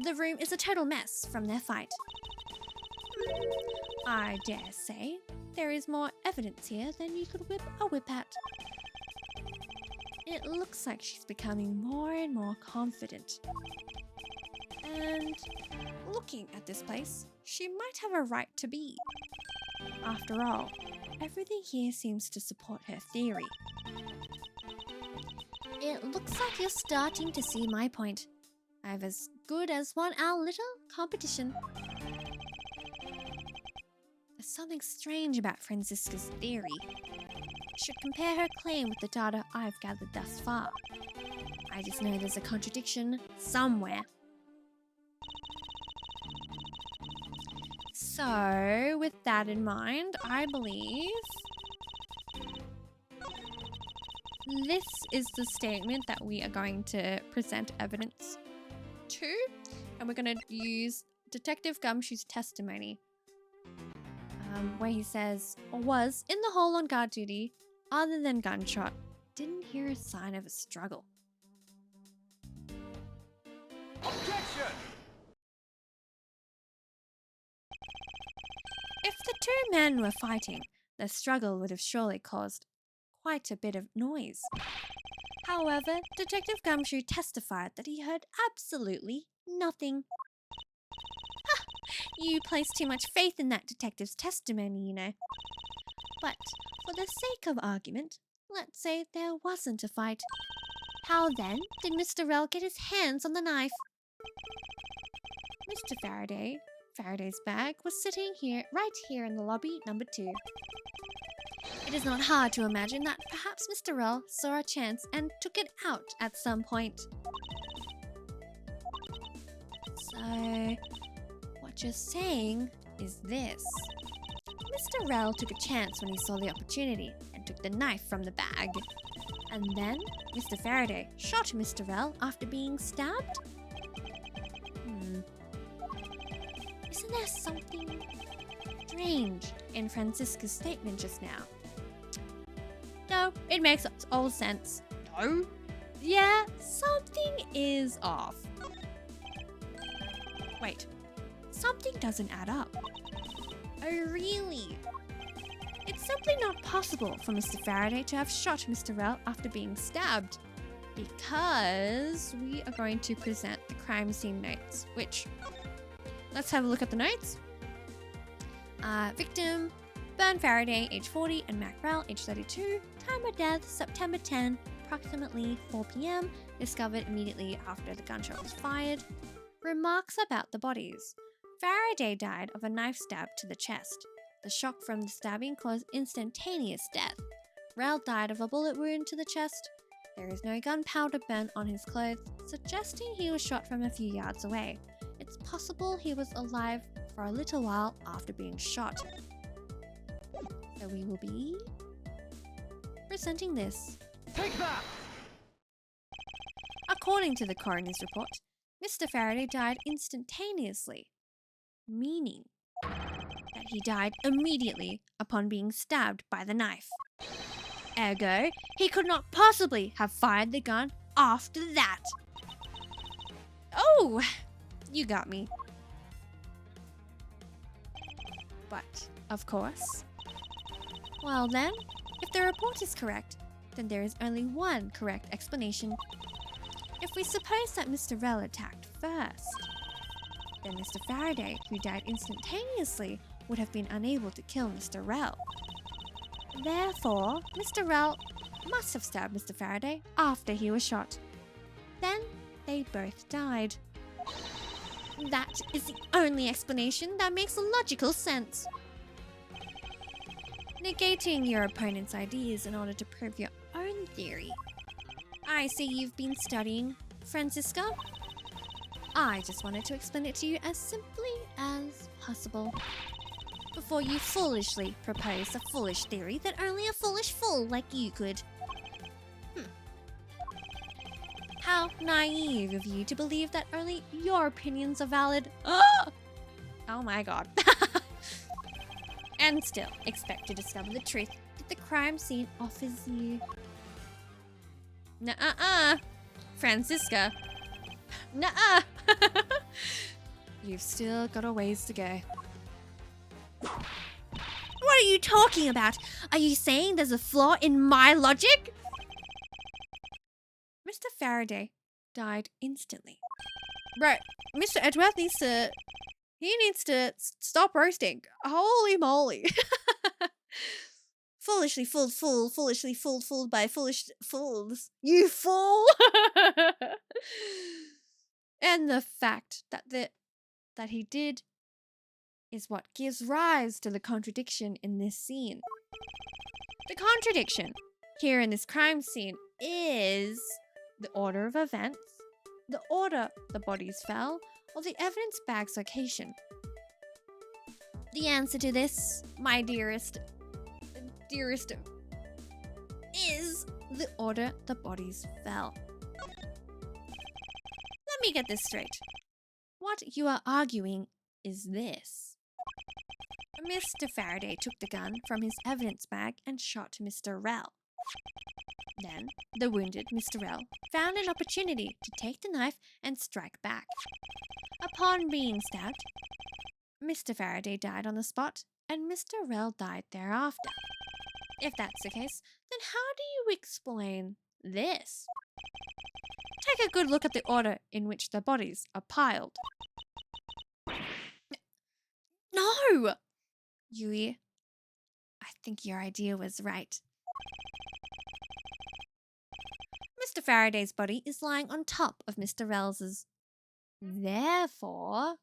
the room is a total mess from their fight. I dare say there is more evidence here than you could whip a whip at. It looks like she's becoming more and more confident. And looking at this place, she might have a right to be. After all, everything here seems to support her theory. It looks like you're starting to see my point. I've as good as won our little competition. There's something strange about Franziska's theory. Should compare her claim with the data I've gathered thus far. I just know there's a contradiction somewhere. So, with that in mind, I believe this is the statement that we are going to present evidence to, and we're going to use Detective Gumshoe's testimony, where he says, was in the hole on guard duty, other than gunshot, didn't hear a sign of a struggle. Objection! If the two men were fighting, the struggle would have surely caused quite a bit of noise. However, Detective Gumshoe testified that he heard absolutely nothing. Ha! You place too much faith in that detective's testimony, you know. But for the sake of argument, let's say there wasn't a fight. How then did Mr. Rell get his hands on the knife? Mr. Faraday's bag was sitting right here in the lobby number 2. It is not hard to imagine that perhaps Mr. Rell saw a chance and took it out at some point. So, what you're saying is this. Mr. Rell took a chance when he saw the opportunity and took the knife from the bag. And then Mr. Faraday shot Mr. Rell after being stabbed? Isn't there something strange in Franziska's statement just now? No, it makes all sense. No? Yeah, something is off. Wait, something doesn't add up. Oh, really? It's simply not possible for Mr. Faraday to have shot Mr. Rell after being stabbed, because we are going to present the crime scene notes, which, let's have a look at the notes. Victim, Bern Faraday, age 40, and Mac Rell, age 32. Time of death, September 10, approximately 4 p.m. Discovered immediately after the gunshot was fired. Remarks about the bodies. Faraday died of a knife stab to the chest. The shock from the stabbing caused instantaneous death. Rell died of a bullet wound to the chest. There is no gunpowder burnt on his clothes, suggesting he was shot from a few yards away. It's possible he was alive for a little while after being shot. So we will be presenting this. Take that! According to the coroner's report, Mr. Faraday died instantaneously, meaning that he died immediately upon being stabbed by the knife. Ergo, he could not possibly have fired the gun after that. Oh, you got me. But, of course, well then, if the report is correct, then there is only one correct explanation. If we suppose that Mr. Rell attacked first, then Mr. Faraday, who died instantaneously, would have been unable to kill Mr. Rell. Therefore, Mr. Rell must have stabbed Mr. Faraday after he was shot. Then they both died. That is the only explanation that makes logical sense. Negating your opponent's ideas in order to prove your own theory. I see you've been studying, Francisca. I just wanted to explain it to you as simply as possible, before you foolishly propose a foolish theory that only a foolish fool like you could. How naive of you to believe that only your opinions are valid. Oh my god. And still expect to discover the truth that the crime scene offers you. Nuh-uh-uh, Francisca. Nuh-uh. You've still got a ways to go. What are you talking about? Are you saying there's a flaw in my logic? Mr. Faraday died instantly. Bro, Mr. Edgeworth needs to stop roasting. Holy moly. Foolishly fooled by foolish fools. You fool! And the fact that he did is what gives rise to the contradiction in this scene. The contradiction here in this crime scene is the order of events, the order the bodies fell, or the evidence bag's location. The answer to this, my dearest, is the order the bodies fell. Let me get this straight. What you are arguing is this. Mr. Faraday took the gun from his evidence bag and shot Mr. Rell. Then, the wounded Mr. Rell found an opportunity to take the knife and strike back. Upon being stabbed, Mr. Faraday died on the spot, and Mr. Rell died thereafter. If that's the case, then how do you explain this? Take a good look at the order in which the bodies are piled. No! Yui, I think your idea was right. Mr. Faraday's body is lying on top of Mr. Rells's. Therefore,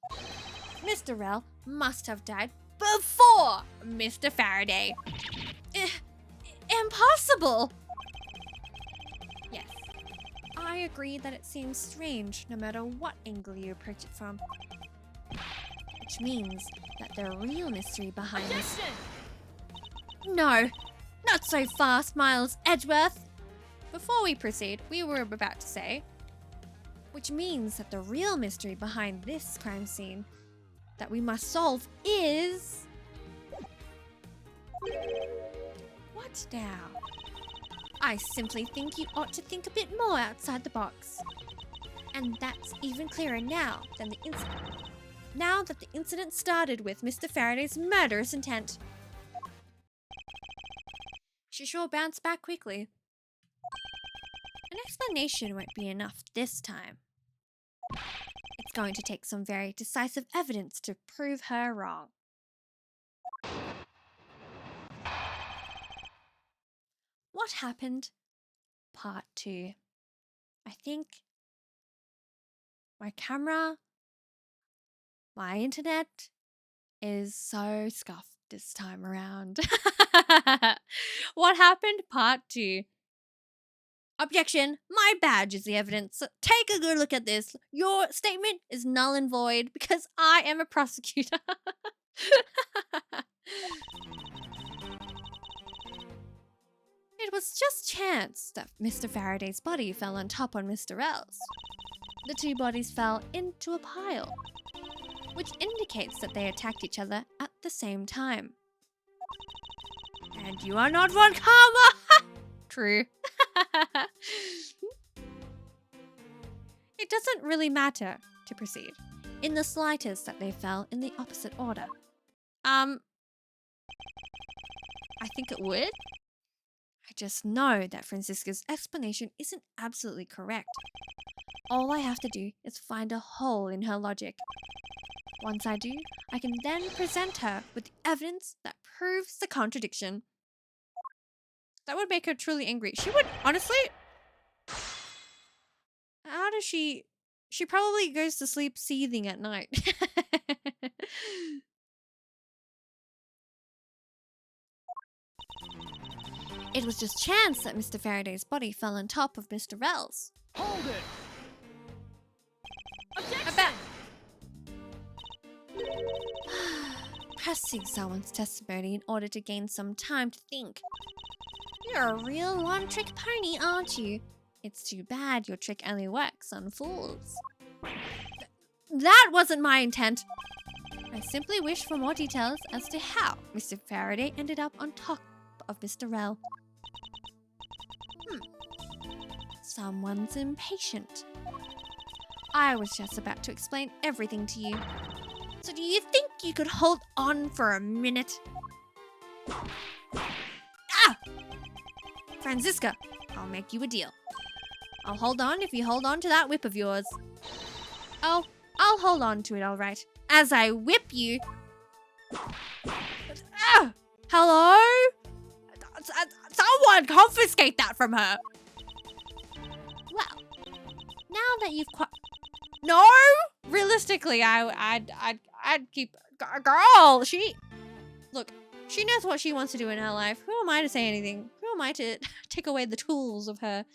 Mr. Rell must have died before Mr. Faraday. Impossible! Yes, I agree that it seems strange no matter what angle you approach it from. Which means that the real mystery behind this... No, not so fast, Miles Edgeworth! Before we proceed, we were about to say, which means that the real mystery behind this crime scene that we must solve is... What now? I simply think you ought to think a bit more outside the box. And that's even clearer now than the incident. Now that the incident started with Mr. Faraday's murderous intent. She sure bounced back quickly. An explanation won't be enough this time. It's going to take some very decisive evidence to prove her wrong. What happened? Part 2. I think my camera, my internet is so scuffed this time around. What happened? Part 2. Objection! My badge is the evidence. Take a good look at this. Your statement is null and void because I am a prosecutor. It was just chance that Mr. Faraday's body fell on top on Mr. Rell's. The two bodies fell into a pile, which indicates that they attacked each other at the same time. And you are not one karma! True. It doesn't really matter to proceed in the slightest that they fell in the opposite order. I think it would. I just know that Francisca's explanation isn't absolutely correct. All I have to do is find a hole in her logic. Once I do, I can then present her with the evidence that proves the contradiction. That would make her truly angry. She would, honestly... How does she... She probably goes to sleep seething at night. It was just chance that Mr. Faraday's body fell on top of Mr. Rel's. Hold it! Objection! Pressing someone's testimony in order to gain some time to think. You're a real one-trick pony, aren't you? It's too bad your trick only works on fools. That wasn't my intent. I simply wish for more details as to how Mr. Faraday ended up on top of Mr. Rel. Someone's impatient. I was just about to explain everything to you. So do you think you could hold on for a minute? Ah! Franziska, I'll make you a deal. I'll hold on if you hold on to that whip of yours. Oh, I'll hold on to it, all right. As I whip you... Ah! Hello? Someone confiscate that from her. Well, now that you've No! Realistically, I'd keep... Girl, Look, she knows what she wants to do in her life. Who am I to say anything? Who am I to take away the tools of her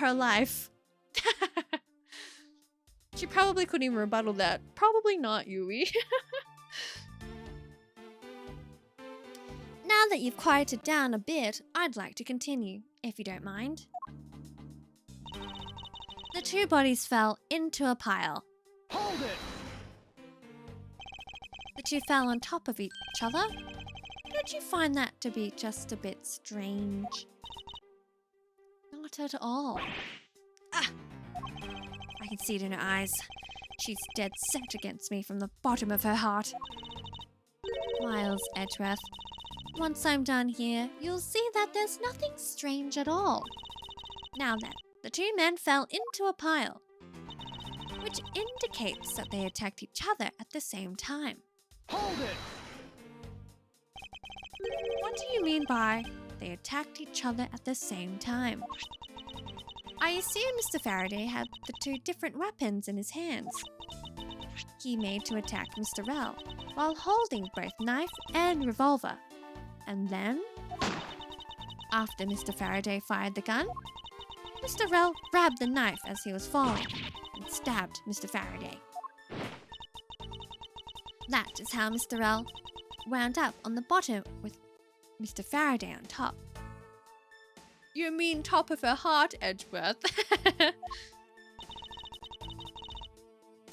life? She probably couldn't even rebuttal that. Probably not, Yui. Now that you've quieted down a bit, I'd like to continue, if you don't mind. The two bodies fell into a pile. Hold it! The two fell on top of each other. Don't you find that to be just a bit strange? Not at all. Ah! I can see it in her eyes. She's dead set against me from the bottom of her heart. Miles Edgeworth, once I'm done here, you'll see that there's nothing strange at all. Now then, the two men fell into a pile, which indicates that they attacked each other at the same time. Hold it! What do you mean by they attacked each other at the same time? I assume Mr. Faraday had the two different weapons in his hands. He made to attack Mr. Rel while holding both knife and revolver. And then, after Mr. Faraday fired the gun, Mr. Rel grabbed the knife as he was falling and stabbed Mr. Faraday. That is how Mr. Rel wound up on the bottom with Mr. Faraday on top. You mean top of her heart, Edgeworth?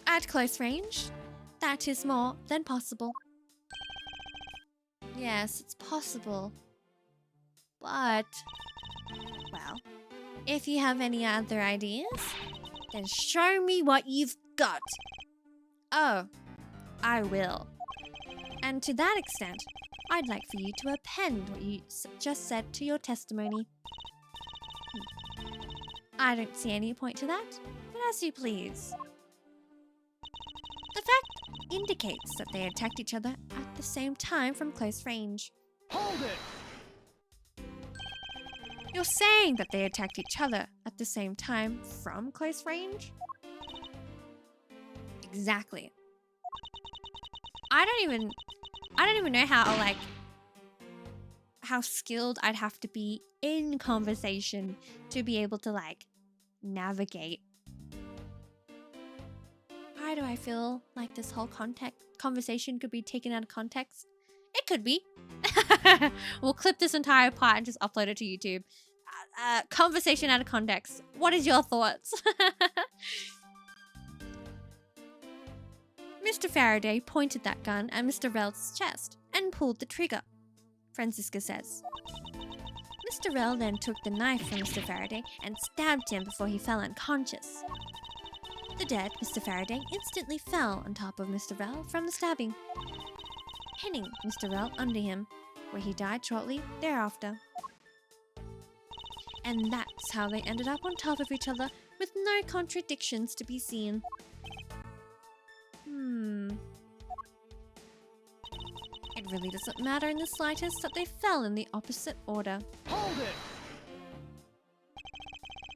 At close range, that is more than possible. Yes, it's possible. But, well, if you have any other ideas, then show me what you've got. Oh, I will. And to that extent, I'd like for you to append what you just said to your testimony. I don't see any point to that, but as you please. The fact indicates that they attacked each other at the same time from close range. Hold it! You're saying that they attacked each other at the same time from close range? Exactly. I don't even know how skilled I'd have to be in conversation to be able to navigate. Why do I feel like this whole conversation could be taken out of context? It could be. We'll clip this entire part and just upload it to YouTube. Conversation out of context. What is your thoughts? Mr. Faraday pointed that gun at Mr. Rel's chest and pulled the trigger, Franziska says. Mr. Rel then took the knife from Mr. Faraday and stabbed him before he fell unconscious. The dead Mr. Faraday instantly fell on top of Mr. Rel from the stabbing, pinning Mr. Rel under him, where he died shortly thereafter. And that's how they ended up on top of each other with no contradictions to be seen. It It really doesn't matter in the slightest that they fell in the opposite order. Hold it!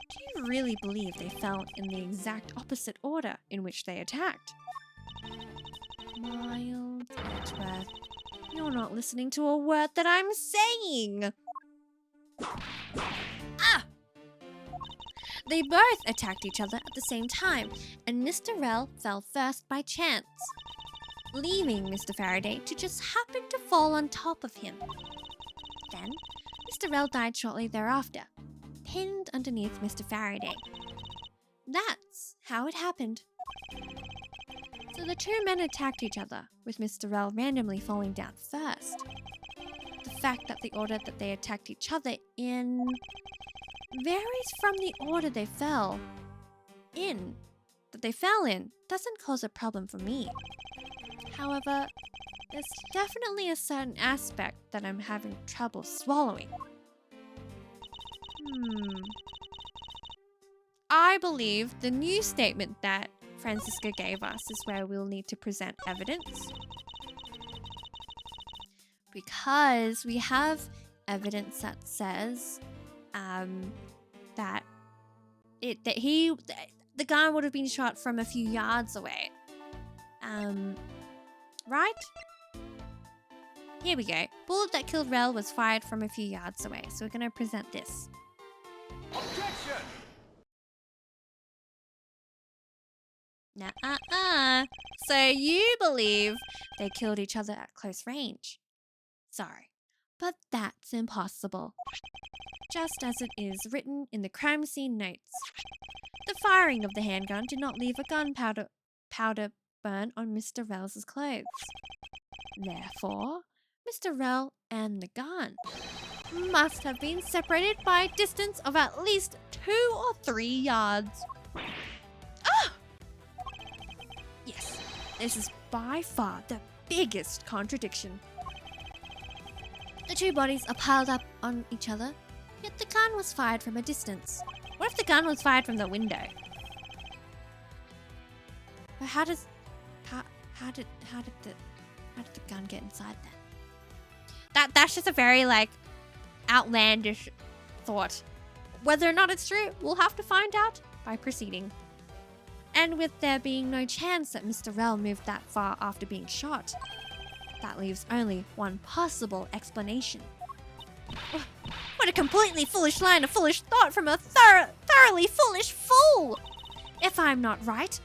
Do you really believe they fell in the exact opposite order in which they attacked? Miles Edgeworth, you're not listening to a word that I'm saying! Ah! They both attacked each other at the same time, and Mr. Rell fell first by chance, leaving Mr. Faraday to just happen to fall on top of him. Then, Mr. Rell died shortly thereafter, pinned underneath Mr. Faraday. That's how it happened. So the two men attacked each other, with Mr. Rell randomly falling down first. The fact that the order that they attacked each other in varies from the order they fell in. Doesn't cause a problem for me. However, there's definitely a certain aspect that I'm having trouble swallowing. I believe the new statement that Franziska gave us is where we'll need to present evidence. Because we have evidence that says that the gun would have been shot from a few yards away. Right? Here we go. Bullet that killed Rell was fired from a few yards away. So we're going to present this. Objection! Nuh-uh-uh. So you believe they killed each other at close range? Sorry, but that's impossible. Just as it is written in the crime scene notes. The firing of the handgun did not leave a gunpowder burn on Mr. Rell's clothes. Therefore, Mr. Rell and the gun must have been separated by a distance of at least 2 or 3 yards. Ah! Yes, this is by far the biggest contradiction. The two bodies are piled up on each other, yet the gun was fired from a distance. What if the gun was fired from the window? But how did the gun get inside then? That's just a very outlandish thought. Whether or not it's true, we'll have to find out by proceeding. And with there being no chance that Mr. Rell moved that far after being shot, that leaves only one possible explanation. What a completely foolish line of foolish thought from a thoroughly foolish fool! If I'm not right,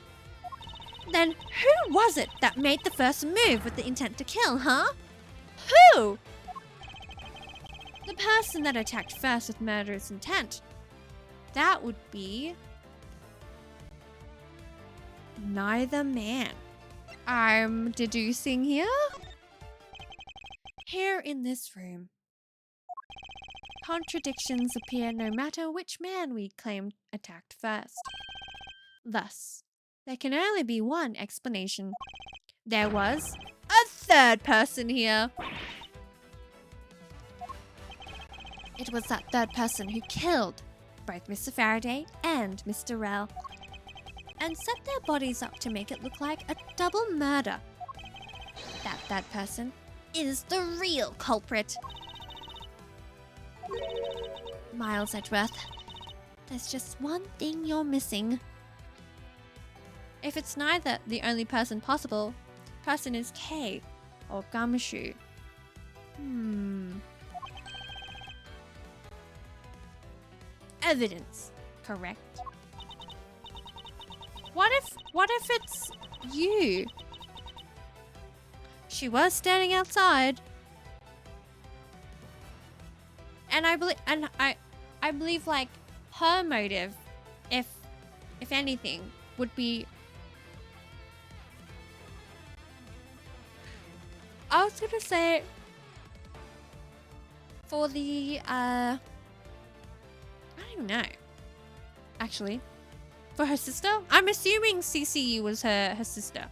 then who was it that made the first move with the intent to kill, huh? Who? The person that attacked first with murderous intent. That would be neither man. I'm deducing here. Here in this room, contradictions appear no matter which man we claim attacked first. Thus, there can only be one explanation. There was a third person here. It was that third person who killed both Mr. Faraday and Mr. Rell, and set their bodies up to make it look like a double murder. That third person is the real culprit. Miles Edgeworth, there's just one thing you're missing. If it's neither the only person possible, person is K or Gumshoe. Evidence, correct? What if it's you? She was standing outside. And I believe like her motive, if anything, would be, I was gonna say for the I don't even know. Actually, for her sister? I'm assuming CCU was her sister.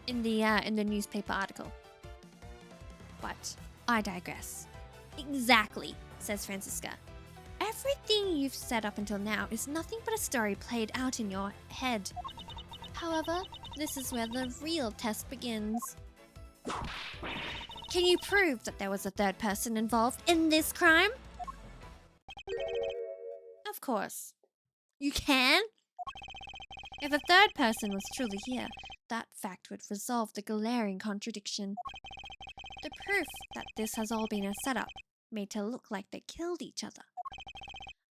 In the newspaper article. But I digress. Exactly, says Franziska. Everything you've said up until now is nothing but a story played out in your head. However, This is where the real test begins. Can you prove that there was a third person involved in this crime? Of course. You can? If a third person was truly here, that fact would resolve the glaring contradiction. The proof that this has all been a setup, made to look like they killed each other.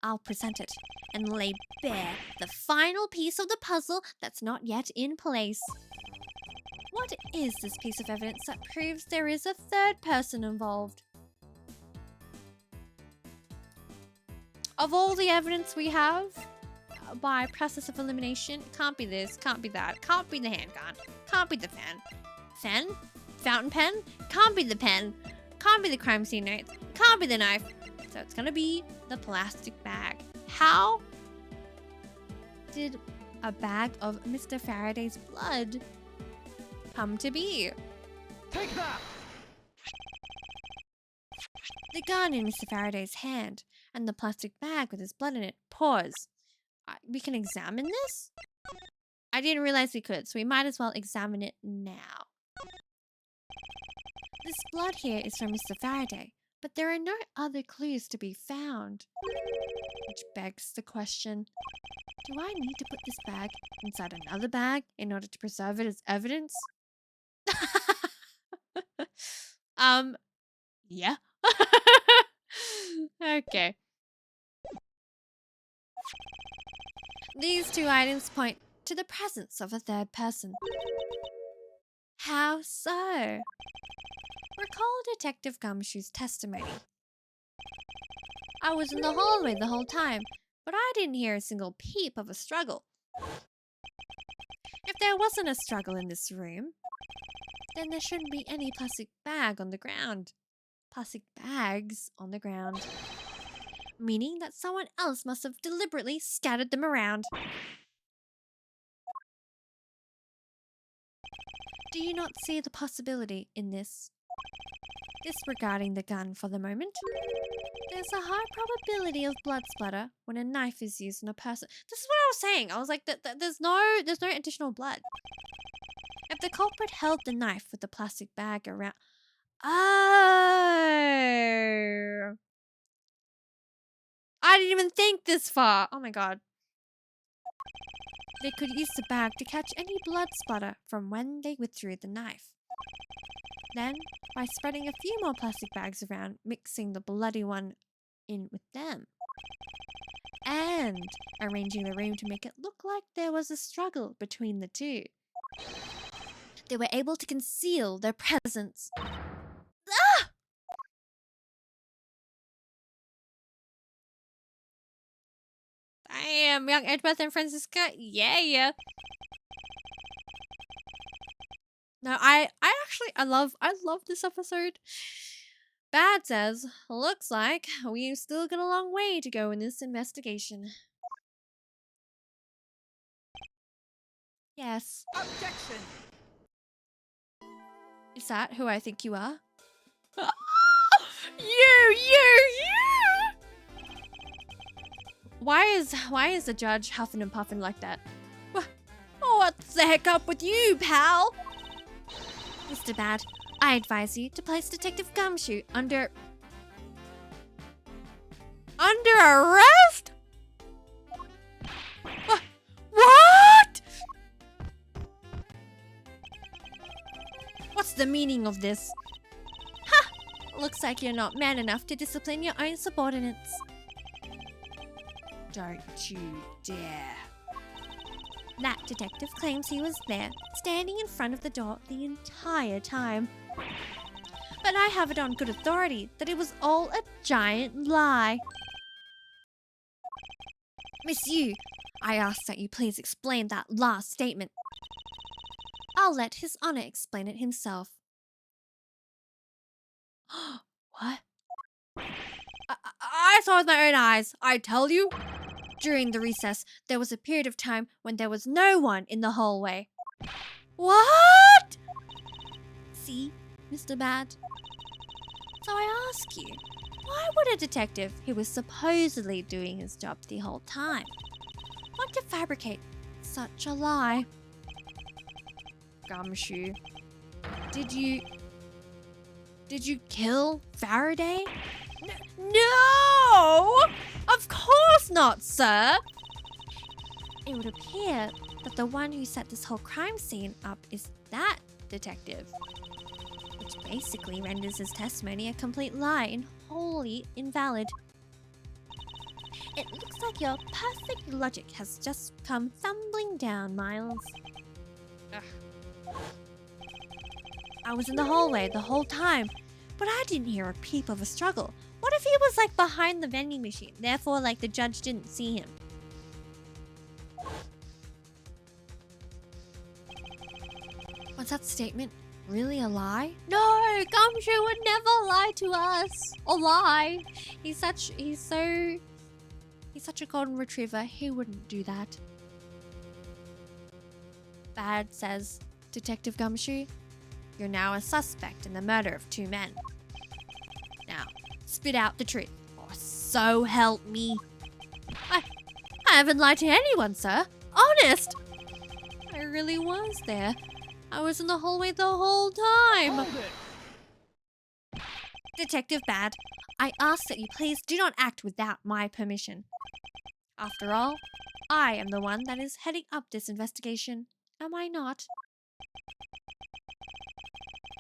I'll present it and lay bare the final piece of the puzzle that's not yet in place. What is this piece of evidence that proves there is a third person involved? Of all the evidence we have, by process of elimination, it can't be this, can't be that, can't be the handgun, can't be the pen, fountain pen, can't be the pen, can't be the crime scene notes, can't be the knife, so it's gonna be the plastic bag. How did a bag of Mr. Faraday's blood come to be? Take that! The gun in Mr. Faraday's hand and the plastic bag with his blood in it. Pause. We can examine this? I didn't realize we could, so we might as well examine it now. This blood here is from Mr. Faraday, but there are no other clues to be found. Which begs the question, do I need to put this bag inside another bag in order to preserve it as evidence? Yeah. Okay. These two items point to the presence of a third person. How so? Recall Detective Gumshoe's testimony. I was in the hallway the whole time, but I didn't hear a single peep of a struggle. If there wasn't a struggle in this room, then there shouldn't be any plastic bag on the ground. Plastic bags on the ground. Meaning that someone else must have deliberately scattered them around. Do you not see the possibility in this? Disregarding the gun for the moment, there's a high probability of blood splatter when a knife is used on a person. This is what I was saying. I was like, there's no additional blood. If the culprit held the knife with the plastic bag around... Oh! I didn't even think this far. Oh my god. They could use the bag to catch any blood splatter from when they withdrew the knife. Then, by spreading a few more plastic bags around, mixing the bloody one in with them, and arranging the room to make it look like there was a struggle between the two, they were able to conceal their presence. Ah! Damn, young Edgeworth and Francisca, yeah. No, I love this episode. Bad says, looks like we've still got a long way to go in this investigation. Yes. Objection! Is that who I think you are? You! Why is the judge huffing and puffing like that? What's the heck up with you, pal? Mr. Bad, I advise you to place Detective Gumshoe under arrest? What? What's the meaning of this? Ha! Looks like you're not man enough to discipline your own subordinates. Don't you dare. That detective claims he was there, standing in front of the door the entire time. But I have it on good authority that it was all a giant lie. Miss Yu, I ask that you please explain that last statement. I'll let His Honor explain it himself. What? I saw with my own eyes, I tell you. During the recess, there was a period of time when there was no one in the hallway. What? See, Mr. Bad? So I ask you, why would a detective who was supposedly doing his job the whole time want to fabricate such a lie? Gumshoe, did you kill Faraday? No! Of course not, sir! It would appear that the one who set this whole crime scene up is that detective, which basically renders his testimony a complete lie and wholly invalid. It looks like your perfect logic has just come tumbling down, Miles. Ugh. I was in the hallway the whole time, but I didn't hear a peep of a struggle. What if he was like behind the vending machine, therefore like the judge didn't see him? Was that statement really a lie? No, Gumshoe would never lie to us. Or lie. He's such a golden retriever. He wouldn't do that. Bad says, Detective Gumshoe, you're now a suspect in the murder of 2 men. Now, spit out the truth, or so help me. I haven't lied to anyone, sir. Honest. I really was there. I was in the hallway the whole time. Hold it. Detective Bad, I ask that you please do not act without my permission. After all, I am the one that is heading up this investigation, am I not?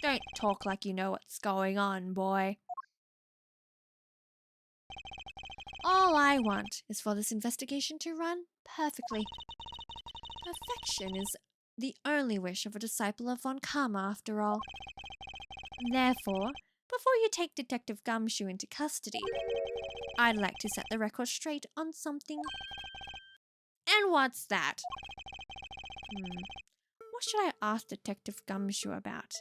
Don't talk like you know what's going on, boy. All I want is for this investigation to run perfectly. Perfection is the only wish of a disciple of Von Karma, after all. Therefore, before you take Detective Gumshoe into custody, I'd like to set the record straight on something. And what's that? What should I ask Detective Gumshoe about?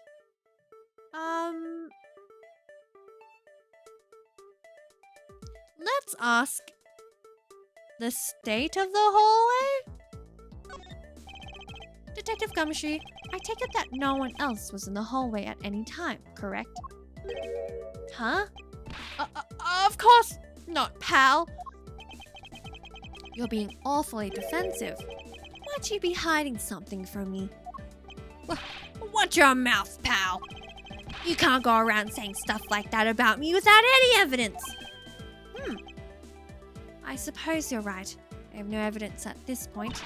Let's ask the state of the hallway? Detective Gumshoe, I take it that no one else was in the hallway at any time, correct? Huh? Of course not, pal. You're being awfully defensive. Might you be hiding something from me? Watch your mouth, pal. You can't go around saying stuff like that about me without any evidence. I suppose you're right. I have no evidence at this point.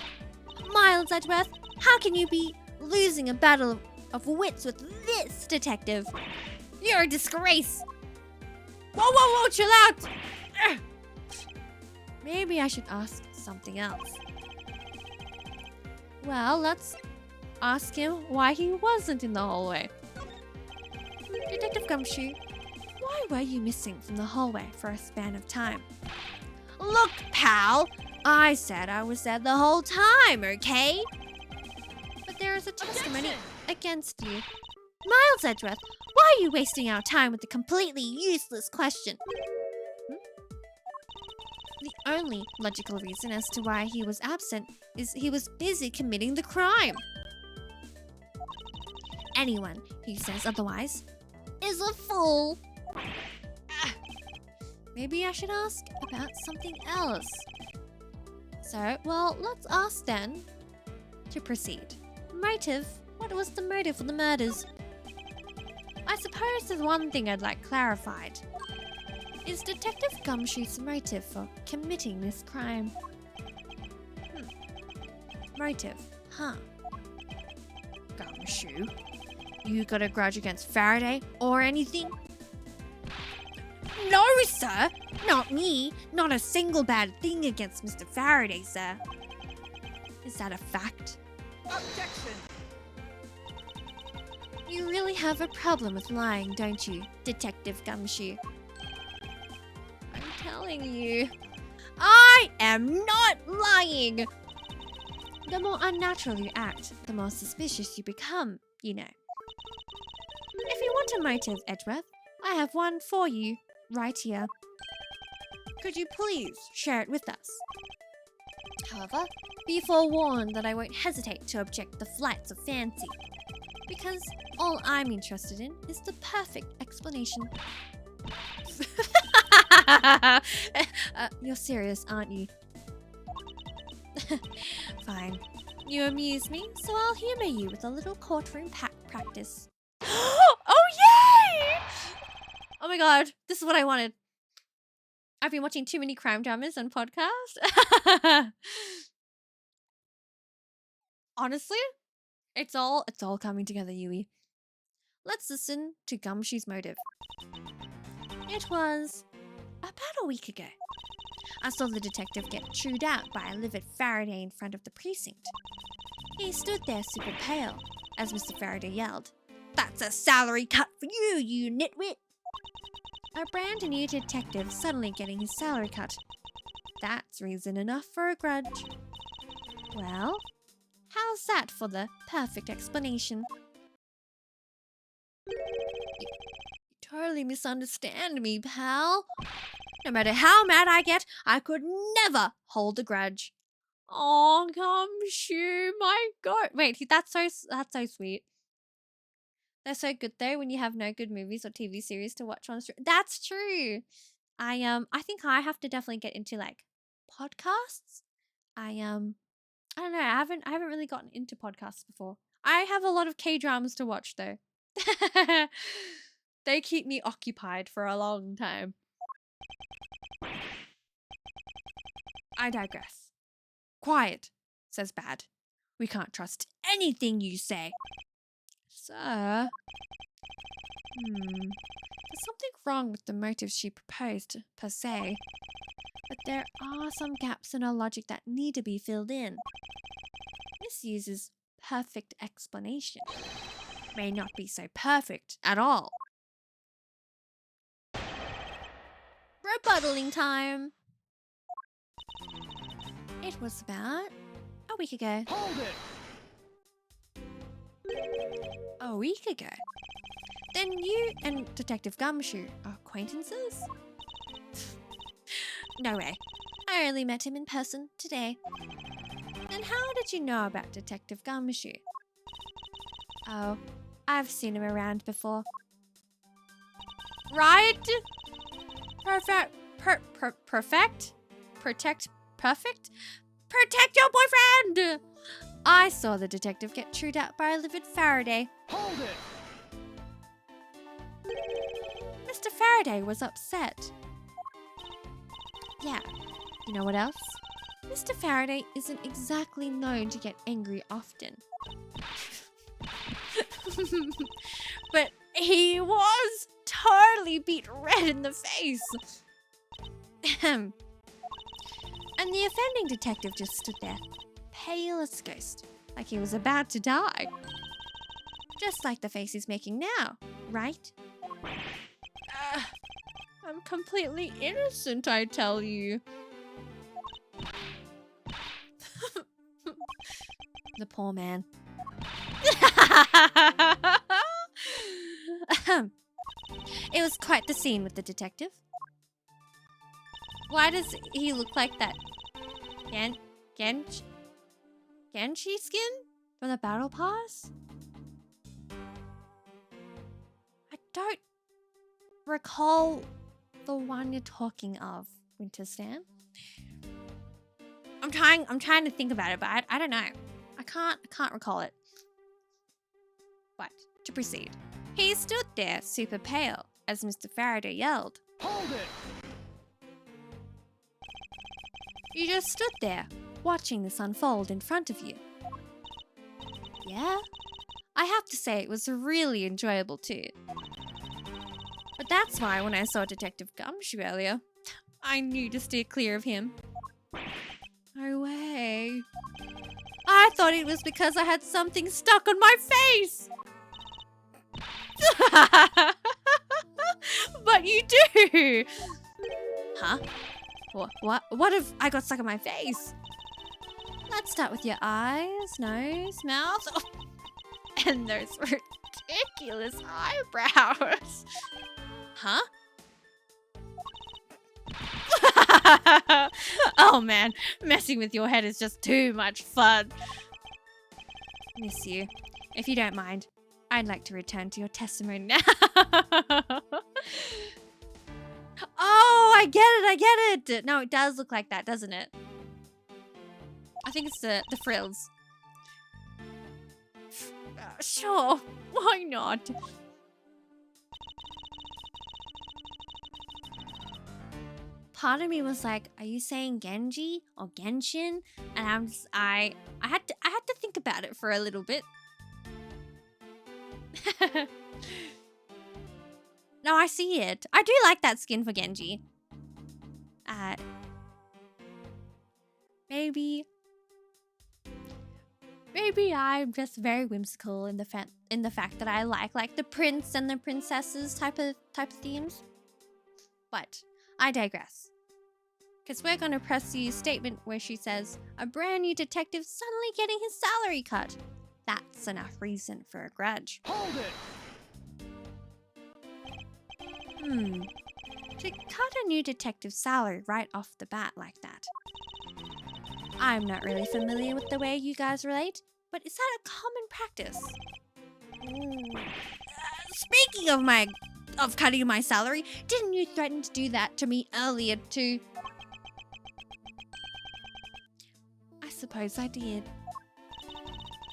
Miles Edgeworth, how can you be losing a battle of wits with this detective? You're a disgrace. Whoa, chill out. Maybe I should ask something else. Well, let's ask him why he wasn't in the hallway. Detective Gumshoe, why were you missing from the hallway for a span of time? Look, pal, I said I was there the whole time, okay? But there is a testimony against you. Miles Edgeworth, why are you wasting our time with a completely useless question? The only logical reason as to why he was absent is he was busy committing the crime. Anyone who says otherwise is a fool. Maybe I should ask about something else. So, well, let's ask then to proceed. Motive? What was the motive for the murders? I suppose there's one thing I'd like clarified. Is Detective Gumshoe's motive for committing this crime? Motive, huh? Gumshoe? You got a grudge against Faraday or anything? No, sir! Not me! Not a single bad thing against Mr. Faraday, sir. Is that a fact? Objection! You really have a problem with lying, don't you, Detective Gumshoe? I'm telling you, I am not lying! The more unnatural you act, the more suspicious you become, you know. If you want a motive, Edgeworth, I have one for you, right here. Could you please share it with us? However, be forewarned that I won't hesitate to object the flights of fancy, because all I'm interested in is the perfect explanation. You're serious, aren't you? Fine. You amuse me, so I'll humor you with a little courtroom practice. Oh, yay! Oh my god, this is what I wanted. I've been watching too many crime dramas and podcasts. Honestly, it's all coming together, Yui. Let's listen to Gumshoe's motive. It was about a week ago. I saw the detective get chewed out by a livid Faraday in front of the precinct. He stood there super pale as Mr. Faraday yelled, "That's a salary cut for you, you nitwit!" A brand new detective suddenly getting his salary cut. That's reason enough for a grudge. Well, how's that for the perfect explanation? You totally misunderstand me, pal. No matter how mad I get, I could never hold a grudge. Oh, Gumshoe, my god. Wait, that's so sweet. They're so good though when you have no good movies or TV series to watch on stream. That's true. I think I have to definitely get into like podcasts. I don't know. I haven't really gotten into podcasts before. I have a lot of K-dramas to watch though. They keep me occupied for a long time. I digress. Quiet, says Bad. We can't trust anything you say. Sir. There's something wrong with the motives she proposed, per se. But there are some gaps in her logic that need to be filled in. This uses perfect explanation. May not be so perfect at all. Rebuttaling time. It was about a week ago. Hold it! A week ago? Then you and Detective Gumshoe are acquaintances? No way. I only met him in person today. Then how did you know about Detective Gumshoe? Oh, I've seen him around before. Right? Perfect. Protect your boyfriend! I saw the detective get chewed out by a livid Faraday. Hold it! Mr. Faraday was upset. Yeah, you know what else? Mr. Faraday isn't exactly known to get angry often. But he was totally beat red in the face. And the offending detective just stood there, pale as a ghost, like he was about to die. Just like the face he's making now, right? I'm completely innocent, I tell you. The poor man. It was quite the scene with the detective. Why does he look like that? Genshi skin for the battle pass? I don't recall the one you're talking of, Winterstan. I'm trying to think about it, but I don't know. I can't recall it. But to proceed. He stood there super pale as Mr. Faraday yelled, Hold it! You just stood there, watching this unfold in front of you. Yeah, I have to say it was really enjoyable too. But that's why when I saw Detective Gumshoe earlier, I knew to steer clear of him. No way. I thought it was because I had something stuck on my face. But you do. Huh? What have I got stuck on my face? Let's start with your eyes, nose, mouth, and those ridiculous eyebrows. Huh? Oh man, messing with your head is just too much fun. Miss you. If you don't mind, I'd like to return to your testimony now. Oh, I get it. No, it does look like that, doesn't it? I think it's the frills. Sure, why not? Part of me was like, are you saying Genji or Genshin? And I had to think about it for a little bit. No, I see it. I do like that skin for Genji. Maybe I'm just very whimsical in the fact that I like the prince and the princesses type of themes. But I digress. Because we're going to press the statement where she says, a brand new detective suddenly getting his salary cut. That's enough reason for a grudge. Hold it! To cut a new detective's salary right off the bat like that. I'm not really familiar with the way you guys relate, but is that a common practice? Speaking of cutting my salary, didn't you threaten to do that to me earlier too? I suppose I did.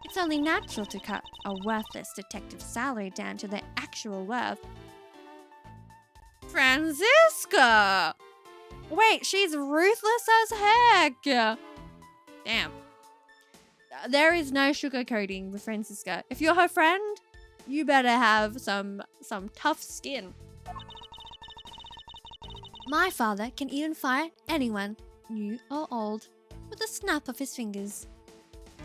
It's only natural to cut a worthless detective's salary down to their actual worth. Franziska! Wait, she's ruthless as heck! Damn. There is no sugarcoating with Franziska. If you're her friend, you better have some tough skin. My father can even fire anyone, new or old, with a snap of his fingers.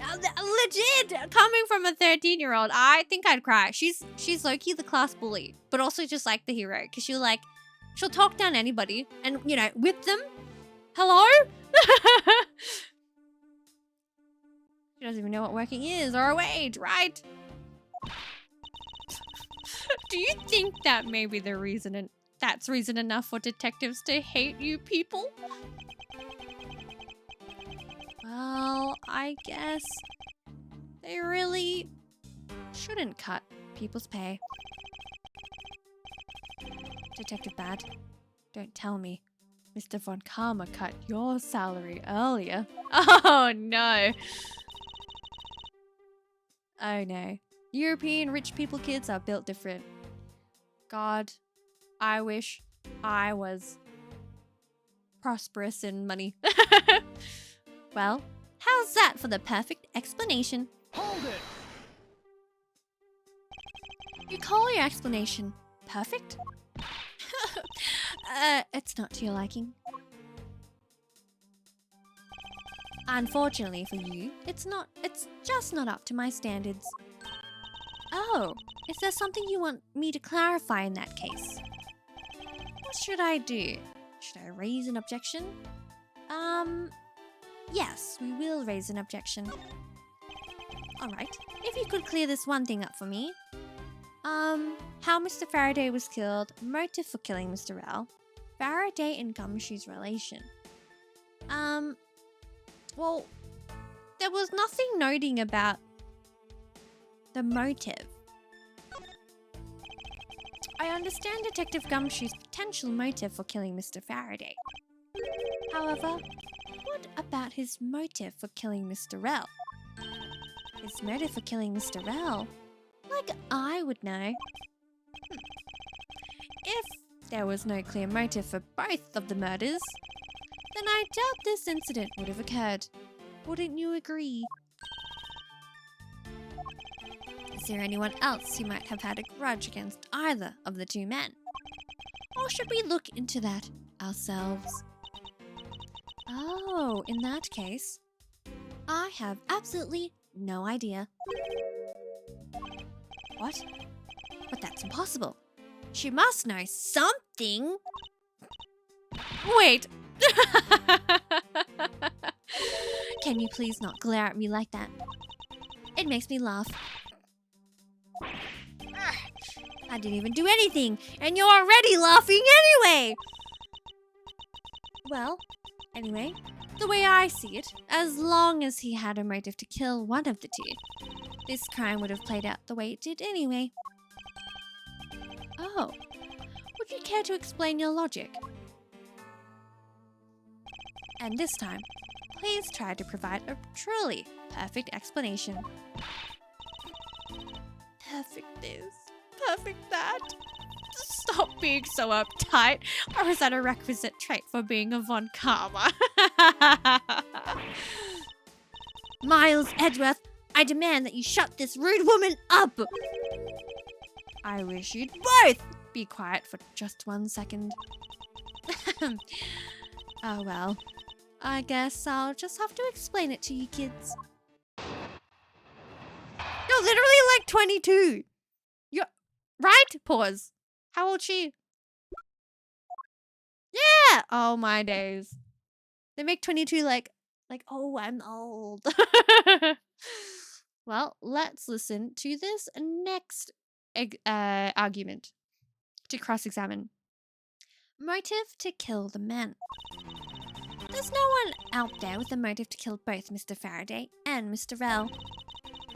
Legit! Coming from a 13-year-old, I think I'd cry. She's low-key the class bully, but also just like the hero, because she'll talk down anybody and, whip them. Hello? She doesn't even know what working is or a wage, right? Do you think that may be the reason, and that's reason enough for detectives to hate you people? Well, I guess they really shouldn't cut people's pay. Detective Bad, don't tell me Mr. Von Karma cut your salary earlier. Oh no. Oh no. European rich people kids are built different. God, I wish I was prosperous in money. Well, how's that for the perfect explanation? Hold it! You call your explanation perfect? It's not to your liking. Unfortunately for you, it's just not up to my standards. Oh, is there something you want me to clarify in that case? What should I do? Should I raise an objection? Yes, we will raise an objection. Alright, if you could clear this one thing up for me. How Mr. Faraday was killed, motive for killing Mr. Rell, Faraday and Gumshoe's relation. Well, there was nothing noting about the motive. I understand Detective Gumshoe's potential motive for killing Mr. Faraday. However, what about his motive for killing Mr. Rell? His motive for killing Mr. Rell? Like I would know. If there was no clear motive for both of the murders, then I doubt this incident would have occurred. Wouldn't you agree? Is there anyone else who might have had a grudge against either of the two men? Or should we look into that ourselves? Oh, in that case, I have absolutely no idea. What? But that's impossible. She must know something. Wait. Can you please not glare at me like that? It makes me laugh. I didn't even do anything, and you're already laughing anyway! Well, anyway, the way I see it, as long as he had a motive to kill one of the two, this crime would have played out the way it did anyway. Oh, would you care to explain your logic? And this time, please try to provide a truly perfect explanation. Perfect this. Perfect that. Stop being so uptight, or is that a requisite trait for being a Von Karma? Miles Edgeworth, I demand that you shut this rude woman up! I wish you'd both be quiet for just 1 second. Oh well, I guess I'll just have to explain it to you kids. You're literally like 22. You're right? Pause. How old she? Yeah. Oh my days. They make 22 like, oh, I'm old. Well, let's listen to this next argument to cross-examine. Motive to kill the men. There's no one out there with a motive to kill both Mr. Faraday and Mr. Rell.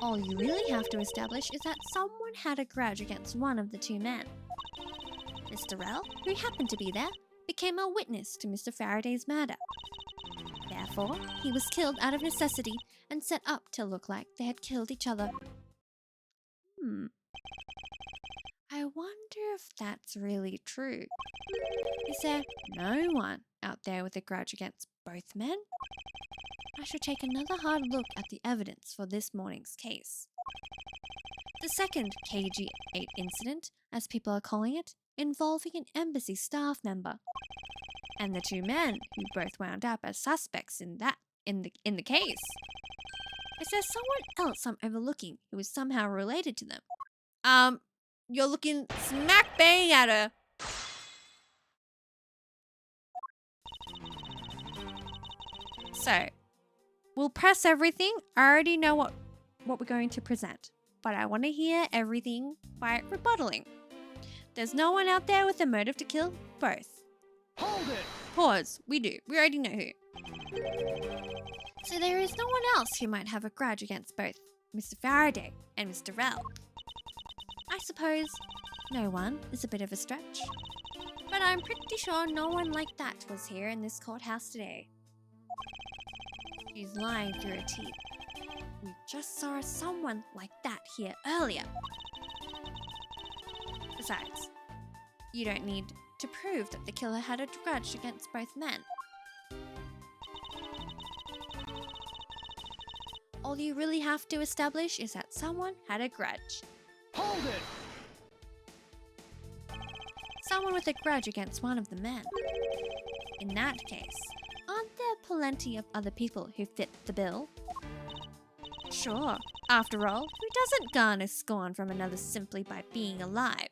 All you really have to establish is that someone had a grudge against one of the two men. Mr. Rell, who happened to be there, became a witness to Mr. Faraday's murder. Therefore, he was killed out of necessity and set up to look like they had killed each other. I wonder if that's really true. Is there no one out there with a grudge against both men? I should take another hard look at the evidence for this morning's case. The second KG-8 incident, as people are calling it, involving an embassy staff member, and the two men who both wound up as suspects in the case. Is there someone else I'm overlooking who is somehow related to them? You're looking smack bang at her. So, we'll press everything. I already know what we're going to present, but I want to hear everything by rebuttaling. There's no one out there with a motive to kill both. Hold it! Pause. We do. We already know who. So there is no one else who might have a grudge against both Mr. Faraday and Mr. Rell. I suppose no one is a bit of a stretch, but I'm pretty sure no one like that was here in this courthouse today. She's lying through her teeth. We just saw someone like that here earlier. Besides, you don't need to prove that the killer had a grudge against both men. All you really have to establish is that someone had a grudge. Hold it! Someone with a grudge against one of the men. In that case, aren't there plenty of other people who fit the bill? Sure, after all, who doesn't garner scorn from another simply by being alive?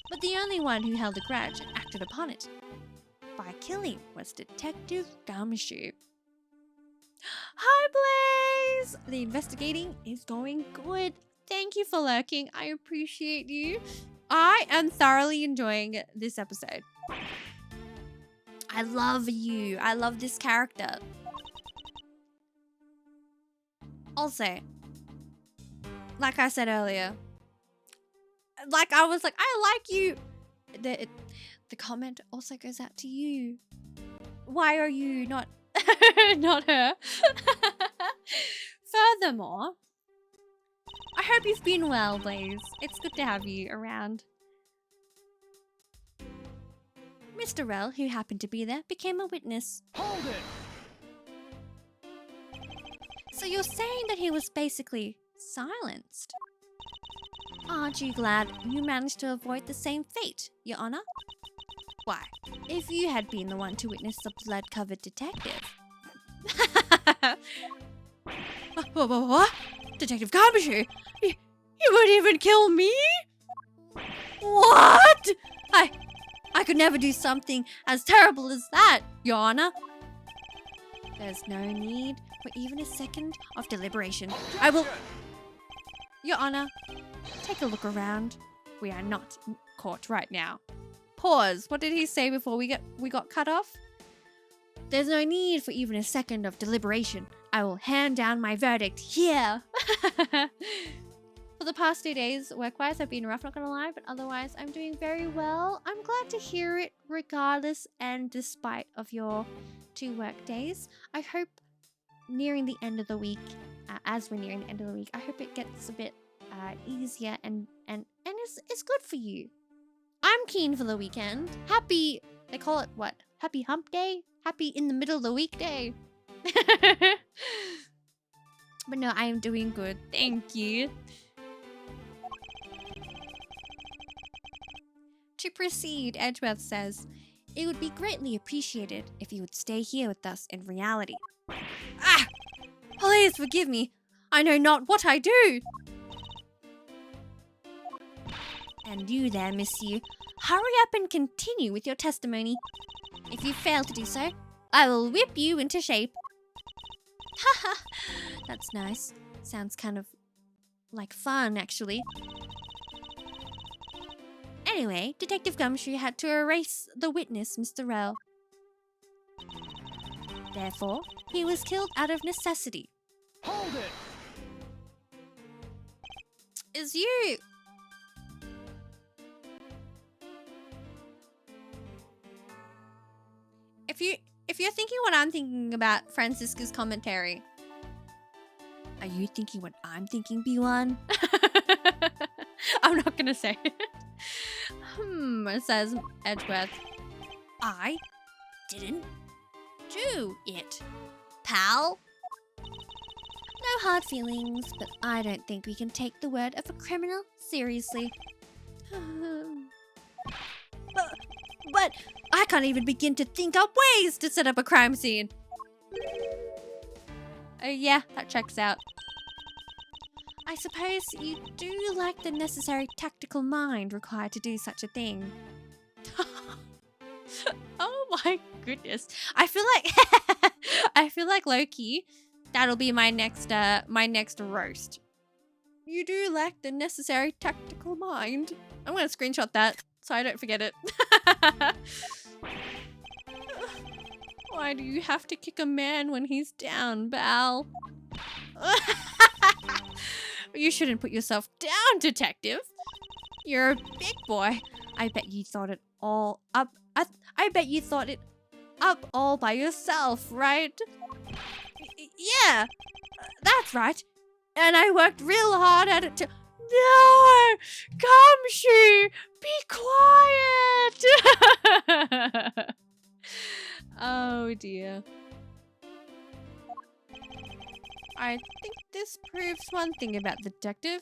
But the only one who held a grudge and acted upon it by killing was Detective Gumshoe. Hi, Blaze! The investigating is going good. Thank you for lurking. I appreciate you. I am thoroughly enjoying this episode. I love you. I love this character. Also, like I said earlier, I was like, I like you. The comment also goes out to you. Why are you not not her? Furthermore, I hope you've been well, Blaze. It's good to have you around. Mr. Rell, who happened to be there, became a witness. Hold it! So you're saying that he was basically silenced? Aren't you glad you managed to avoid the same fate, Your Honor? Why, if you had been the one to witness the blood-covered detective... What? Detective Gumshoe? You would even kill me? What? I could never do something as terrible as that, Your Honor. There's no need for even a second of deliberation. I will... Your Honor, take a look around. We are not in court right now. Pause. What did he say before we got cut off? There's no need for even a second of deliberation. I will hand down my verdict here. For the past 2 days, work-wise, I've been rough, not gonna lie, but otherwise, I'm doing very well. I'm glad to hear it, regardless and despite of your 2 work days. I hope nearing the end of the week, as we're nearing the end of the week, I hope it gets a bit easier and it's good for you. I'm keen for the weekend. Happy, they call it what? Happy hump day? Happy in the middle of the weekday. But no, I am doing good. Thank you. To proceed, Edgeworth says, it would be greatly appreciated if you would stay here with us in reality. Ah! Please forgive me. I know not what I do. And you there, monsieur. Hurry up and continue with your testimony. If you fail to do so, I will whip you into shape. Haha, that's nice. Sounds kind of like fun, actually. Anyway, Detective Gumshoe had to erase the witness, Mr. Rell. Therefore, he was killed out of necessity. Hold it! Is you... If you're thinking what I'm thinking about Francisca's commentary, are you thinking what I'm thinking, B1? I'm not gonna say it. Says Edgeworth. I didn't do it, pal. No hard feelings, but I don't think we can take the word of a criminal seriously. But I can't even begin to think up ways to set up a crime scene. Yeah, that checks out. I suppose you do lack the necessary tactical mind required to do such a thing. Oh my goodness. I feel like low-key, that'll be my next roast. You do lack the necessary tactical mind. I'm gonna screenshot that so I don't forget it. Why do you have to kick a man when he's down, Bal? You shouldn't put yourself down, detective. You're a big boy. I bet you thought it all up. I bet you thought it up all by yourself, right? Yeah, that's right. And I worked real hard at it too. No! Gumshoe! Be quiet! Oh dear. I think this proves one thing about the detective.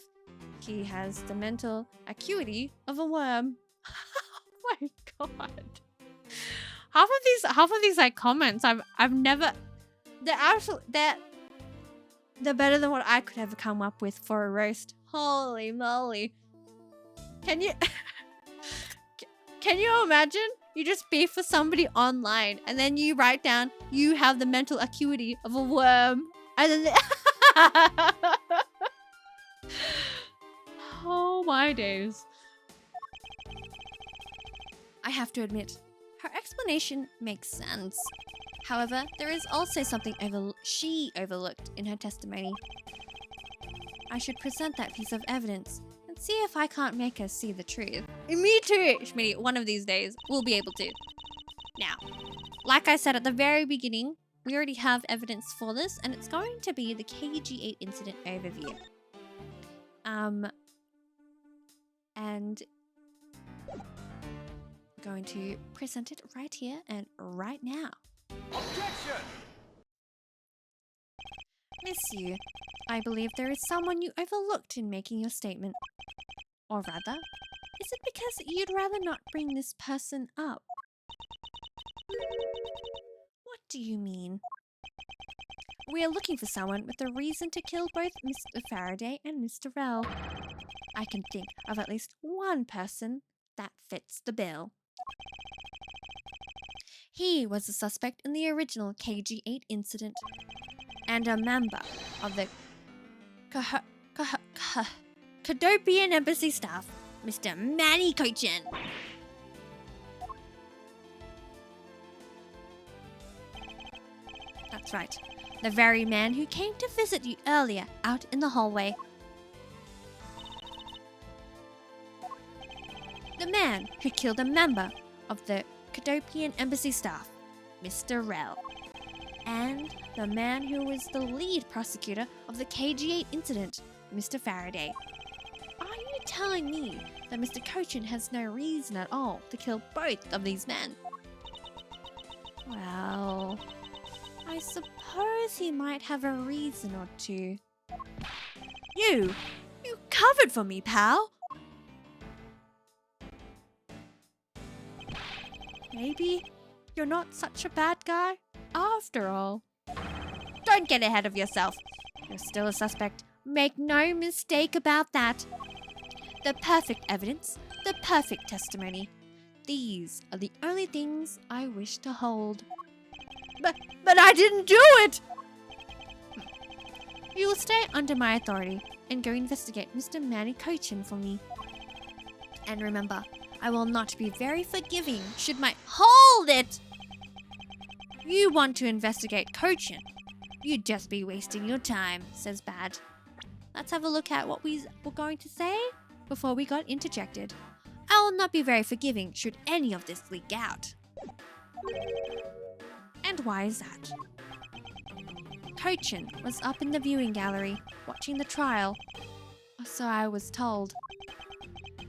He has the mental acuity of a worm. Oh my god. Half of these like comments I've never, they're better than what I could ever come up with for a roast. Holy moly. Can you can you imagine? You just beef with somebody online and then you write down you have the mental acuity of a worm. And then oh my days. I have to admit, her explanation makes sense. However, there is also something she overlooked in her testimony. I should present that piece of evidence and see if I can't make her see the truth. Me too, Schmitty. One of these days, we'll be able to. Now, like I said at the very beginning, we already have evidence for this, and it's going to be the KG8 incident overview. And I'm going to present it right here and right now. Objection! Monsieur, I believe there is someone you overlooked in making your statement. Or rather, is it because you'd rather not bring this person up? What do you mean? We are looking for someone with a reason to kill both Mr. Faraday and Mr. Rell. I can think of at least one person that fits the bill. He was a suspect in the original KG8 incident and a member of the Cadopian Embassy staff, Mr. Manny Cochin. That's right, the very man who came to visit you earlier out in the hallway. The man who killed a member of the Cadopian Embassy staff, Mr. Rell. And the man who was the lead prosecutor of the KG8 incident, Mr. Faraday. telling me that Mr. Cochin has no reason at all to kill both of these men? Well, I suppose he might have a reason or two. You covered for me, pal. Maybe you're not such a bad guy after all. Don't get ahead of yourself. You're still a suspect. Make no mistake about that. The perfect evidence, the perfect testimony. These are the only things I wish to hold. But I didn't do it! You will stay under my authority and go investigate Mr. Manny Cochin for me. And remember, I will not be very forgiving should my— Hold it! You want to investigate Cochin? You'd just be wasting your time, says Bad. Let's have a look at what we were going to say before we got interjected. I will not be very forgiving should any of this leak out. And why is that? Cochin was up in the viewing gallery watching the trial, or so I was told.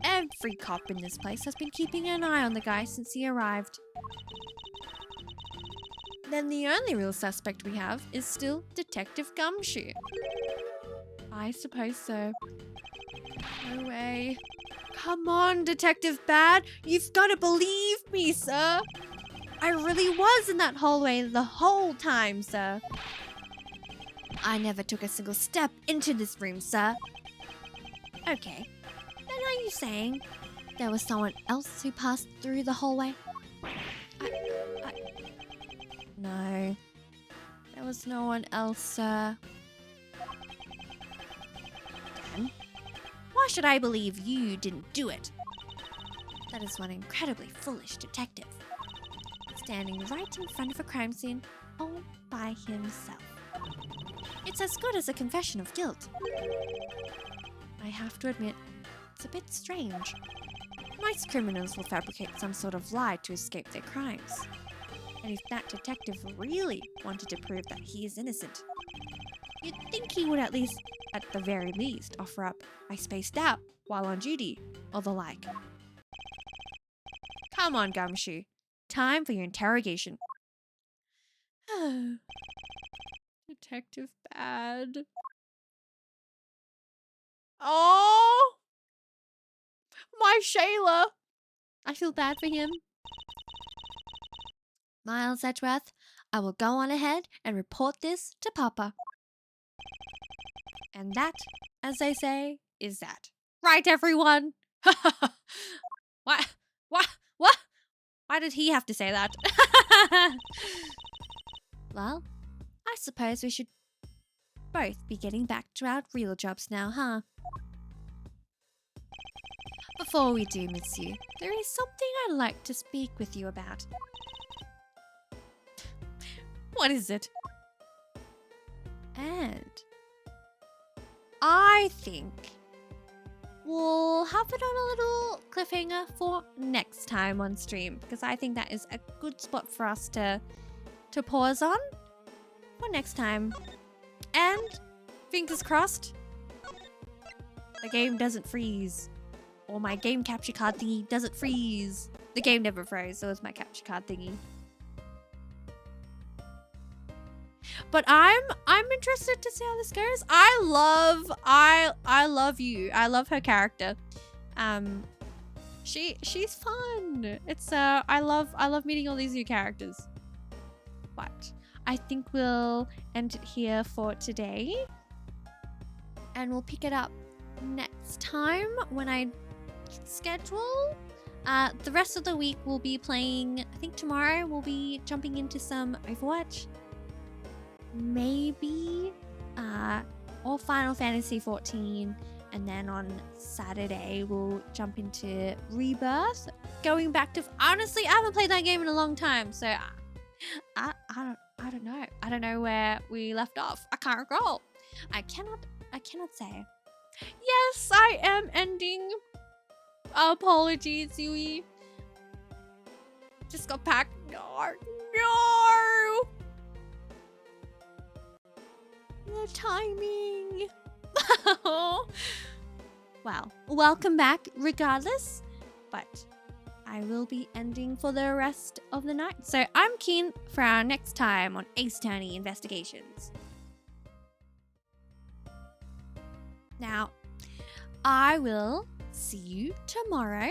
Every cop in this place has been keeping an eye on the guy since he arrived. Then the only real suspect we have is still Detective Gumshoe. I suppose so. No way. Come on, Detective Bad. You've got to believe me, sir. I really was in that hallway the whole time, sir. I never took a single step into this room, sir. Okay. Then are you saying there was someone else who passed through the hallway? No. There was no one else, sir. Then, why should I believe you didn't do it? That is one incredibly foolish detective. Standing right in front of a crime scene all by himself. It's as good as a confession of guilt. I have to admit, it's a bit strange. Most criminals will fabricate some sort of lie to escape their crimes. And if that detective really wanted to prove that he is innocent, you'd think he would at the very least, offer up, "I spaced out while on duty," or the like. Come on, Gumshoe. Time for your interrogation. Detective Bad. Oh! My Shayla! I feel bad for him. Miles Edgeworth, I will go on ahead and report this to Papa. And that, as they say, is that. Right, everyone? What? Why did he have to say that? Well, I suppose we should both be getting back to our real jobs now, huh? Before we do miss you, there is something I'd like to speak with you about. What is it? And I think we'll have it on a little cliffhanger for next time on stream, because I think that is a good spot for us to pause on for next time. And fingers crossed, the game doesn't freeze, or my game capture card thingy doesn't freeze. The game never froze, so it was my capture card thingy. But I'm interested to see how this goes. I love you. I love her character. She's fun. It's I love meeting all these new characters. But I think we'll end it here for today. And we'll pick it up next time when I schedule. The rest of the week we'll be playing, I think tomorrow we'll be jumping into some Overwatch. Maybe or Final Fantasy 14, and then on Saturday we'll jump into Rebirth. Going back to, honestly, I haven't played that game in a long time, so I don't know. I don't know where we left off. I can't recall. I cannot say. Yes, I am ending. Apologies, Yui. Just got packed. No. The timing. Well, well, welcome back regardless. But I will be ending for the rest of the night. So I'm keen for our next time on Ace Attorney Investigations. Now, I will see you tomorrow,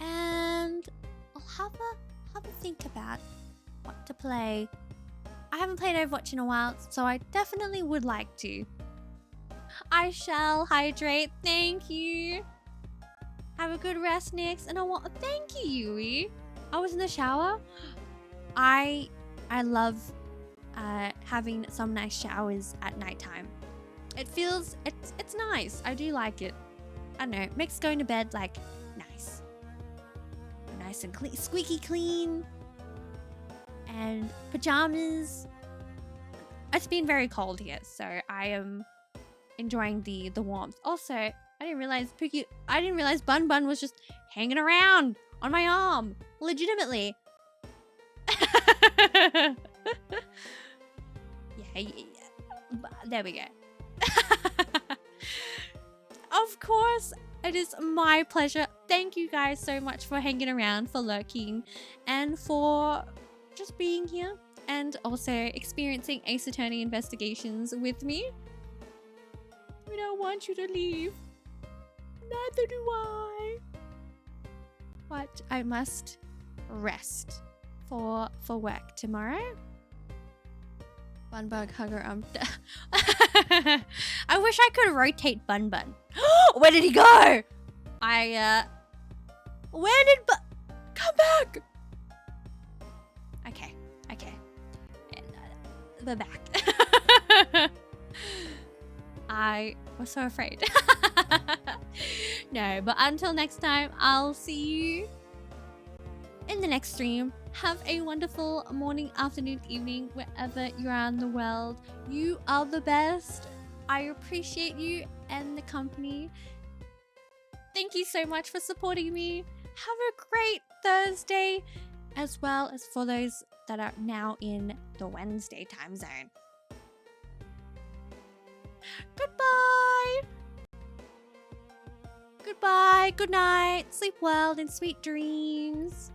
and I'll have a think about what to play. I haven't played Overwatch in a while, so I definitely would like to. I shall hydrate. Thank you. Have a good rest, Nyx. And I want to thank you, Yui. I was in the shower. I love having some nice showers at nighttime. It's nice. I do like it. I don't know. It makes going to bed like nice. Nice and clean, squeaky clean. And pajamas. It's been very cold here, so I am enjoying the warmth. Also, I didn't realize Bun Bun was just hanging around on my arm. Legitimately. Yeah. There we go. Of course, it is my pleasure. Thank you guys so much for hanging around, for lurking, and for just being here, and also experiencing Ace Attorney Investigations with me. We don't want you to leave. Neither do I. But I must rest for work tomorrow. Bun Bug Hugger, I wish I could rotate Bun Bun. Where did he go? Where did come back? Okay. We're back. I was so afraid. No, but until next time, I'll see you in the next stream. Have a wonderful morning, afternoon, evening, wherever you are in the world. You are the best. I appreciate you and the company. Thank you so much for supporting me. Have a great Thursday, as well as for those that are now in the Wednesday time zone. Goodbye. Goodbye. Good night. Sleep well and sweet dreams.